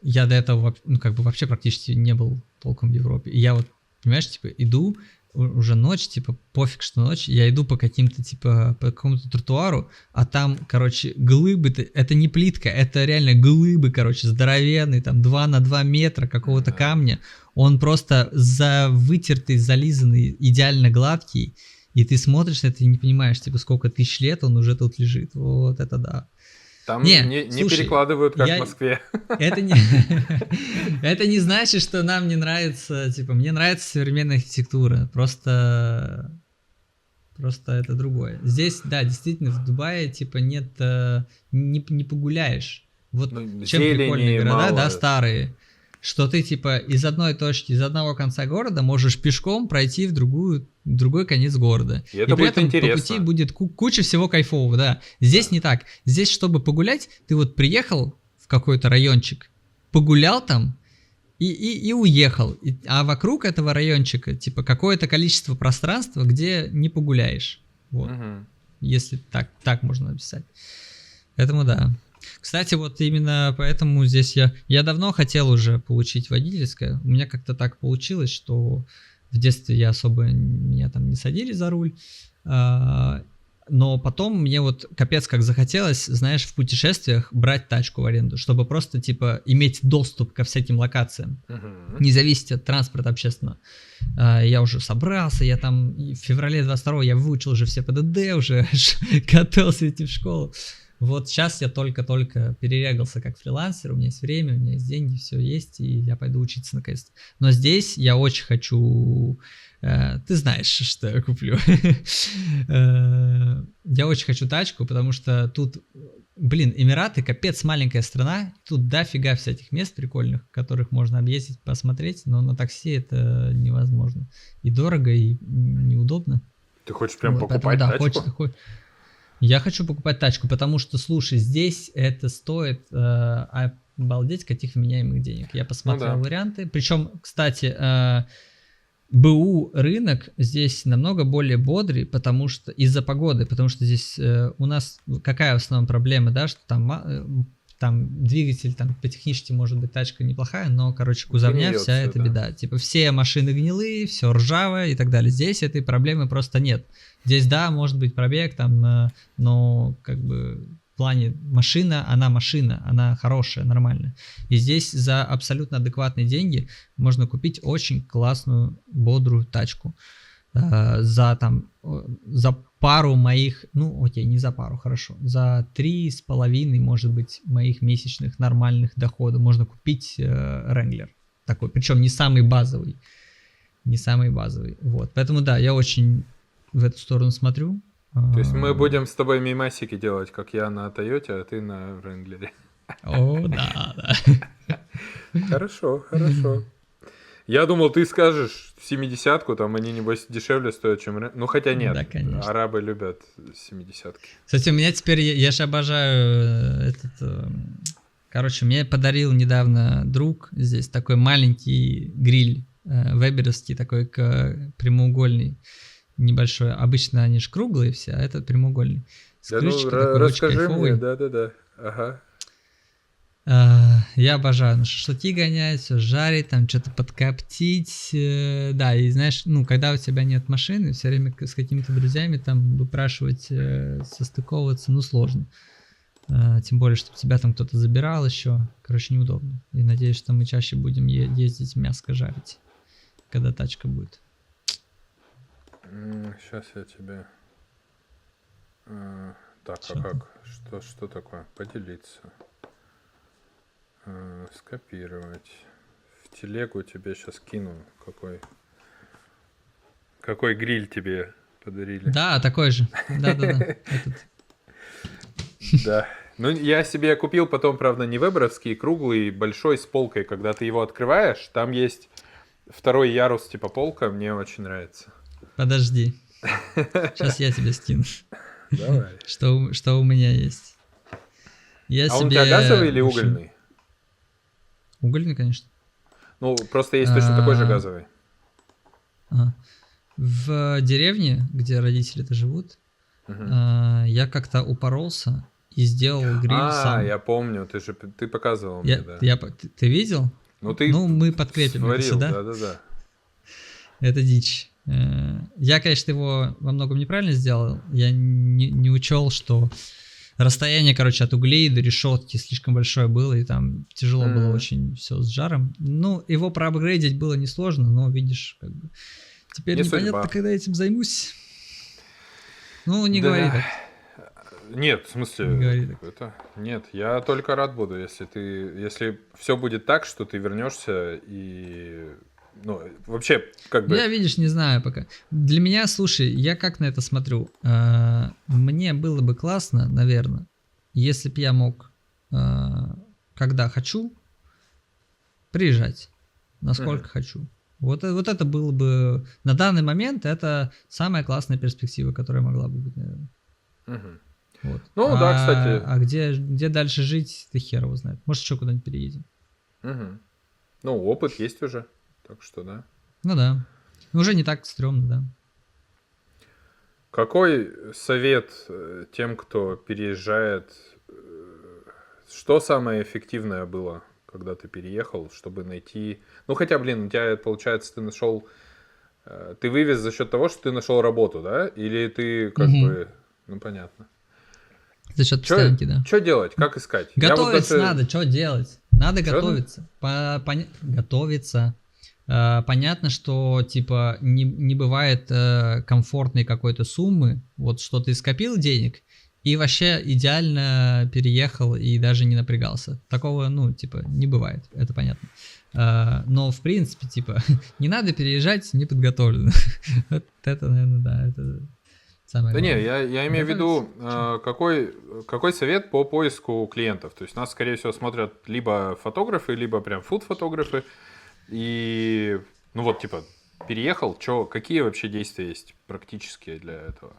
я до этого, ну, как бы вообще практически не был толком в Европе. И я вот, понимаешь, типа, иду, уже ночь, типа, пофиг, что ночь, я иду по каким-то, типа, по какому-то тротуару, а там, короче, глыбы, это не плитка, это реально глыбы, короче, здоровенные, там, 2 на 2 метра какого-то камня, он просто вытертый, зализанный, идеально гладкий, и ты смотришь на это и не понимаешь, типа, сколько тысяч лет он уже тут лежит, вот это да. Там не слушай, перекладывают, как в Москве. Это не значит, что нам не нравится, типа, мне нравится современная архитектура, просто это другое. Здесь, да, действительно, в Дубае, типа, нет, не погуляешь. Вот чем прикольные города, мало. да, старые, что ты, типа, из одной точки, из одного конца города можешь пешком пройти в другой конец города. И это при будет этом интересно. по пути будет куча всего кайфового, да. Здесь не так. Здесь, чтобы погулять, ты вот приехал в какой-то райончик, погулял там и уехал. А вокруг этого райончика, типа, какое-то количество пространства, где не погуляешь. Вот. Если так можно написать. Поэтому да. Кстати, вот именно поэтому здесь я давно хотел уже получить водительское. У меня как-то так получилось, что в детстве меня там не садили за руль. Но потом мне вот капец как захотелось, знаешь, в путешествиях брать тачку в аренду, чтобы просто, типа, иметь доступ ко всяким локациям, не зависеть от транспорта общественного. Я уже собрался, я там в феврале 22-го я выучил уже все ПДД, уже готовился идти в школу. Вот сейчас я только-только перерегался как фрилансер, у меня есть время, у меня есть деньги, все есть, и я пойду учиться наконец-то. Но здесь я очень хочу... Ты знаешь, что я куплю. Я очень хочу тачку, потому что тут, Эмираты, капец маленькая страна, тут дофига всяких мест прикольных, которых можно объездить, посмотреть, но на такси это невозможно. И дорого, и неудобно. Ты хочешь прям Вот, покупать поэтому, тачку? Я хочу покупать тачку, потому что, слушай, здесь это стоит обалдеть каких вменяемых денег. Я посмотрел варианты. Причем, кстати, БУ рынок здесь намного более бодрый, потому что из-за погоды, потому что здесь у нас какая в основном проблема, да, что там двигатель, там по техничке может быть тачка неплохая, но, короче, кузовня Гниется, вся эта беда. Типа все машины гнилые, все ржавое и так далее. Здесь этой проблемы просто нет. Здесь, да, может быть пробег там, но как бы в плане машина, она хорошая, нормальная. И здесь за абсолютно адекватные деньги можно купить очень классную, бодрую тачку. За пару моих, не за пару, хорошо, за 3,5, может быть, моих месячных нормальных доходов можно купить Wrangler такой, причем не самый базовый, вот, поэтому да, я очень в эту сторону смотрю. То есть мы будем с тобой мимасики делать, как я на Тойоте, а ты на Wrangler. О, да. Хорошо. Я думал, ты скажешь 70-ку, там они, небось, дешевле стоят, чем... Ну, хотя нет, да, конечно. Арабы любят 70-ки. Кстати, у меня теперь, я же обожаю короче, мне подарил недавно друг здесь такой маленький гриль, веберовский, такой прямоугольный, небольшой. Обычно они же круглые все, а этот прямоугольный. С крышечкой такой, расскажи очень кайфовый. мне, да, ага. Я обожаю на шашлыки гонять, все жарить, там что-то подкоптить, да, и знаешь, когда у тебя нет машины, все время с какими-то друзьями там выпрашивать, состыковываться, сложно. Тем более, чтобы тебя там кто-то забирал еще, короче, неудобно. И надеюсь, что мы чаще будем ездить мяско жарить, когда тачка будет. Сейчас я тебе... Так, а как? Что такое? Поделиться. Скопировать. В телегу тебе сейчас кину. Какой гриль тебе подарили. Да, такой же. Да. Да. Ну, я себе купил потом, правда, не веберовский, круглый, большой, с полкой. Когда ты его открываешь, там есть второй ярус типа полка. Мне очень нравится. Подожди. Сейчас я тебе скину. Давай. Что у меня есть. Он у тебя газовый или угольный? Угольный, конечно. Ну, просто есть точно такой же газовый. В деревне, где родители-то живут, я как-то упоролся и сделал гриль сам. я помню, ты показывал мне, да. Ты видел? Ну, ты мы подкрепим это сварил, сюда. да. Это дичь. Я, конечно, его во многом неправильно сделал. Я не учел, что расстояние, короче, от углей до решетки слишком большое было, и там тяжело было очень все с жаром. Ну, его проапгрейдить было несложно, но, видишь, как бы... Теперь Не непонятно, судьба. когда этим займусь. Ну, не Да. говори так. Нет, в смысле, Не говори так. нет, я только рад буду, если все будет так, что ты вернешься и, ну, вообще, как бы... Я, видишь, не знаю пока. Для меня, слушай, я как на это смотрю? Мне было бы классно, наверное, если бы я мог, когда хочу, приезжать, насколько хочу. Вот это было бы... На данный момент это самая классная перспектива, которая могла бы быть, наверное. Мгм. Вот. Ну, да, кстати. А где дальше жить, ты хер его знает. Может, еще куда-нибудь переедем. Мгм. Ну, опыт есть уже, так что да. Ну да. Уже не так стрёмно, да. Какой совет тем, кто переезжает? Что самое эффективное было, когда ты переехал, чтобы найти... Ну, хотя, блин, у тебя, получается, ты нашел... Ты вывез за счет того, что ты нашел работу, да? Или ты как бы... Ну, понятно. За счет постоянки, да. Что делать? Как искать? Я вот Готовиться даже- надо, что делать? Надо Чё готовиться. Готовиться. Понятно, что типа не бывает комфортной какой-то суммы, вот что ты скопил денег и вообще идеально переехал и даже не напрягался. Такого, ну, типа, не бывает, это понятно. Но, в принципе, типа, не надо переезжать неподготовленно. Вот это, наверное, да, это самое Да не, главное. я имею в виду, какой совет по поиску клиентов? То есть нас, скорее всего, смотрят либо фотографы, либо прям фуд-фотографы. И, ну вот, типа, переехал, какие вообще действия есть практические для этого?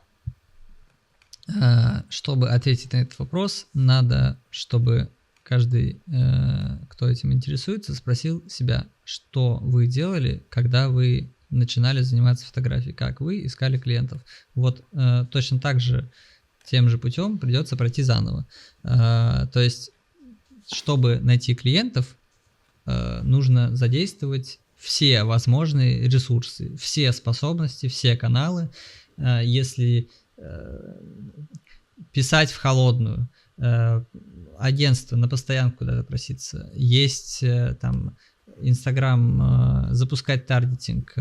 Чтобы ответить на этот вопрос, надо, чтобы каждый, кто этим интересуется, спросил себя, что вы делали, когда вы начинали заниматься фотографией, как вы искали клиентов. Вот точно так же, тем же путем придется пройти заново. То есть, чтобы найти клиентов, нужно задействовать все возможные ресурсы, все способности, все каналы. Если писать в холодную, агентство на постоянку куда-то проситься, есть там Инстаграм, запускать таргетинг,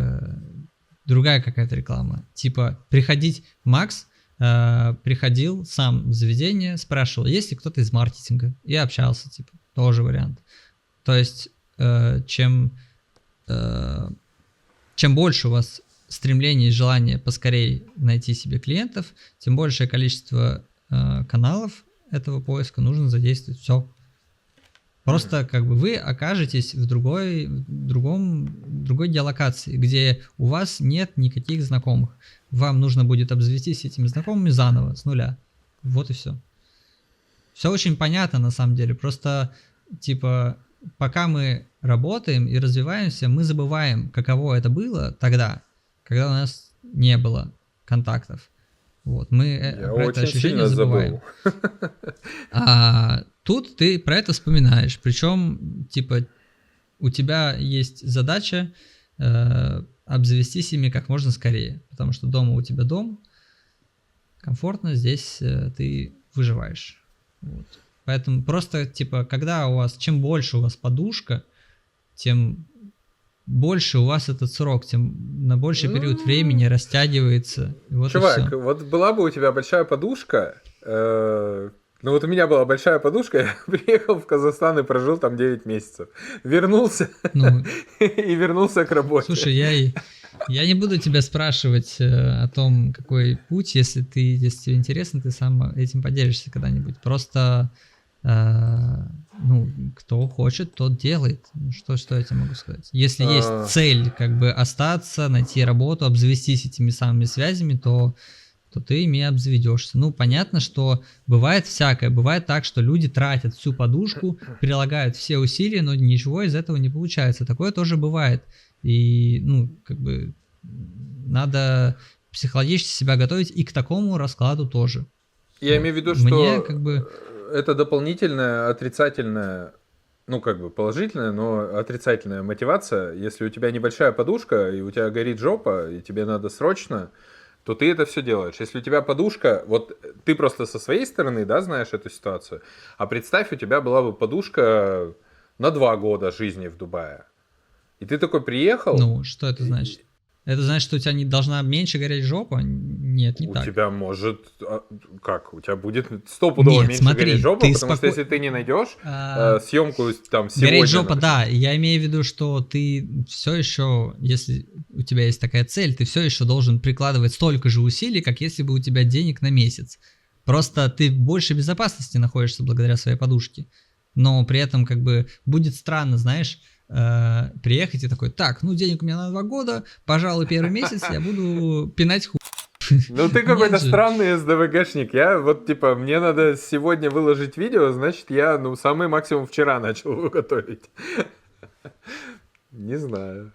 другая какая-то реклама. Типа приходить, Макс приходил сам в заведение, спрашивал, есть ли кто-то из маркетинга, и общался, типа, тоже вариант. То есть чем больше у вас стремление и желание поскорее найти себе клиентов, тем большее количество каналов этого поиска нужно задействовать. Все. Просто как бы вы окажетесь в другой геолокации, где у вас нет никаких знакомых. Вам нужно будет обзавестись этими знакомыми заново, с нуля. Вот и все. Все очень понятно на самом деле. Просто типа пока мы работаем и развиваемся, мы забываем, каково это было тогда, когда у нас не было контактов. Вот, мы про это ощущение забываем. А тут ты про это вспоминаешь. Причем, типа, у тебя есть задача обзавестись ими как можно скорее. Потому что дома у тебя дом, комфортно, здесь ты выживаешь. Вот. Поэтому просто, типа, когда у вас, чем больше у вас подушка, тем больше у вас этот срок, тем на больший период времени растягивается. Вот Чувак, вот была бы у тебя большая подушка, ну вот у меня была большая подушка, я приехал в Казахстан и прожил там 9 месяцев. Вернулся и вернулся к работе. Слушай, я не буду тебя спрашивать о том, какой путь, если тебе интересно, ты сам этим поделишься когда-нибудь. Просто, ну, кто хочет, тот делает. Что я тебе могу сказать? Если есть цель, как бы, остаться, найти работу, обзавестись этими самыми связями, то ты ими обзаведешься. Ну, понятно, что бывает всякое. Бывает так, что люди тратят всю подушку, прилагают все усилия, но ничего из этого не получается. Такое тоже бывает. И, ну, как бы, надо психологически себя готовить и к такому раскладу тоже. Я имею в виду, Мне, что как бы, это дополнительная отрицательная, ну, как бы положительная, но отрицательная мотивация. Если у тебя небольшая подушка, и у тебя горит жопа, и тебе надо срочно, то ты это все делаешь. Если у тебя подушка, вот ты просто со своей стороны, да, знаешь эту ситуацию, а представь, у тебя была бы подушка на 2 года жизни в Дубае. И ты такой приехал. Ну, что это значит? Это значит, что у тебя не должна меньше гореть жопа? Нет, не у так. тебя может... Как? У тебя будет стопудово Нет, меньше смотри, гореть жопа, ты потому что если ты не найдешь А, съемку там сегодня... Гореть жопа, например, да. Я имею в виду, что ты все еще, если у тебя есть такая цель, ты все еще должен прикладывать столько же усилий, как если бы у тебя денег на месяц. Просто ты в большей безопасности находишься благодаря своей подушке. Но при этом как бы будет странно, знаешь, приехать и такой, так, ну денег у меня на 2 года, пожалуй, первый месяц я буду пинать хуй. Ну ты какой-то Нет же. странный СДВГшник. Я вот типа, мне надо сегодня выложить видео, значит я, ну, самый максимум вчера начал его готовить. Не знаю.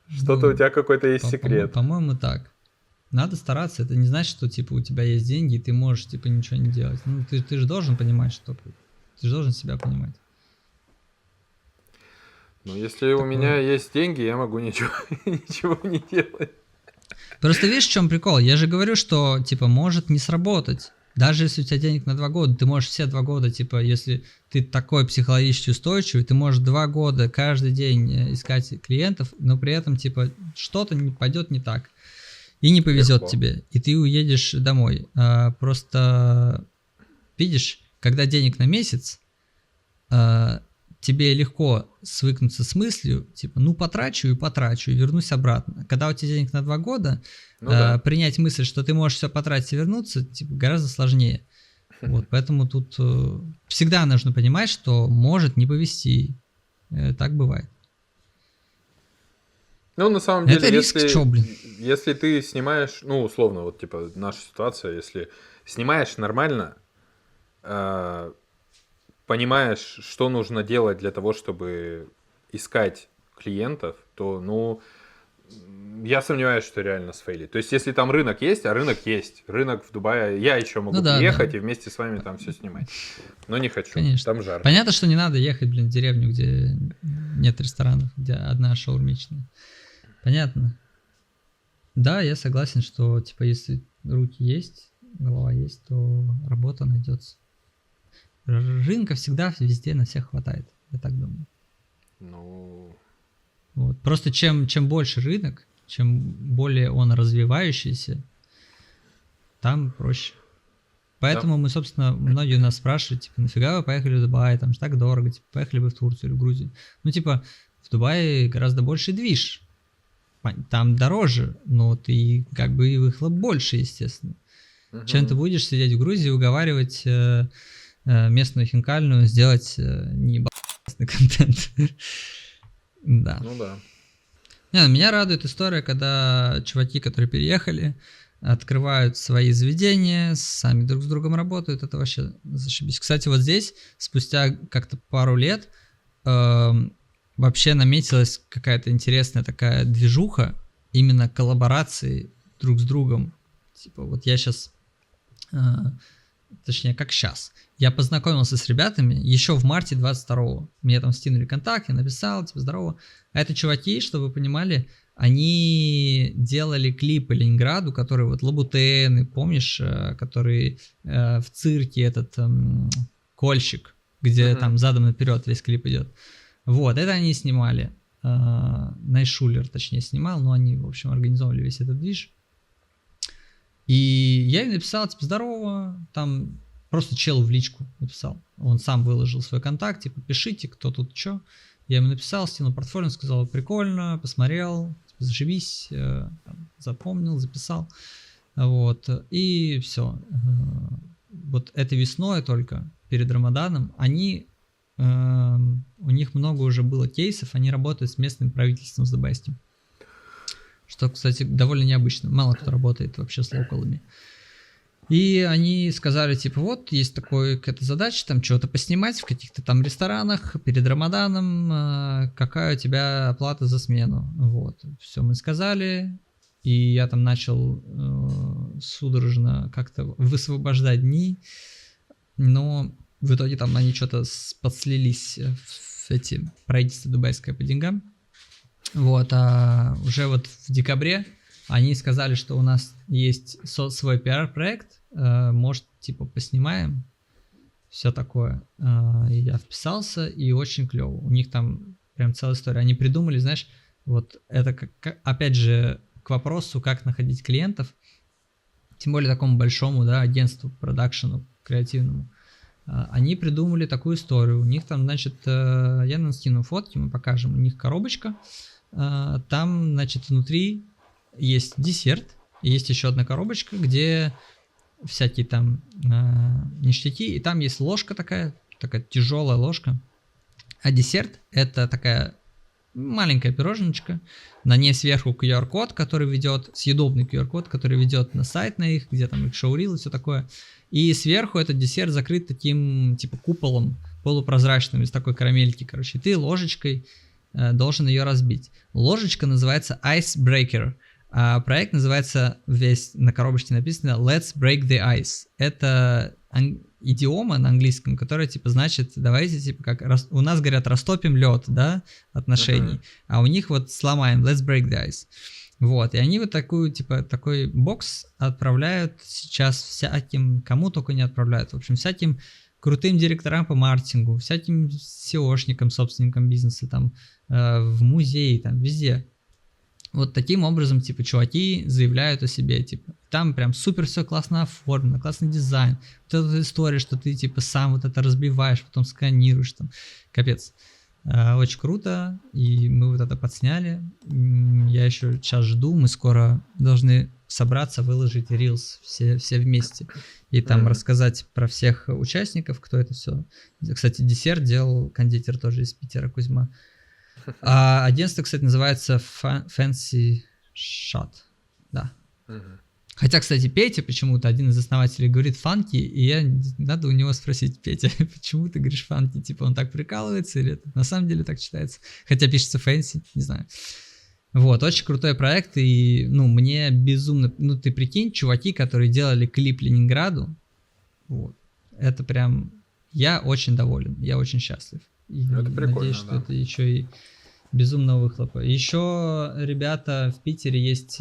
Что-то у тебя какой-то есть секрет. По-моему, так. Надо стараться, это не значит, что типа у тебя есть деньги, и ты можешь типа ничего не делать. Ну, ты же должен понимать, что... Ты же должен себя понимать. Ну, если у меня есть деньги, я могу ничего не делать. Просто видишь, в чем прикол? Я же говорю, что, типа, может не сработать. Даже если у тебя денег на 2 года, ты можешь все 2 года, типа, если ты такой психологически устойчивый, ты можешь 2 года каждый день искать клиентов, но при этом, типа, что-то пойдет не так. И не повезет Легко. тебе. И ты уедешь домой. Просто, видишь, когда денег на месяц, тебе легко свыкнуться с мыслью, типа, ну потрачу и вернусь обратно. Когда у тебя денег на 2 года, Ну да. принять мысль, что ты можешь все потратить и вернуться, типа, гораздо сложнее. Вот, поэтому тут всегда нужно понимать, что может не повезти. Так бывает. Ну, на самом деле, Это риск, чё, блин? если ты снимаешь, ну, условно, вот, типа, наша ситуация, если снимаешь нормально, понимаешь, что нужно делать для того, чтобы искать клиентов, то, ну, я сомневаюсь, что реально сфейлит. То есть, если там рынок есть, а рынок есть, рынок в Дубае, я еще могу Ну да, приехать да. и вместе с вами там все снимать. Но не хочу, Конечно. там жарко. Понятно, что не надо ехать, блин, в деревню, где нет ресторанов, где одна шаурмичная. Понятно. Да, я согласен, что, типа, если руки есть, голова есть, то работа найдется. Рынка всегда везде на всех хватает, я так думаю. Ну, Вот. Просто чем больше рынок, чем более он развивающийся, там проще. Поэтому мы, собственно, многие у нас спрашивают, типа, нафига вы поехали в Дубай, там же так дорого, типа, поехали бы в Турцию или в Грузию. Ну, типа, в Дубае гораздо больше движ. Там дороже, но ты как бы и выхлоп больше, естественно. Чем ты будешь сидеть в Грузии и уговаривать местную хинкальную сделать неебаный контент. Да. ну да. Не, меня радует история, когда чуваки, которые переехали, открывают свои заведения, сами друг с другом работают, это вообще зашибись. Кстати, вот здесь, спустя как-то пару лет, вообще наметилась какая-то интересная такая движуха, именно коллаборации друг с другом. Типа вот я сейчас, точнее как сейчас, я познакомился с ребятами еще в марте 22-го. Мне там скинули контакт, я написал, типа здорово. А это чуваки, чтобы вы понимали, они делали клипы Ленинграду, которые вот Лабутены, помнишь, который в цирке этот Кольщик, где там задом наперед весь клип идет. Вот, это они снимали. Найшулер, точнее, снимал, но они, в общем, организовывали весь этот движ. И я им написал, типа, здорово, там просто челу в личку написал. Он сам выложил свой контакт, типа, пишите, кто тут что. Я ему написал, стянул портфолио, сказал, прикольно, посмотрел, типа, зашибись, запомнил, записал. Вот, и все. Вот этой весной только, перед Рамаданом, у них много уже было кейсов, они работают с местным правительством, с ДБСтем. Что, кстати, довольно необычно. Мало кто работает вообще с локалами. И они сказали, типа, вот, есть какая-то задача, там, что-то поснимать в каких-то там ресторанах перед Рамаданом, какая у тебя оплата за смену. Вот, все мы сказали, и я там начал судорожно как-то высвобождать дни, но в итоге там они что-то подслились в эти правительства дубайское по деньгам. Вот, а уже вот в декабре они сказали, что у нас есть свой пиар-проект, может, типа, поснимаем, все такое. И я вписался, и очень клево. У них там прям целая история. Они придумали, знаешь, вот это, опять же, к вопросу, как находить клиентов, тем более такому большому, да, агентству, продакшену, креативному. Они придумали такую историю. У них там, значит, я нам скину фотки, мы покажем. У них коробочка. Там, значит, внутри есть десерт. И есть еще одна коробочка, где всякие там ништяки. И там есть ложка такая тяжелая ложка. А десерт — это такая маленькая пироженочка. На ней сверху QR-код, который ведет, съедобный QR-код, который ведет на сайт на их, где там их шоурил и все такое. И сверху этот десерт закрыт таким, типа, куполом полупрозрачным из такой карамельки, короче. И ты ложечкой должен ее разбить. Ложечка называется Icebreaker, а проект называется, весь на коробочке написано Let's Break the Ice. Это идиома на английском, которая, типа, значит, давайте, типа, как у нас говорят, растопим лед, да, отношений, а у них вот сломаем, let's break the ice. Вот, и они вот такую, типа, такой бокс отправляют сейчас всяким, кому только не отправляют, в общем, всяким крутым директорам по маркетингу, всяким SEOшникам, собственникам бизнеса, там, в музее, там, везде. Вот таким образом, типа, чуваки заявляют о себе, типа, там прям супер все классно оформлено, классный дизайн. Вот эта история, что ты, типа, сам вот это разбиваешь, потом сканируешь, там, капец. Очень круто, и мы вот это подсняли. Я еще сейчас жду, мы скоро должны собраться, выложить Reels все вместе. И там рассказать про всех участников, кто это все. Кстати, десерт делал кондитер тоже из Питера, Кузьма. А агентство, кстати, называется Fancy Shot. Да. Хотя, кстати, Петя почему-то, один из основателей, говорит фанки, и надо у него спросить: Петя, почему ты говоришь фанки? Типа, он так прикалывается или это на самом деле так читается? Хотя пишется Fancy, не знаю. Вот, очень крутой проект, и, ну, мне безумно... Ну, ты прикинь, чуваки, которые делали клип Ленинграду, вот, это прям... Я очень доволен, я очень счастлив. И это прикольно, надеюсь, что это еще и безумного выхлопа. Еще, ребята, в Питере есть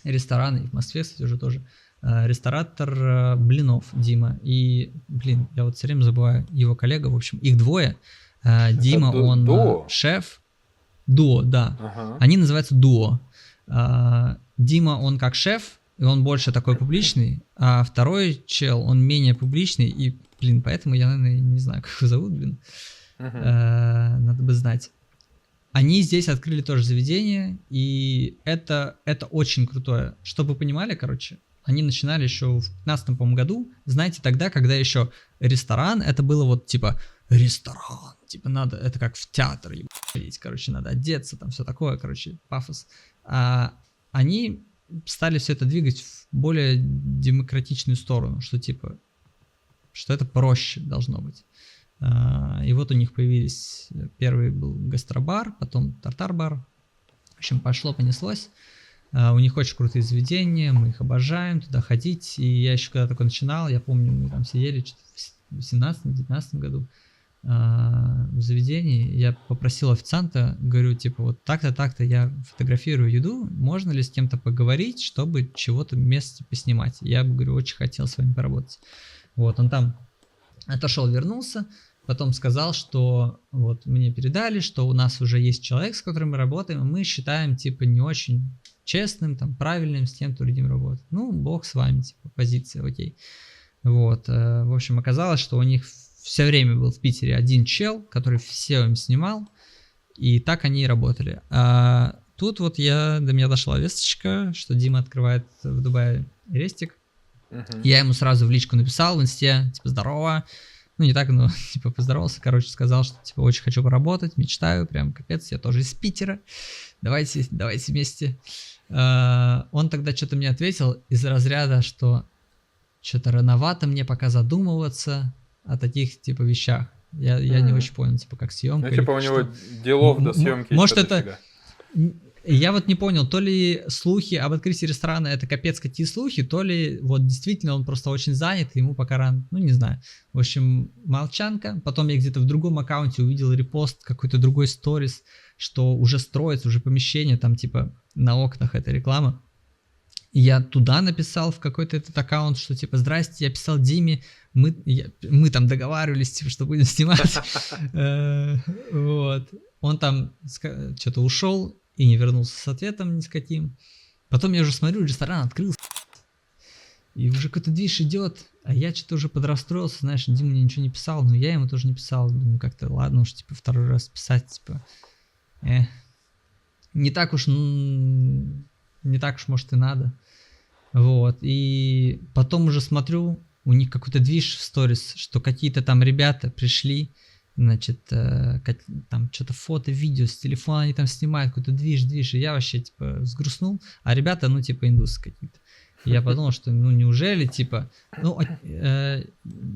рестораны, и в Москве, кстати, уже тоже, ресторатор Блинов Дима. И, блин, я вот все время забываю его коллега, в общем, их двое. Дима, он дуо? Шеф. Дуо, да. Ага. Они называются дуо. Дима, он как шеф, и он больше такой публичный, а второй чел, он менее публичный, и, блин, поэтому я, наверное, не знаю, как его зовут, блин. Надо бы знать. Они здесь открыли тоже заведение, и это очень крутое. Чтобы вы понимали, короче, они начинали еще в 2015, по-моему, году, знаете, тогда, когда еще ресторан, это было вот типа ресторан, типа надо, это как в театр, короче, надо одеться, там все такое, короче, пафос. А они стали все это двигать в более демократичную сторону, что типа, что это проще должно быть. И вот у них появились, первый был гастробар, потом тартар-бар. В общем, пошло-понеслось. У них очень крутые заведения, мы их обожаем, туда ходить. И я еще когда только начинал, я помню, мы там сидели в 18-19 году в заведении. Я попросил официанта, говорю, типа, вот так-то я фотографирую еду, можно ли с кем-то поговорить, чтобы чего-то вместе поснимать. Я, говорю, очень хотел с вами поработать. Вот, он там отошел, вернулся. Потом сказал, что вот мне передали, что у нас уже есть человек, с которым мы работаем, и мы считаем, типа, не очень честным, там, правильным с тем, кто другим работает. Ну, бог с вами, типа, позиция, окей. Вот, в общем, оказалось, что у них все время был в Питере один чел, который все им снимал, и так они и работали. А тут вот до меня дошла весточка, что Дима открывает в Дубае рестик. Я ему сразу в личку написал в инсте, типа, здорово. Ну, не так, но, типа, поздоровался, короче, сказал, что, типа, очень хочу поработать, мечтаю, прям, капец, я тоже из Питера, давайте вместе. Он тогда что-то мне ответил из разряда, что что-то рановато мне пока задумываться о таких, типа, вещах. Я не очень понял, типа, как съемка. Ну, типа, у него делов до съемки. Может, это... Я вот не понял, то ли слухи об открытии ресторана это капец какие слухи, то ли вот действительно он просто очень занят, и ему пока рано, ну не знаю. В общем, молчанка. Потом я где-то в другом аккаунте увидел репост какой-то другой сторис, что уже строится, уже помещение, там типа на окнах эта реклама. И я туда написал в какой-то этот аккаунт, что типа здрасте, я писал Диме, мы там договаривались, типа, что будем снимать. Вот. Он там что-то ушел и не вернулся с ответом ни с каким. Потом я уже смотрю, ресторан открылся. И уже какой-то движ идет, а я что-то уже подрастроился, знаешь, Дима мне ничего не писал, но я ему тоже не писал. Думаю, как-то ладно уж, типа, второй раз писать, типа, не так уж, может, и надо. Вот, и потом уже смотрю, у них какой-то движ в сторис, что какие-то там ребята пришли, значит, там что-то фото, видео с телефона они там снимают, какой-то движ, и я вообще, типа, взгрустнул, а ребята, ну, типа, индусы какие-то. И я подумал, что, ну, неужели, типа, ну,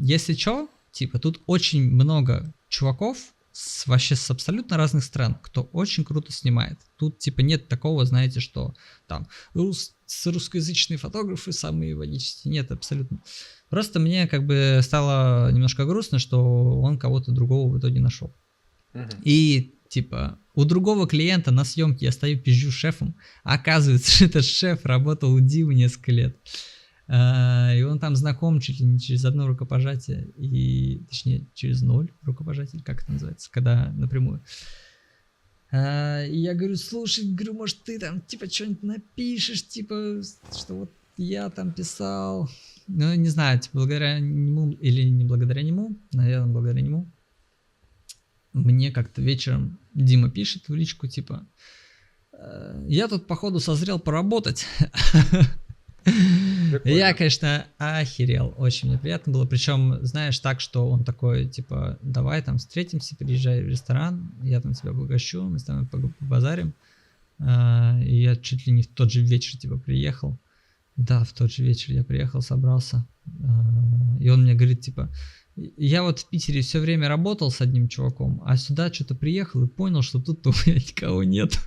если что, типа, тут очень много чуваков, вообще с абсолютно разных стран, кто очень круто снимает. Тут типа нет такого, знаете, что там русскоязычные фотографы самые водические. Нет, абсолютно. Просто мне как бы стало немножко грустно, что он кого-то другого в итоге нашел. И типа у другого клиента на съемке я стою пизжу шефом, а оказывается, что этот шеф работал у Димы несколько лет. И он там знаком чуть ли не через одно рукопожатие, точнее через 0 рукопожатий, как это называется, когда напрямую. И я говорю, слушай, может ты там типа что-нибудь напишешь, типа, что вот я там писал. Ну, не знаю, типа, благодаря нему или не благодаря нему, наверное, благодаря нему. Мне как-то вечером Дима пишет в личку, типа, я тут, походу, созрел поработать. Прикольно. Я, конечно, охерел, очень мне приятно было, причем, знаешь, так, что он такой, типа, давай там встретимся, приезжай в ресторан, я там тебя угощу, мы с тобой побазарим, и я чуть ли не в тот же вечер, типа, приехал, да, в тот же вечер я приехал, собрался, и он мне говорит, типа, я вот в Питере все время работал с одним чуваком, а сюда что-то приехал и понял, что тут у меня никого нет.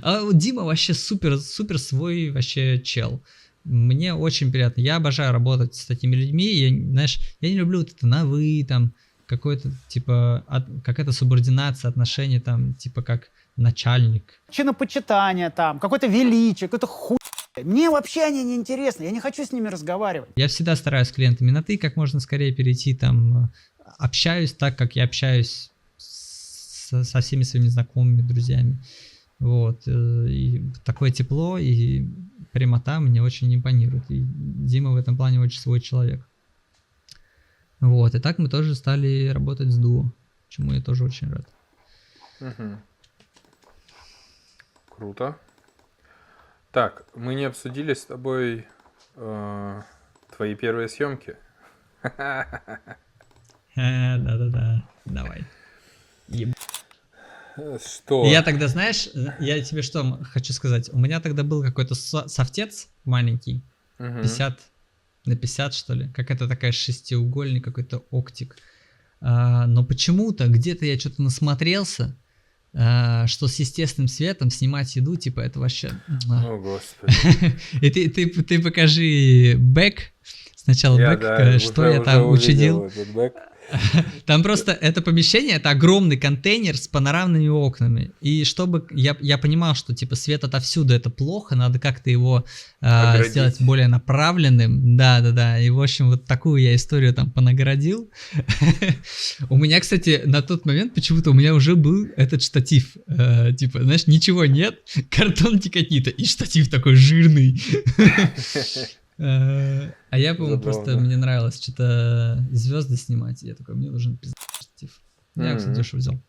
А Дима вообще супер свой вообще чел. Мне очень приятно. Я обожаю работать с такими людьми. Я не люблю вот это на вы, там, какой-то, типа, какая-то субординация, отношения, там, типа, как начальник. Чинопочитание там, какое-то величие, какой-то хуй. Мне вообще они не интересны, я не хочу с ними разговаривать. Я всегда стараюсь с клиентами на ты, как можно скорее перейти, там, общаюсь так, как я общаюсь со всеми своими знакомыми, друзьями. Вот, и такое тепло и прямота мне очень импонирует. И Дима в этом плане очень свой человек. Вот, и так мы тоже стали работать с дуо, чему я тоже очень рад. Угу. Круто. Так, мы не обсудили с тобой твои первые съемки. Да-да-да, давай. Что? Я тогда, знаешь, я тебе что хочу сказать. У меня тогда был какой-то софтец маленький, 50 на 50, что ли. Какая-то такая шестиугольный какой-то оптик. Но почему-то где-то я что-то насмотрелся, что с естественным светом снимать еду, типа, это вообще... О, Господи. И ты покажи бэк, сначала бэк, что я там учудил. Там просто это помещение, это огромный контейнер с панорамными окнами. И чтобы я понимал, что типа свет отовсюду это плохо, надо как-то его сделать более направленным. Да. И в общем вот такую я историю там понагородил. У меня, кстати, на тот момент почему-то у меня уже был этот штатив. Типа, знаешь, ничего нет, картонки какие-то и штатив такой жирный. А я, по-моему, просто мне нравилось что-то звезды снимать. И я такой, мне нужен штатив. Я, кстати, дешево взял.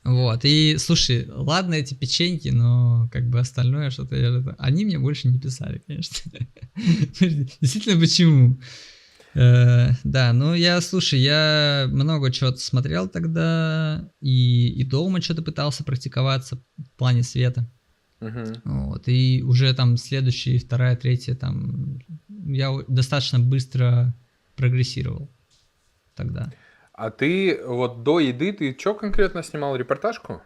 Вот, и слушай, ладно эти печеньки, но как бы остальное что-то... Они мне больше не писали, конечно. Действительно, почему? Да, ну я много чего-то смотрел тогда, и дома что-то пытался практиковаться в плане света. Вот, и уже там следующие, вторая, третья, там, я достаточно быстро прогрессировал тогда. А ты вот до еды, ты что конкретно снимал, репортажку?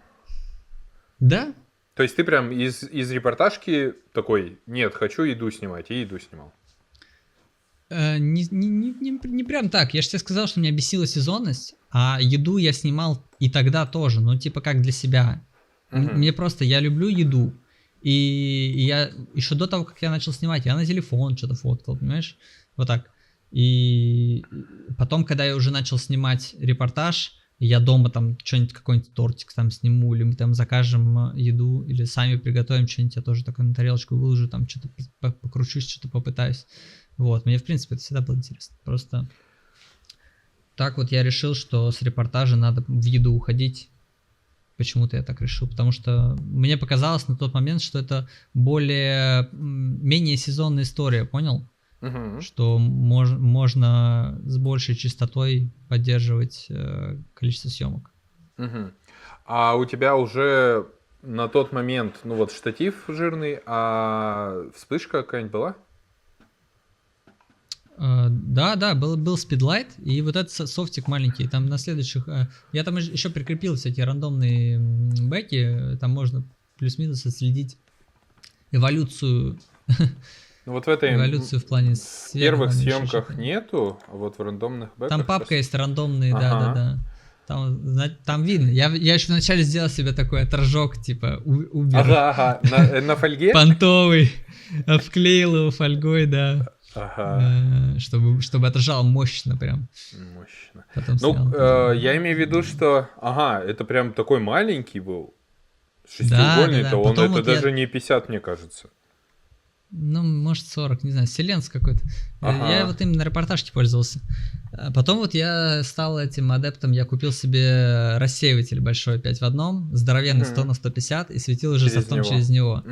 Да, То есть ты прям из репортажки такой, нет, хочу еду снимать, и еду снимал. Не прям так. Я же тебе сказал, что меня бесила сезонность, а еду я снимал и тогда тоже, ну типа как для себя. Мне просто, я люблю еду. И я еще до того, как я начал снимать, я на телефон что-то фоткал, понимаешь? Вот так. И потом, когда я уже начал снимать репортаж, я дома там что-нибудь, какой-нибудь тортик там сниму, или мы там закажем еду, или сами приготовим что-нибудь, я тоже такой на тарелочку выложу, там что-то покручусь, что-то попытаюсь. Вот, мне в принципе это всегда было интересно. Просто так вот я решил, что с репортажа надо в еду уходить. Почему-то я так решил, потому что мне показалось на тот момент, что это менее сезонная история, понял? Что можно с большей частотой поддерживать количество съемок. А у тебя уже на тот момент, ну вот штатив жирный, а вспышка какая-нибудь была? Да, был спидлайт, и вот этот софтик маленький, там на следующих... Я там еще прикрепил всякие рандомные бэки, там можно плюс-минус отследить эволюцию. Ну вот в этой эволюцию в плане в первых съемках нету, а вот в рандомных бэках... Там папка сейчас... есть рандомные, да. Там видно. Я еще вначале сделал себе такой отражок, типа Uber. Ага. На фольге? Понтовый. Обклеил его фольгой, да. Ага. Чтобы отражал мощно прям. Мощно. Потом ну, я имею в виду, что... Ага, это прям такой маленький был. Шестиугольный-то, да. он Потом это вот даже не 50, мне кажется. Ну, может 40, не знаю, Селенс какой-то. Ага. Я вот именно репортажки пользовался. Потом вот я стал этим адептом, я купил себе рассеиватель большой 5 в одном, здоровенный 100 на 150 и светил уже софтом через него.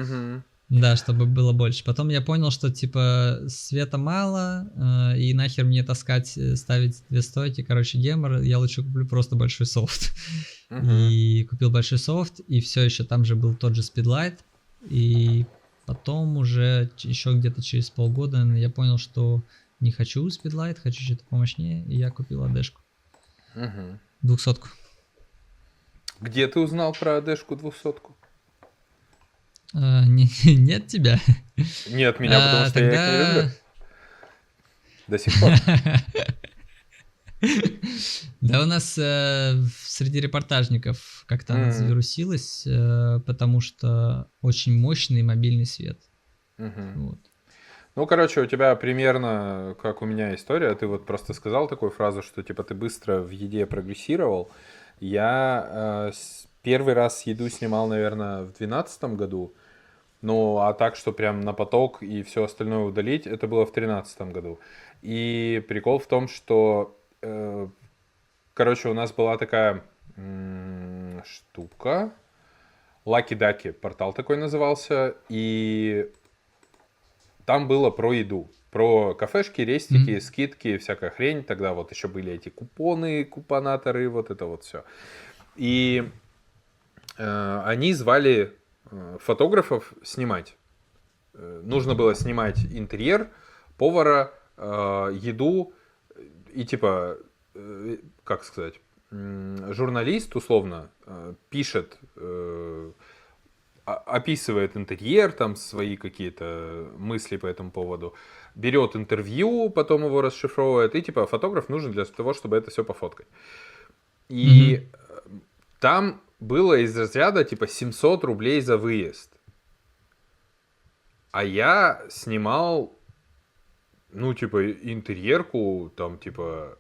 Да, чтобы было больше. Потом я понял, что типа света мало, и нахер мне таскать, ставить две стойки, короче, гемор, я лучше куплю просто большой софт. И купил большой софт, и все еще там же был тот же спидлайт, и потом уже еще где-то через полгода я понял, что не хочу спидлайт, хочу что-то помощнее, и я купил АДшку. 200-ку. Где ты узнал про АДшку 200-ку? Нет тебя. Нет меня, потому что я их не люблю. До сих пор. Да у нас среди репортажников как-то она завирусилась, потому что очень мощный мобильный свет. Вот. Ну, короче, у тебя примерно как у меня история. Ты вот просто сказал такую фразу, что типа ты быстро в еде прогрессировал. Я первый раз еду снимал, наверное, в 2012 году. Ну, а так, что прям на поток и все остальное удалить, это было в 2013 году. И прикол в том, что, короче, у нас была такая штука, Lucky Ducky, портал такой назывался, и там было про еду, про кафешки, рестики, скидки, всякая хрень. Тогда вот еще были эти купоны, купонаторы, вот это вот все. И они звали фотографов снимать. Нужно было снимать интерьер, повара, еду и типа, как сказать, журналист условно пишет, описывает интерьер, там свои какие-то мысли по этому поводу, берет интервью, потом его расшифровывает, и типа фотограф нужен для того, чтобы это все пофоткать. И там было из разряда типа 700 рублей за выезд. А я снимал, ну, типа, интерьерку, там, типа,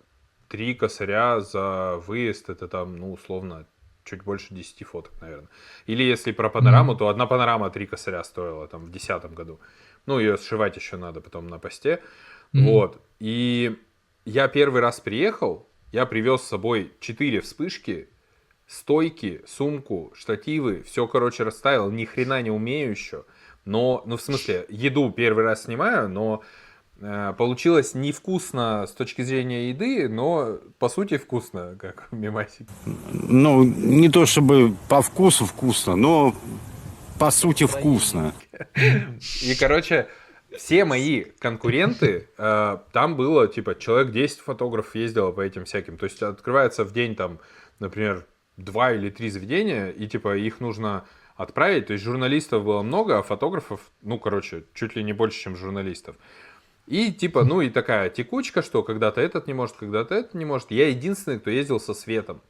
3 косаря за выезд, это там, ну, условно, чуть больше 10 фоток, наверное. Или если про панораму, то одна панорама 3 косаря стоила, там, в 2010 году. Ну, ее сшивать еще надо потом на посте. Вот. И я первый раз приехал, я привез с собой 4 вспышки, стойки, сумку, штативы, все, короче, расставил, ни хрена не умею еще. Но, ну, в смысле, еду первый раз снимаю, но получилось невкусно с точки зрения еды, но по сути вкусно, как мемасик. Ну, не то чтобы по вкусу вкусно, но по сути вкусно. И, короче, все мои конкуренты, там было, типа, человек 10 фотографов ездило по этим всяким. То есть открывается в день, там, например, 2 или 3 заведения, и, типа, их нужно отправить. То есть журналистов было много, а фотографов, ну, короче, чуть ли не больше, чем журналистов. И типа, ну и такая текучка, что когда-то этот не может, когда-то этот не может. Я единственный, кто ездил со светом.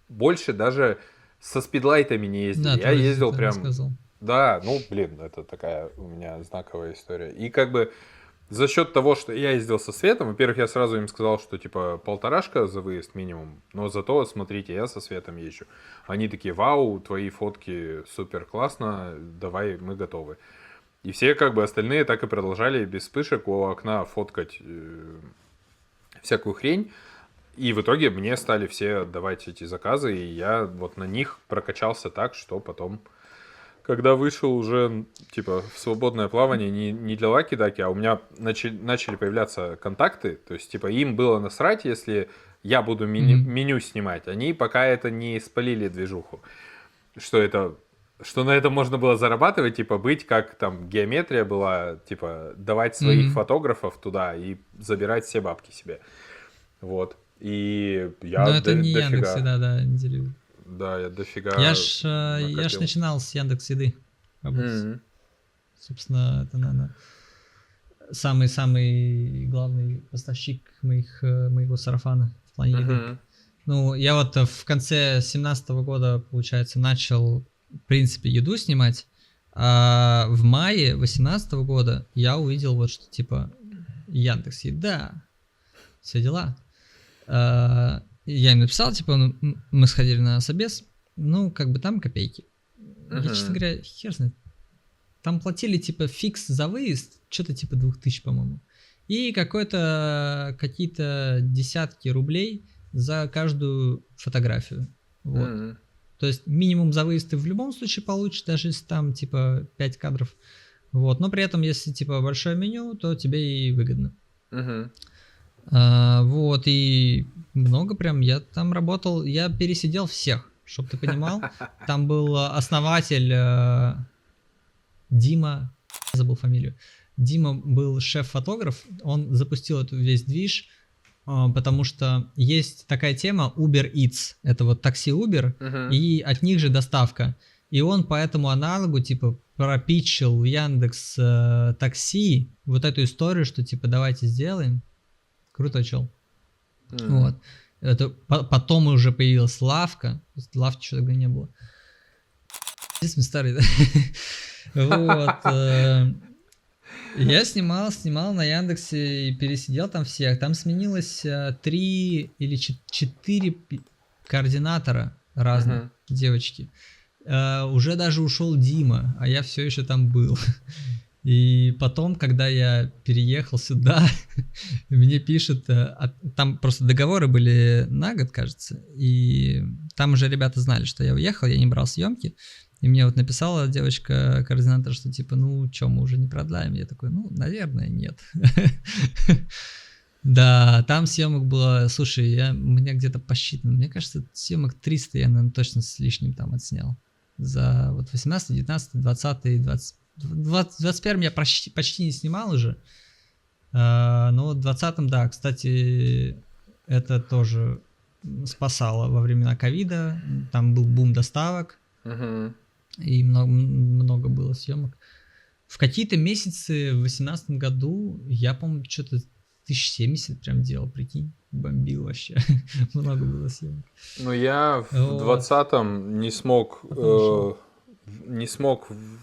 Больше даже со спидлайтами не ездил. Да, Я ты ездил это прям... рассказывал. Да, ну, блин, это такая у меня знаковая история. И как бы за счет того, что я ездил со светом, во-первых, я сразу им сказал, что типа 1,5 за выезд минимум, но зато, смотрите, я со светом езжу. Они такие: вау, твои фотки супер классно, давай, мы готовы. И все как бы остальные так и продолжали без вспышек у окна фоткать всякую хрень. И в итоге мне стали все отдавать эти заказы, и я вот на них прокачался так, что потом, когда вышел уже типа в свободное плавание, не для лаки-даки, а у меня начали появляться контакты, то есть типа им было насрать, если я буду меню снимать. Они пока это не спалили движуху, что на этом можно было зарабатывать, типа быть как там геометрия была, типа давать своих фотографов туда и забирать все бабки себе. Вот. И я Но это не дофига. Яндекс, да, не делю. Да, я дофига Я ж накопил. начинал с Яндекс.Еды работать. Собственно, это, наверное, самый главный поставщик моего сарафана в плане еды. Ну, я вот в конце 2017 года, получается, начал, в принципе, еду снимать, а в мае 2018 года я увидел вот что, типа, Яндекс.Еда, все дела. Я им написал, типа, ну, мы сходили на собес, ну, как бы там копейки. Я, честно говоря, хер знает. Там платили, типа, фикс за выезд, что-то типа 2000, по-моему. И какие-то десятки рублей за каждую фотографию. Вот. То есть минимум за выезд ты в любом случае получишь, даже если там, типа, 5 кадров. Вот. Но при этом, если, типа, большое меню, то тебе и выгодно. Вот, и много прям, я там работал, я пересидел всех, чтобы ты понимал. Там был основатель Дима, забыл фамилию. Дима был шеф-фотограф, он запустил эту весь движ, потому что есть такая тема Uber Eats, это вот такси Uber, и от них же доставка. И он по этому аналогу, типа, пропитчил в Яндекс такси вот эту историю, что, типа, давайте сделаем. Крутой чел. Вот. Это потом уже появилась лавка. Лавки что тогда не было. Здесь мы старые, да? Вот. Я снимал на Яндексе и пересидел там всех. Там сменилось 3 или 4 координатора разных, девочки. Уже даже ушел Дима, а я все еще там был. И потом, когда я переехал сюда, мне пишут, там просто договоры были на год, кажется, и там уже ребята знали, что я уехал, я не брал съемки, и мне вот написала девочка-координатор, что типа, ну, что, мы уже не продлаем? Я такой, ну, наверное, нет. Да, там съемок было, слушай, у меня где-то посчитано, мне кажется, съемок 300 я, наверное, точно с лишним там отснял. За вот 18, 19, 20, 20. В 21-м я почти не снимал уже, но в 20-м, да, кстати, это тоже спасало во времена ковида, там был бум доставок, и много было съемок. В какие-то месяцы в 2018 году я, по-моему, что-то 1070 прям делал, прикинь, бомбил вообще, много было съемок. Ну, я в 20-м не смог,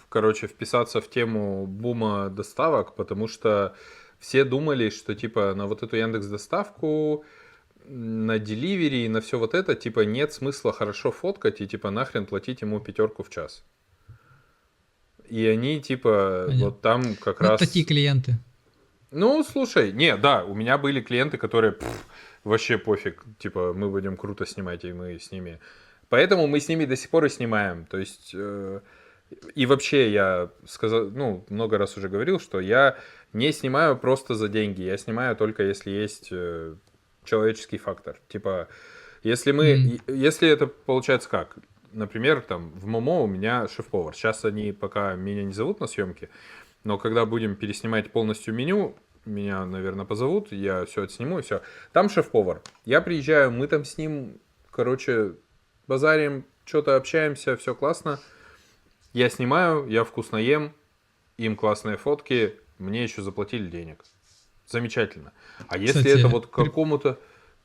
короче, вписаться в тему бума доставок, потому что все думали, что, типа, на вот эту Яндекс.Доставку, на деливери и на все вот это, типа, нет смысла хорошо фоткать и, типа, нахрен платить ему 5 в час. И они, типа, понятно. Вот там как раз... такие клиенты. Ну, слушай, да, у меня были клиенты, которые вообще пофиг, типа, мы будем круто снимать, и мы с ними... Поэтому мы с ними до сих пор и снимаем. То есть, и вообще я сказал, ну, много раз уже говорил, что я не снимаю просто за деньги. Я снимаю только если есть человеческий фактор. Типа, если это получается как? Например, там в Момо у меня шеф-повар. Сейчас они пока меня не зовут на съемки, но когда будем переснимать полностью меню, меня, наверное, позовут, я все отсниму и все. Там шеф-повар. Я приезжаю, мы там с ним, короче... базарим, что-то общаемся, все классно. Я снимаю, я вкусно ем, им классные фотки, мне еще заплатили денег. Замечательно. А если Кстати, это вот какому-то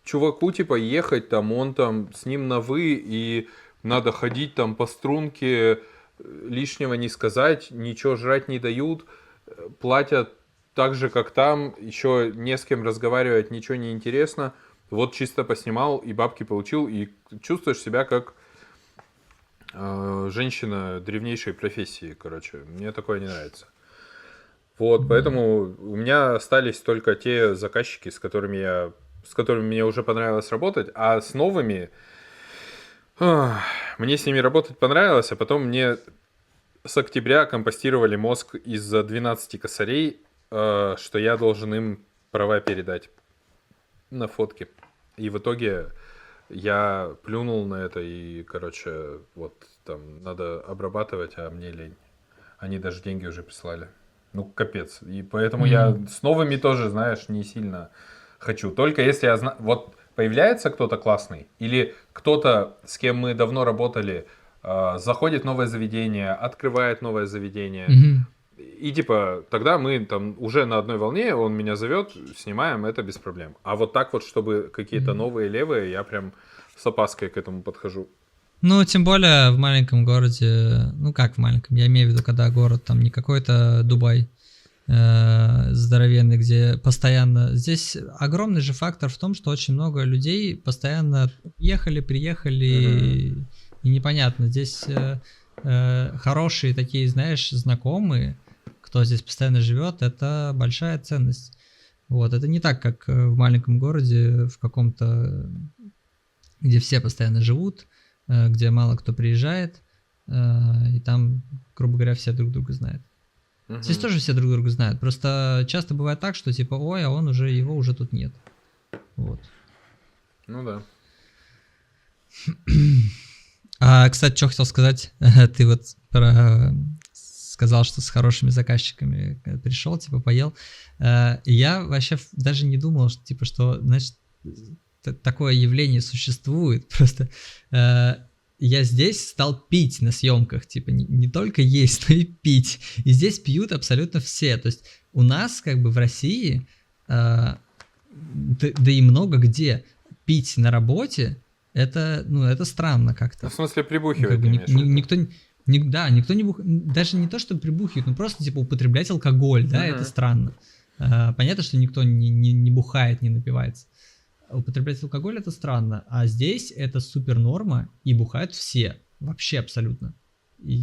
чуваку, типа, ехать, там, он там с ним на «вы», и надо ходить там по струнке, лишнего не сказать, ничего жрать не дают, платят так же, как там, еще не с кем разговаривать, ничего не интересно. Вот чисто поснимал и бабки получил, и чувствуешь себя как женщина древнейшей профессии, короче. Мне такое не нравится. Вот, поэтому у меня остались только те заказчики, с которыми мне уже понравилось работать, а с новыми мне с ними работать понравилось, а потом мне с октября компостировали мозг из-за 12 косарей, что я должен им права передать на фотки. И в итоге я плюнул на это, и, короче, вот там надо обрабатывать, а мне лень. Они даже деньги уже прислали. Ну, капец. И поэтому я с новыми тоже, знаешь, не сильно хочу. Только если я знаю... Вот появляется кто-то классный, или кто-то, с кем мы давно работали, заходит в новое заведение, открывает новое заведение. И типа, тогда мы там уже на одной волне, он меня зовет, снимаем, это без проблем. А вот так вот, чтобы какие-то новые левые, я прям с опаской к этому подхожу. Ну, тем более в маленьком городе, ну как в маленьком, я имею в виду, когда город там не какой-то Дубай здоровенный, где постоянно... Здесь огромный же фактор в том, что очень много людей постоянно приехали, и непонятно. Здесь хорошие такие, знаешь, знакомые, кто здесь постоянно живет, это большая ценность. Вот, это не так, как в маленьком городе, в каком-то, где все постоянно живут, где мало кто приезжает, и там, грубо говоря, все друг друга знают. Здесь тоже все друг друга знают, просто часто бывает так, что типа, ой, а его уже тут нет. Вот. Ну да. Кстати, что хотел сказать, ты вот сказал, что с хорошими заказчиками пришел, типа, поел. Я вообще даже не думал, что, типа, что, значит, такое явление существует. Просто я здесь стал пить на съемках, типа, не только есть, но и пить. И здесь пьют абсолютно все. То есть у нас, как бы, в России, да и много где, пить на работе, это странно как-то. В смысле, прибухивать, как бы, никто никто не даже не то, что прибухивает, но просто, типа, употреблять алкоголь, да, это странно. Понятно, что никто не бухает, не напивается. Употреблять алкоголь — это странно, а здесь это супер норма, и бухают все, вообще абсолютно. И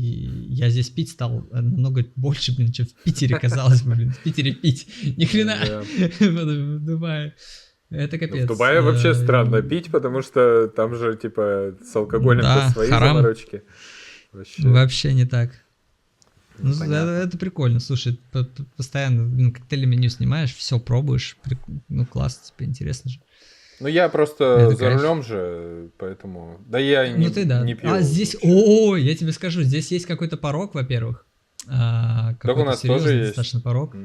я здесь пить стал намного больше, блин, чем в Питере, казалось бы, блин, в Питере пить, ни хрена, в Дубае. Это капец. В Дубае вообще странно пить, потому что там же, типа, с алкоголем свои заморочки. Вообще не так. Ну, это прикольно, слушай, постоянно коктейли меню снимаешь, все пробуешь, ну, класс, типа, интересно же. Ну, я просто за рулем же, поэтому... Да я не пью. А здесь, я тебе скажу, здесь есть какой-то порог, во-первых. Так у нас тоже есть. Достаточно порог.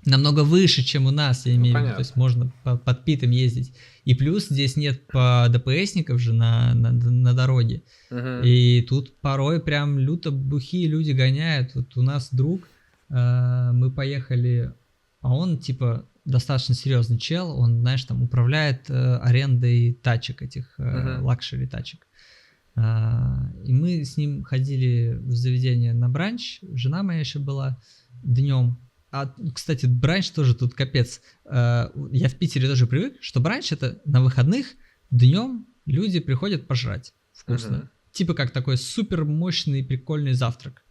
Намного выше, чем у нас, я имею в виду, то есть можно подпитым ездить. И плюс здесь нет ДПСников же на дороге. И тут порой прям люто бухие люди гоняют. Вот у нас друг, мы поехали, а он типа достаточно серьезный чел, он, знаешь, там управляет арендой тачек, этих лакшери тачек. И мы с ним ходили в заведение на бранч, жена моя еще была днем. Кстати, бранч тоже тут капец. Я в Питере тоже привык, что бранч — это на выходных днем люди приходят пожрать вкусно. Типа как такой супер мощный прикольный завтрак.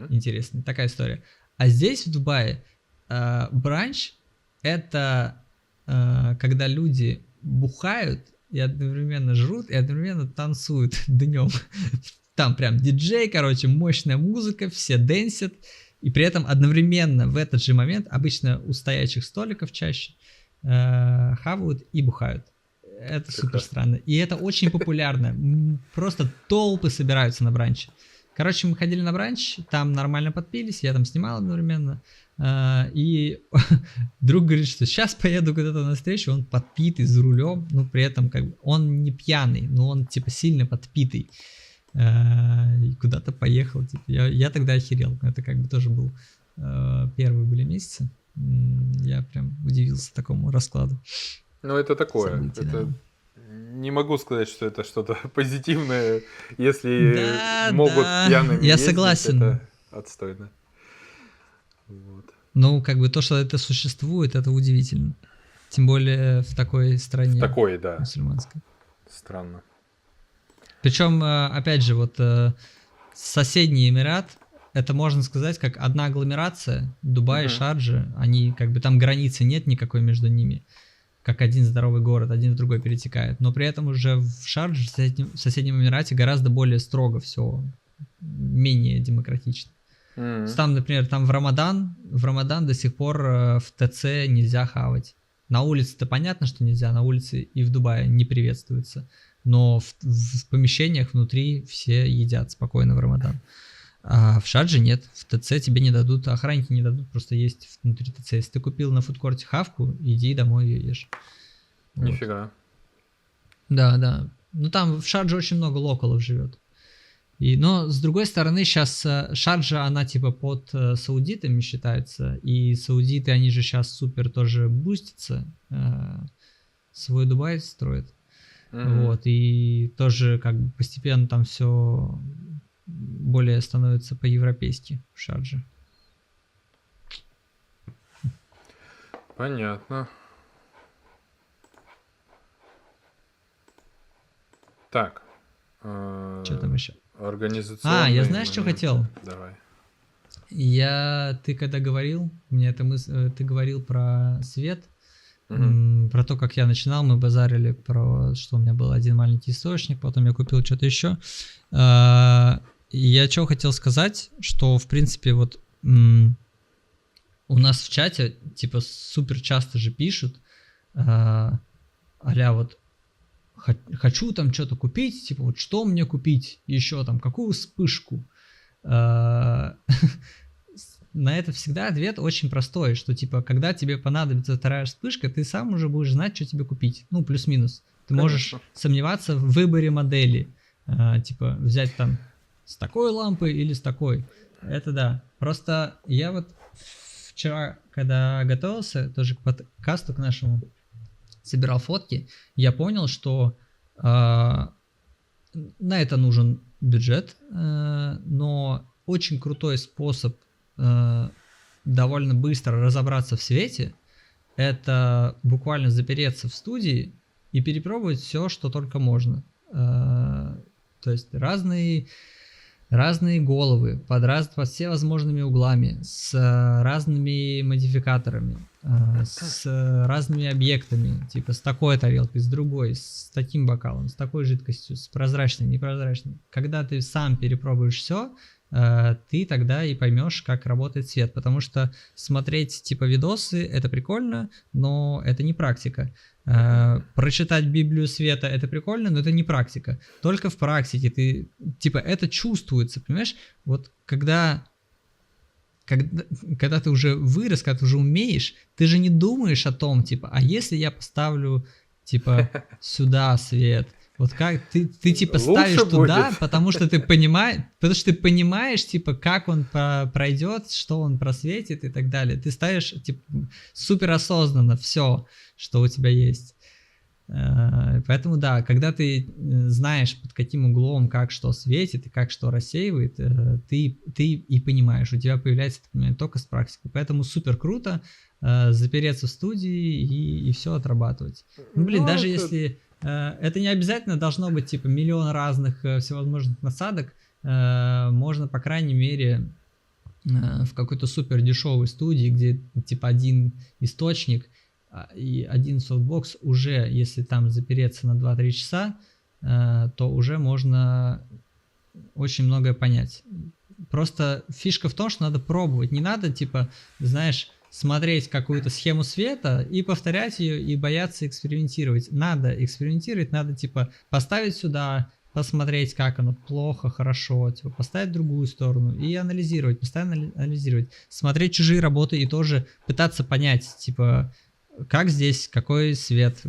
Интересный, такая история. А здесь в Дубае бранч — это когда люди бухают и одновременно жрут, и одновременно танцуют днем. Там прям диджей, короче, мощная музыка, все дэнсят. И при этом одновременно в этот же момент, обычно у стоячих столиков чаще, хавают и бухают. Это супер странно. И это очень популярно. Просто толпы собираются на бранче. Короче, мы ходили на бранч, там нормально подпились, я там снимал одновременно. И друг говорит, что сейчас поеду куда-то на встречу, он подпитый, за рулем, но при этом как бы он не пьяный, но он типа сильно подпитый. и куда-то поехал. Типа. Я тогда охерел. Это как бы тоже был первые были месяцы. Я прям удивился такому раскладу. Ну, это такое. Событий, Это... да. Не могу сказать, что это что-то позитивное, если Да, могут да, пьяными я ездить, согласен. это отстойно. Вот. Ну, как бы то, что это существует, это удивительно. Тем более в такой стране Такое, да. мусульманской. Странно. Причем, опять же, вот соседний Эмират, это можно сказать как одна агломерация, Дубай и Мгм. Шарджа, они как бы там границы нет никакой между ними, как один здоровый город, один в другой перетекает. Но при этом уже в Шардже, в соседнем Эмирате, гораздо более строго все, менее демократично. То есть там, например, там в Рамадан до сих пор в ТЦ нельзя хавать. На улице-то понятно, что нельзя, на улице и в Дубае не приветствуется. Но в помещениях внутри все едят спокойно в Рамадан. А в Шардже нет. В ТЦ тебе не дадут, охранники не дадут просто есть внутри ТЦ. Если ты купил на фудкорте хавку, иди домой ее ешь. Вот. Нифига. Да, да. Ну там в Шардже очень много локалов живет. Но с другой стороны, сейчас Шарджа, она типа под саудитами считается. И саудиты, они же сейчас супер тоже бустятся. Свой Дубай строят. Вот. И тоже как бы постепенно там все более становится по-европейски в Шардже. Понятно. Так. Что там еще? Организационные я знаешь, что моменты. хотел? Давай. Ты когда говорил, мне это ты говорил про свет, Мгм. про то, как я начинал, мы базарили про, что у меня был один маленький источник, потом я купил что-то еще. Я что хотел сказать, что, в принципе, вот у нас в чате, типа, супер часто же пишут, а-ля вот, хочу там что-то купить, типа, вот что мне купить еще там, какую вспышку. На это всегда ответ очень простой, что типа, когда тебе понадобится вторая вспышка, ты сам уже будешь знать, что тебе купить. Ну, плюс-минус. Ты можешь сомневаться в выборе модели. Типа, взять там с такой лампой или с такой. Это да. Просто я вот вчера, когда готовился тоже к подкасту к нашему, собирал фотки, я понял, что на это нужен бюджет, но очень крутой способ довольно быстро разобраться в свете — это буквально запереться в студии и перепробовать все, что только можно. То есть разные головы под все возможными углами, с разными модификаторами, с разными объектами, типа с такой тарелкой, с другой, с таким бокалом, с такой жидкостью, с прозрачной, непрозрачной. Когда ты сам перепробуешь все, ты тогда и поймешь, как работает свет, потому что смотреть типа видосы — это прикольно, но это не практика. Прочитать Библию света — это прикольно, но это не практика. Только в практике ты, типа, это чувствуется, понимаешь? Вот когда ты уже вырос, когда ты уже умеешь, ты же не думаешь о том, типа, а если я поставлю, типа, сюда свет? Вот как ты типа ставишь Лучше туда, будет. потому что ты понимаешь, типа, как он пройдет, что он просветит и так далее. Ты ставишь, типа, супер осознанно все, что у тебя есть. Поэтому да, когда ты знаешь, под каким углом как что светит и как что рассеивает, ты и понимаешь, у тебя появляется это понимание только с практикой. Поэтому супер круто запереться в студии и все отрабатывать. Ну, блин, Ну, даже это- если... Это не обязательно должно быть типа миллион разных всевозможных насадок. Можно, по крайней мере, в какой-то супер дешевой студии, где типа один источник и один софтбокс, уже если там запереться на 2-3 часа, то уже можно очень многое понять. Просто фишка в том, что надо пробовать. Не надо, типа, знаешь, смотреть какую-то схему света и повторять ее, и бояться экспериментировать. Надо экспериментировать, надо, типа, поставить сюда, посмотреть, как оно, плохо, хорошо, типа, поставить в другую сторону и анализировать, постоянно анализировать. Смотреть чужие работы и тоже пытаться понять, типа, как здесь, какой свет,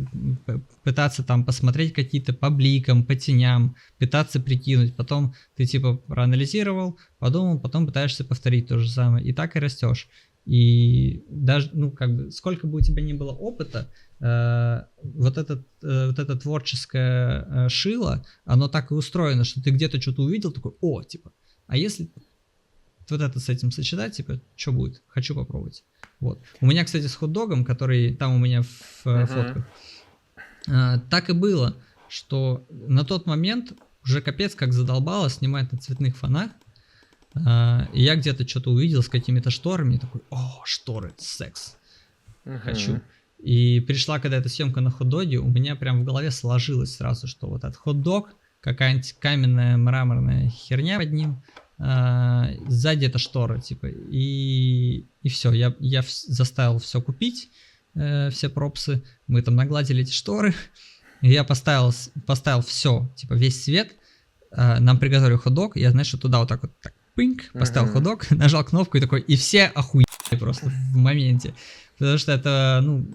пытаться там посмотреть какие-то по бликам, по теням, пытаться прикинуть, потом ты типа проанализировал, подумал, потом пытаешься повторить то же самое, и так и растешь. И даже, ну, как бы, сколько бы у тебя ни было опыта, вот это творческое шило, оно так и устроено, что ты где-то что-то увидел, такой, о, типа, а если вот это с этим сочетать, типа, что будет? Хочу попробовать. Вот. У меня, кстати, с хот-догом, который там у меня в фотках, так и было, что на тот момент уже капец как задолбало снимать на цветных фонах, и я где-то что-то увидел с какими-то шторами, и такой, о, шторы, секс, хочу. И пришла когда эта съемка на хот-доге, у меня прям в голове сложилось сразу, что вот этот хот-дог, какая-нибудь каменная мраморная херня под ним, сзади это штора, типа, и все, я заставил все купить, все пропсы, мы там нагладили эти шторы, и я поставил все, типа, весь свет, нам приготовили хот-дог, я, знаешь, что туда вот так вот, так, пыньк, поставил хот-дог, нажал кнопку и такой, и все охуели просто в моменте, потому что это, ну,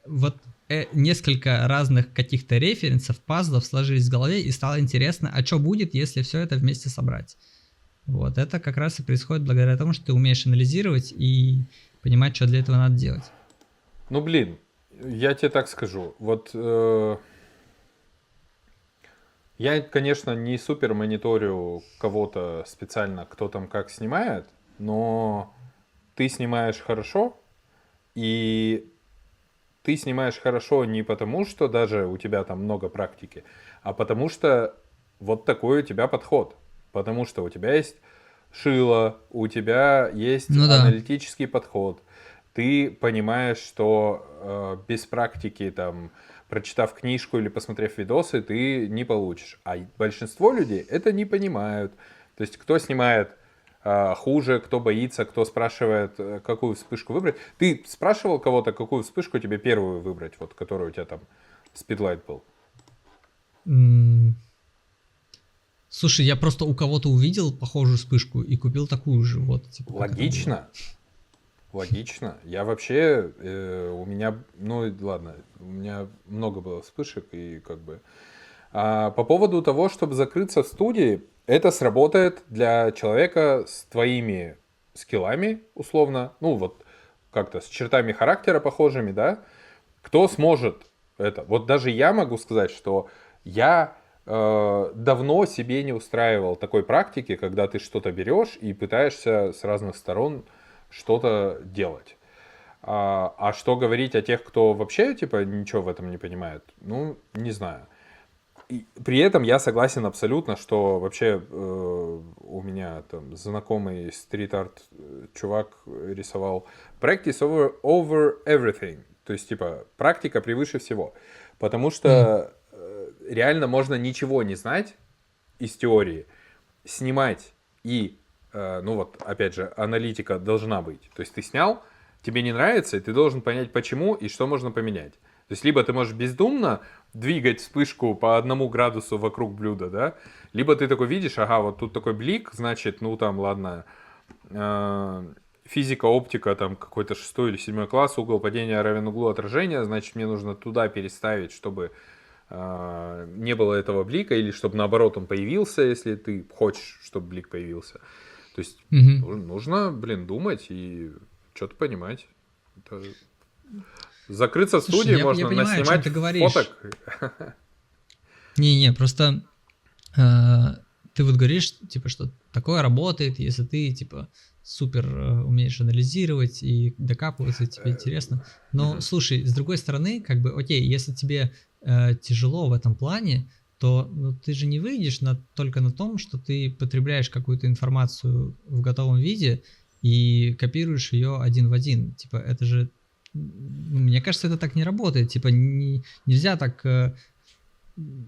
вот несколько разных каких-то референсов, пазлов сложились в голове, и стало интересно, а что будет, если все это вместе собрать. Вот, это как раз и происходит благодаря тому, что ты умеешь анализировать и понимать, что для этого надо делать. Ну, блин, я тебе так скажу. Вот я, конечно, не супер мониторю кого-то специально, кто там как снимает, но ты снимаешь хорошо, и ты снимаешь хорошо не потому, что даже у тебя там много практики, а потому что вот такой у тебя подход. Потому что у тебя есть шило, у тебя есть аналитический подход. Ты понимаешь, что без практики, там, прочитав книжку или посмотрев видосы, ты не получишь. А большинство людей это не понимают. То есть кто снимает хуже, кто боится, кто спрашивает, какую вспышку выбрать. Ты спрашивал кого-то, какую вспышку тебе первую выбрать, вот, которая у тебя там спидлайт был? Слушай, я просто у кого-то увидел похожую вспышку и купил такую же. Вот, типа, логично. Логично. Я вообще, у меня, ну ладно, у меня много было вспышек и как бы... по поводу того, чтобы закрыться в студии, это сработает для человека с твоими скиллами, условно, ну вот как-то с чертами характера похожими, да? Кто сможет это? Вот даже я могу сказать, что я давно себе не устраивал такой практики, когда ты что-то берешь и пытаешься с разных сторон что-то делать. А что говорить о тех, кто вообще типа ничего в этом не понимает? Ну, не знаю. И при этом я согласен абсолютно, что вообще у меня там знакомый стрит-арт чувак рисовал practice over everything. То есть типа практика превыше всего. Потому что реально можно ничего не знать из теории, снимать и, ну вот, опять же, аналитика должна быть. То есть ты снял, тебе не нравится, и ты должен понять, почему и что можно поменять. То есть либо ты можешь бездумно двигать вспышку по 1 градусу вокруг блюда, да, либо ты такой видишь, ага, вот тут такой блик, значит, ну там, ладно, физика, оптика, там какой-то 6 или 7 класс, угол падения равен углу отражения, значит, мне нужно туда переставить, чтобы не было этого блика, или чтобы наоборот он появился, если ты хочешь, чтобы блик появился. То есть нужно, думать и что-то понимать. Это... Закрыться в студии можно я понимаю, наснимать фоток. Не, просто ты вот говоришь, типа, что такое работает, если ты, типа, супер умеешь анализировать и докапываться, тебе интересно. Но, слушай, с другой стороны, как бы, окей, если тебе тяжело в этом плане, то ты же не выйдешь только на том, что ты потребляешь какую-то информацию в готовом виде и копируешь ее один в один. Типа, это же... Мне кажется, это так не работает. Типа, нельзя так...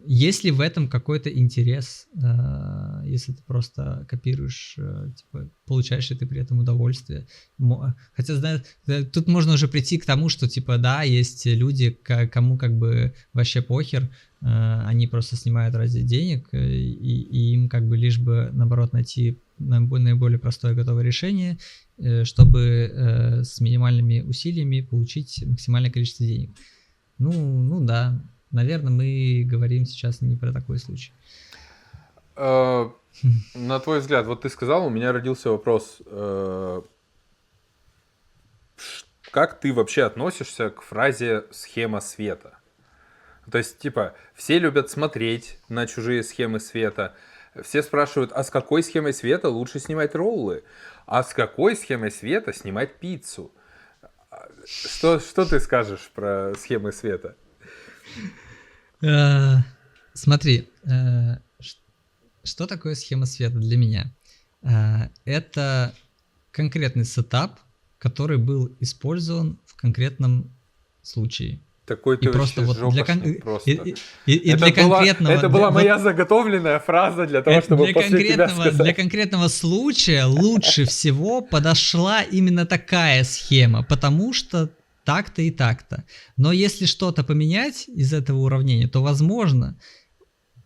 Есть ли в этом какой-то интерес, если ты просто копируешь, типа, получаешь ли ты при этом удовольствие? Хотя, знаешь, тут можно уже прийти к тому, что, типа, да, есть люди, кому как бы вообще похер, они просто снимают ради денег, и им как бы лишь бы, наоборот, найти наиболее простое готовое решение, чтобы с минимальными усилиями получить максимальное количество денег. Ну да, наверное, мы говорим сейчас не про такой случай. На твой взгляд, вот ты сказал, у меня родился вопрос. Как ты вообще относишься к фразе «схема света»? То есть, типа, все любят смотреть на чужие схемы света. Все спрашивают, а с какой схемой света лучше снимать роллы? А с какой схемой света снимать пиццу? Что ты скажешь про схемы света? Смотри, что такое схема света для меня? Это конкретный сетап, который был использован в конкретном случае. Такой ты И просто вообще вот просто. Это была моя заготовленная фраза для того, чтобы после тебя сказать. Для конкретного случая лучше всего подошла именно такая схема, потому что так-то и так-то. Но если что-то поменять из этого уравнения, то, возможно,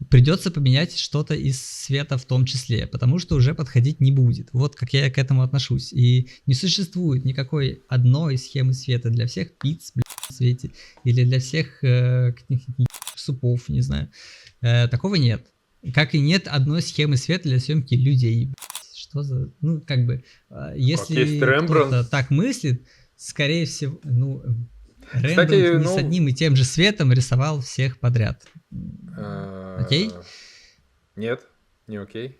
придется поменять что-то из света в том числе, потому что уже подходить не будет. Вот как я к этому отношусь. И не существует никакой одной схемы света для всех пиц, в свете, или для всех супов, не знаю. Такого нет. Как и нет одной схемы света для съемки людей. Что за... Ну, как бы, если кто-то так мыслит, скорее всего, Рембрандт с одним и тем же светом рисовал всех подряд. Окей? Нет, не окей.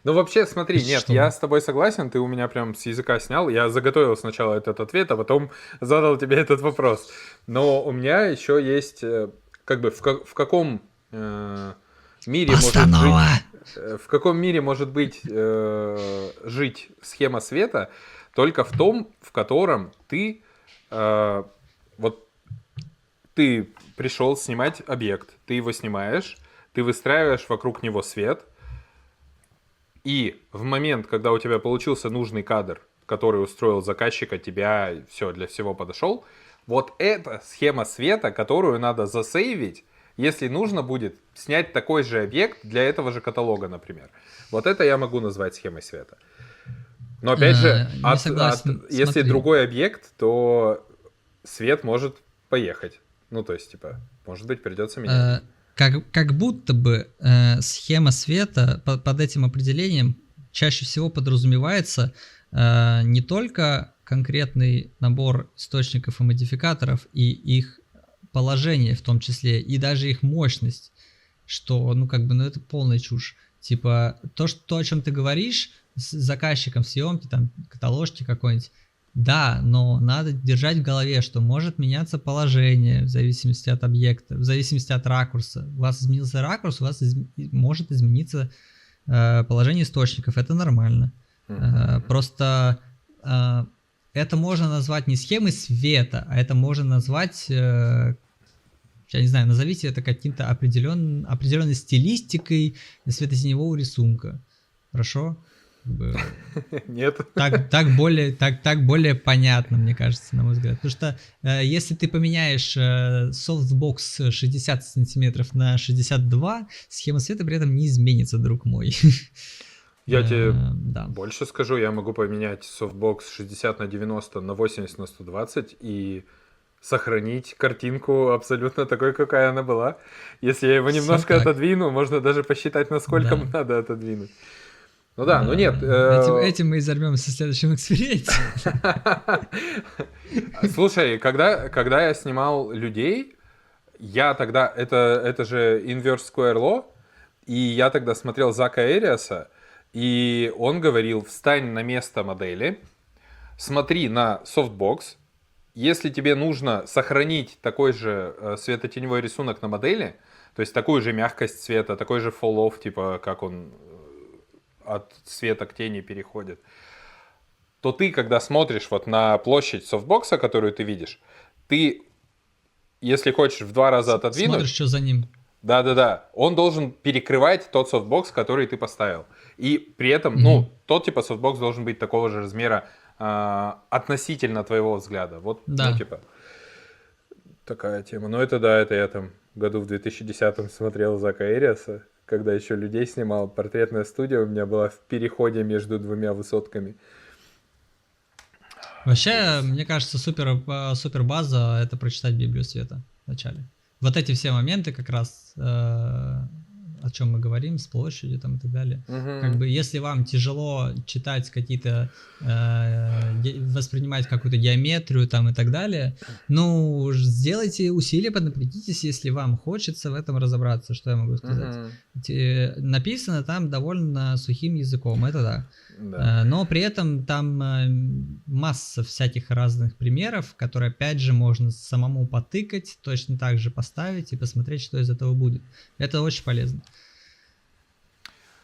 Ну, вообще, смотри, нет, я с тобой согласен, ты у меня прям с языка снял. Я заготовил сначала этот ответ, а потом задал тебе этот вопрос. Но у меня еще есть, как бы, в каком мире может быть жить схема света, только в том, в котором ты ты пришел снимать объект, ты его снимаешь, ты выстраиваешь вокруг него свет, и в момент, когда у тебя получился нужный кадр, который устроил заказчика, тебя, все, для всего подошел, вот это схема света, которую надо засейвить, если нужно будет снять такой же объект для этого же каталога, например. Вот это я могу назвать схемой света. Но опять же, если другой объект, то свет может поехать. Ну, то есть, типа, может быть, придется менять. Как будто бы схема света под этим определением чаще всего подразумевается не только конкретный набор источников и модификаторов и их положение в том числе, и даже их мощность, что, это полная чушь. Типа, то, о чем ты говоришь с заказчиком съемки, там, каталожки какой-нибудь, да, но надо держать в голове, что может меняться положение в зависимости от объекта, в зависимости от ракурса. У вас изменился ракурс, у вас может измениться положение источников, это нормально. Просто это можно назвать не схемой света, а это можно назвать, я не знаю, назовите это каким-то определенной стилистикой светотеневого рисунка. Хорошо? Нет. Так более понятно, мне кажется, на мой взгляд. Потому что если ты поменяешь софтбокс 60 сантиметров на 62, схема света при этом не изменится, друг мой. Я тебе больше скажу, я могу поменять софтбокс 60 на 90 на 80 на 120 и сохранить картинку абсолютно такой, какая она была. Если я его немножко отодвину, можно даже посчитать, насколько надо отодвинуть. Ну да, но нет. Этим мы и займемся в следующем эксперименте. Слушай, когда я снимал людей, я тогда, это же Inverse Square Law, и я тогда смотрел Зака Эриаса, и он говорил, встань на место модели, смотри на софтбокс, если тебе нужно сохранить такой же светотеневой рисунок на модели, то есть такую же мягкость цвета, такой же fall-off, типа как он от света к тени переходит, то ты, когда смотришь вот на площадь софтбокса, которую ты видишь, ты, если хочешь в 2 раза отодвинуть... Смотришь, что за ним. Да, он должен перекрывать тот софтбокс, который ты поставил. И при этом, тот типа софтбокс должен быть такого же размера относительно твоего взгляда. Вот, такая тема. Но это я там году в 2010 смотрел Зака Эриаса, когда еще людей снимал. Портретная студия у меня была в переходе между двумя высотками. Вообще, мне кажется, супер база — это прочитать Библию Света вначале. Вот эти все моменты как раз, о чем мы говорим, с площадью там и так далее. Как бы, если вам тяжело читать какие-то, воспринимать какую-то геометрию там и так далее, ну, сделайте усилия, поднапрягитесь, если вам хочется в этом разобраться, что я могу сказать. Написано там довольно сухим языком, это да. Да. Но при этом там масса всяких разных примеров, которые опять же можно самому потыкать, точно так же поставить и посмотреть, что из этого будет. Это очень полезно.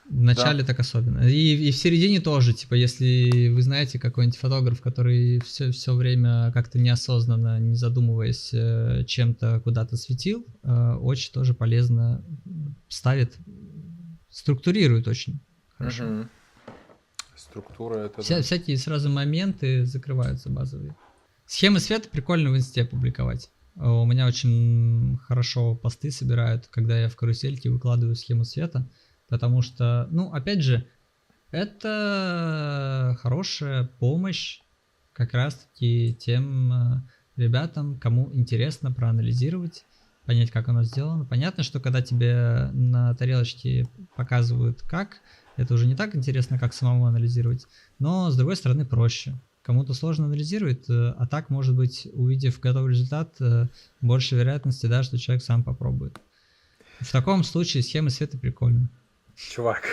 В начале так особенно. И в середине тоже, типа, если вы знаете какой-нибудь фотограф, который все время как-то неосознанно, не задумываясь, чем-то куда-то светил, очень тоже полезно ставит, структурирует очень хорошо. Структура это... Всякие сразу моменты закрываются базовые. Схемы света прикольно в инсте публиковать. У меня очень хорошо посты собирают, когда я в карусельке выкладываю схему света, потому что, ну, опять же, это хорошая помощь как раз-таки тем ребятам, кому интересно проанализировать, понять, как оно сделано. Понятно, что когда тебе на тарелочке показывают как, это уже не так интересно, как самому анализировать, но, с другой стороны, проще. Кому-то сложно анализировать, а так, может быть, увидев готовый результат, больше вероятности, да, что человек сам попробует. В таком случае схемы света прикольны. Чувак,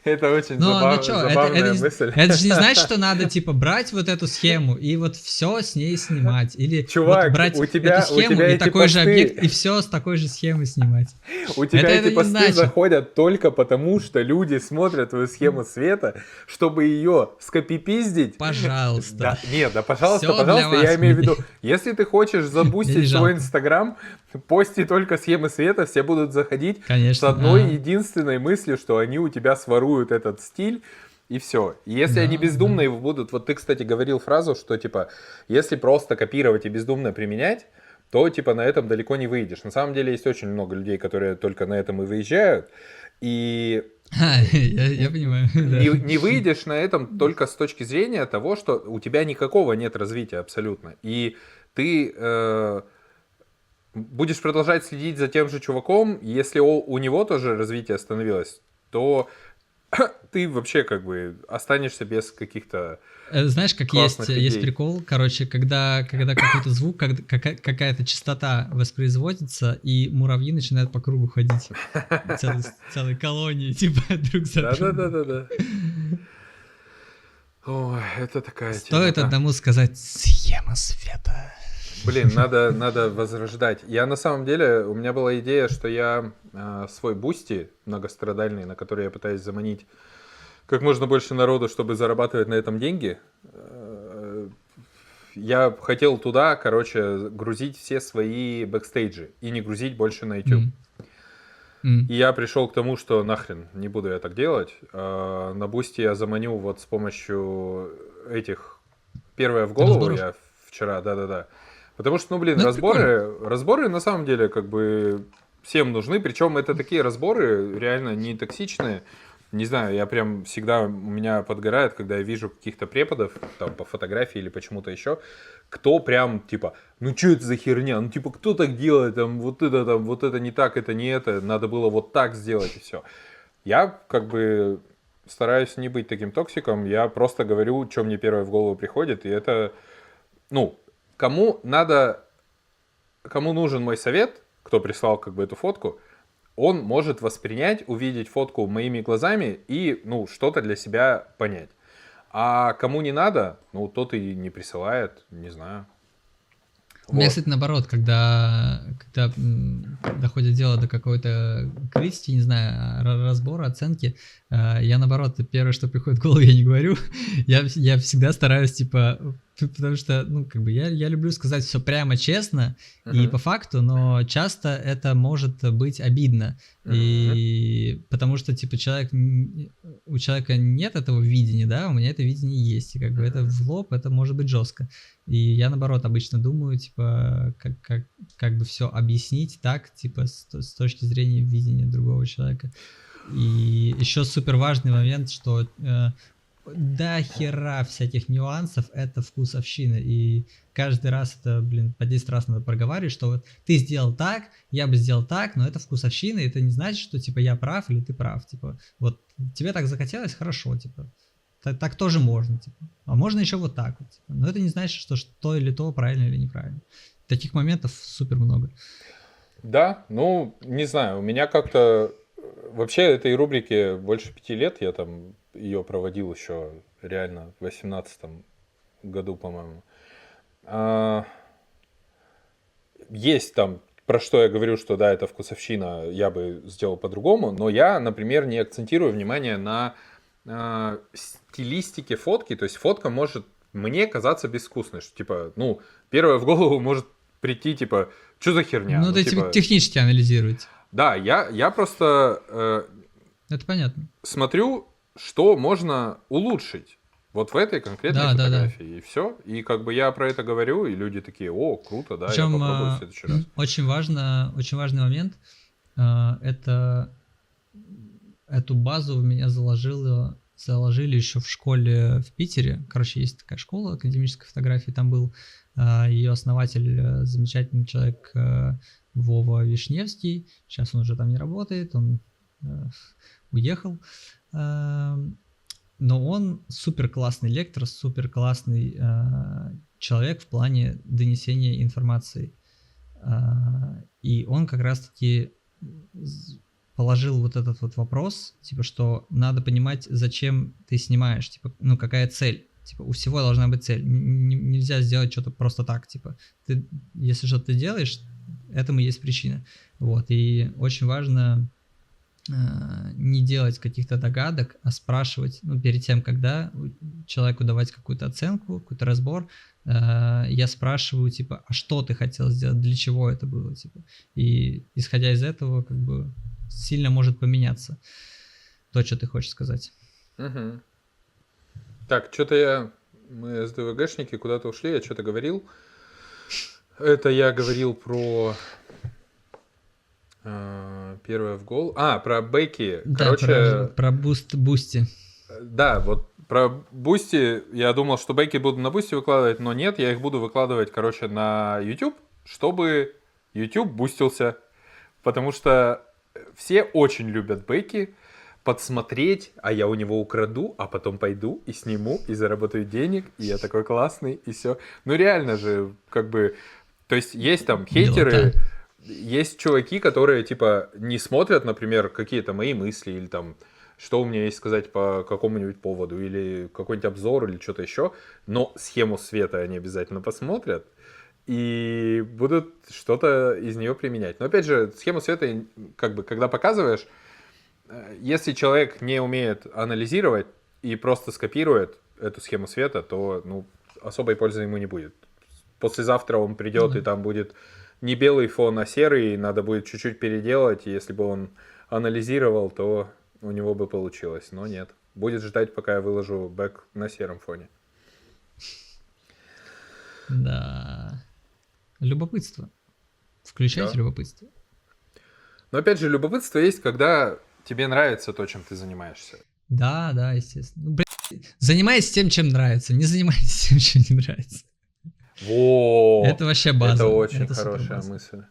это очень забавная мысль. Это же не значит, что надо, типа, брать вот эту схему и вот все с ней снимать. Или чувак, вот брать эту схему и такой же объект, и все с такой же схемы снимать. У тебя эти посты заходят только потому, что люди смотрят твою схему света, чтобы ее скопипиздить. Пожалуйста. Да, нет, да, пожалуйста, я имею в виду, если ты хочешь забустить свой Инстаграм, пости только схемы света, все будут заходить с одной единственной мыслью, что они у тебя своруют этот стиль, и все. И если они бездумно его будут... Вот ты, кстати, говорил фразу, что, типа, если просто копировать и бездумно применять, то, типа, на этом далеко не выйдешь. На самом деле есть очень много людей, которые только на этом и выезжают, и... Я понимаю. Не выйдешь на этом только с точки зрения того, что у тебя никакого нет развития абсолютно. И ты... будешь продолжать следить за тем же чуваком, если у него тоже развитие остановилось, то ты вообще как бы останешься без каких-то... Знаешь, как есть прикол, короче, когда какой-то звук, какая-то частота воспроизводится, и муравьи начинают по кругу ходить. Целой колонии, типа, друг за другом. Да. Ой, это такая тема. Стоит одному сказать «схема света». Блин, надо возрождать. Я на самом деле, у меня была идея, что я свой бусти многострадальный, на который я пытаюсь заманить как можно больше народу, чтобы зарабатывать на этом деньги, я хотел туда, короче, грузить все свои бэкстейджи и не грузить больше на YouTube. И я пришел к тому, что нахрен, не буду я так делать. На бусти я заманю вот с помощью этих... Первое в голову разборов? Я вчера, да. Потому что, разборы на самом деле как бы всем нужны, причем это такие разборы реально не токсичные. Не знаю, я прям всегда, у меня подгорает, когда я вижу каких-то преподов, там, по фотографии или почему-то еще, кто прям, типа, ну что это за херня, ну типа, кто так делает, там, вот это не так, это не это, надо было вот так сделать и все. Я как бы стараюсь не быть таким токсиком, я просто говорю, что мне первое в голову приходит, и это, ну, кому нужен мой совет, кто прислал как бы эту фотку, он может воспринять, увидеть фотку моими глазами и, ну, что-то для себя понять. А кому не надо, ну, тот и не присылает, не знаю. У меня, кстати, наоборот, когда доходит дело до какой-то критики, не знаю, разбора, оценки, я, наоборот, первое, что приходит в голову, я не говорю, я всегда стараюсь, типа, Потому что, ну, как бы я люблю сказать все прямо честно и Мгм. по факту, но часто это может быть обидно. И потому что, типа, у человека нет этого видения, да, у меня это видение есть. И как бы это в лоб, это может быть жестко. И я, наоборот, обычно думаю, типа, как бы все объяснить так, типа, с точки зрения видения другого человека. И еще супер важный момент, что до хера всяких нюансов это вкусовщина. И каждый раз это, по 10 раз надо проговаривать, что вот ты сделал так, я бы сделал так, но это вкусовщина, и это не значит, что типа я прав или ты прав. Типа, вот тебе так захотелось, хорошо, типа. Так тоже можно, типа. А можно еще вот так вот. Типа. Но это не значит, что то или то правильно или неправильно. Таких моментов супер много. Да, ну, не знаю, у меня как-то... Вообще этой рубрике больше 5 лет, я там ее проводил еще реально в 18-м году, по-моему. Есть там, про что я говорю, что да, это вкусовщина, я бы сделал по-другому, но я, например, не акцентирую внимание на стилистике фотки, то есть фотка может мне казаться безвкусной, что типа, ну, первое в голову может прийти, типа, что за херня? Ну, это типа, технически анализируете. Да, я просто Это понятно. смотрю, что можно улучшить вот в этой конкретной Да, да, да. фотографии, и все. И как бы я про это говорю, и люди такие: о, круто, да, Причем я попробую в следующий раз. очень важный момент, это эту базу в меня заложили еще в школе в Питере. Короче, есть такая школа академической фотографии, там был ее основатель, замечательный человек Вова Вишневский. Сейчас он уже там не работает, он уехал. Но он супер классный лектор, супер классный человек в плане донесения информации. И он как раз-таки положил вот этот вот вопрос, типа, что надо понимать, зачем ты снимаешь, типа, ну, какая цель. Типа, у всего должна быть цель. Нельзя сделать что-то просто так, типа. Ты, если что-то ты делаешь, этому есть причина. Вот, и очень важно не делать каких-то догадок, а спрашивать, ну, перед тем, когда человеку давать какую-то оценку, какой-то разбор, я спрашиваю, типа, а что ты хотел сделать, для чего это было, типа. И исходя из этого, как бы, сильно может поменяться то, что ты хочешь сказать. Угу. Так, что-то мы СДВГшники куда-то ушли, я что-то говорил. Это я говорил про первое в гол. Про бэки. Да, Короче, про бусти. да, вот про бусти я думал, что бэки буду на бусти выкладывать, но нет, я их буду выкладывать, короче, на YouTube, чтобы YouTube бустился. Потому что все очень любят бэки, подсмотреть, а я у него украду, а потом пойду и сниму, и заработаю денег, и я такой классный, и все. Ну реально же, как бы, то есть есть там хейтеры, есть чуваки, которые, типа, не смотрят, например, какие-то мои мысли, или там, что у меня есть сказать по какому-нибудь поводу, или какой-нибудь обзор, или что-то еще, но схему света они обязательно посмотрят, и будут что-то из нее применять. Но опять же, схему света, как бы, когда показываешь, если человек не умеет анализировать и просто скопирует эту схему света, то, ну, особой пользы ему не будет. Послезавтра он придет, и там будет не белый фон, а серый, и надо будет чуть-чуть переделать, и если бы он анализировал, то у него бы получилось, но нет. Будет ждать, пока я выложу бэк на сером фоне. Да. Любопытство. Включайте любопытство. Но опять же, любопытство есть, когда тебе нравится то, чем ты занимаешься. Да, естественно. Ну, занимайтесь тем, чем нравится. Не занимайтесь тем, чем не нравится. Во! Это вообще база. Это очень это хорошая мысль.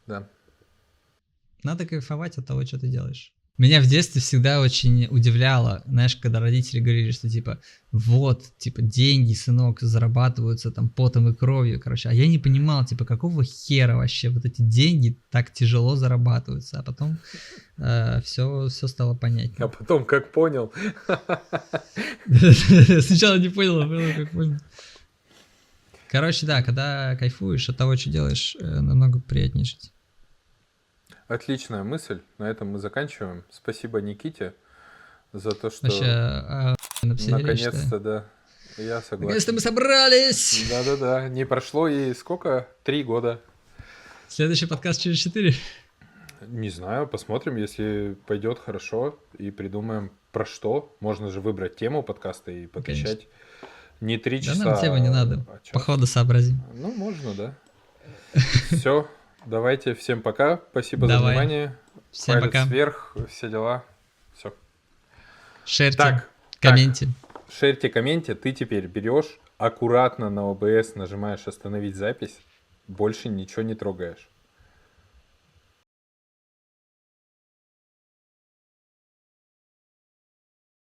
Да. Надо кайфовать от того, что ты делаешь. Меня в детстве всегда очень удивляло, знаешь, когда родители говорили, что типа, вот, типа, деньги, сынок, зарабатываются там потом и кровью, короче. А я не понимал, типа, какого хера вообще вот эти деньги так тяжело зарабатываются. А потом все стало понятнее. А потом как понял. Сначала не понял, а потом как понял. Короче, да, когда кайфуешь от того, что делаешь, намного приятнее жить. Отличная мысль. На этом мы заканчиваем. Спасибо Никите за то, что Вообще, наконец-то, да, Я согласен. Наконец-то мы собрались! Да-да-да, не прошло и сколько? 3 года. Следующий подкаст через 4. Не знаю, посмотрим, если пойдет хорошо и придумаем про что. Можно же выбрать тему подкаста и потрещать. Не 3 Да часа. нам тему не надо. а час. По ходу сообразим. Ну, можно, да. Все, давайте, всем пока. Спасибо за Давай. внимание. Всем Палец пока. вверх, все дела. Все. Шерьте, Так, комменте. Шерьте, комменте. Ты теперь берешь, аккуратно на OBS нажимаешь «Остановить запись», больше ничего не трогаешь.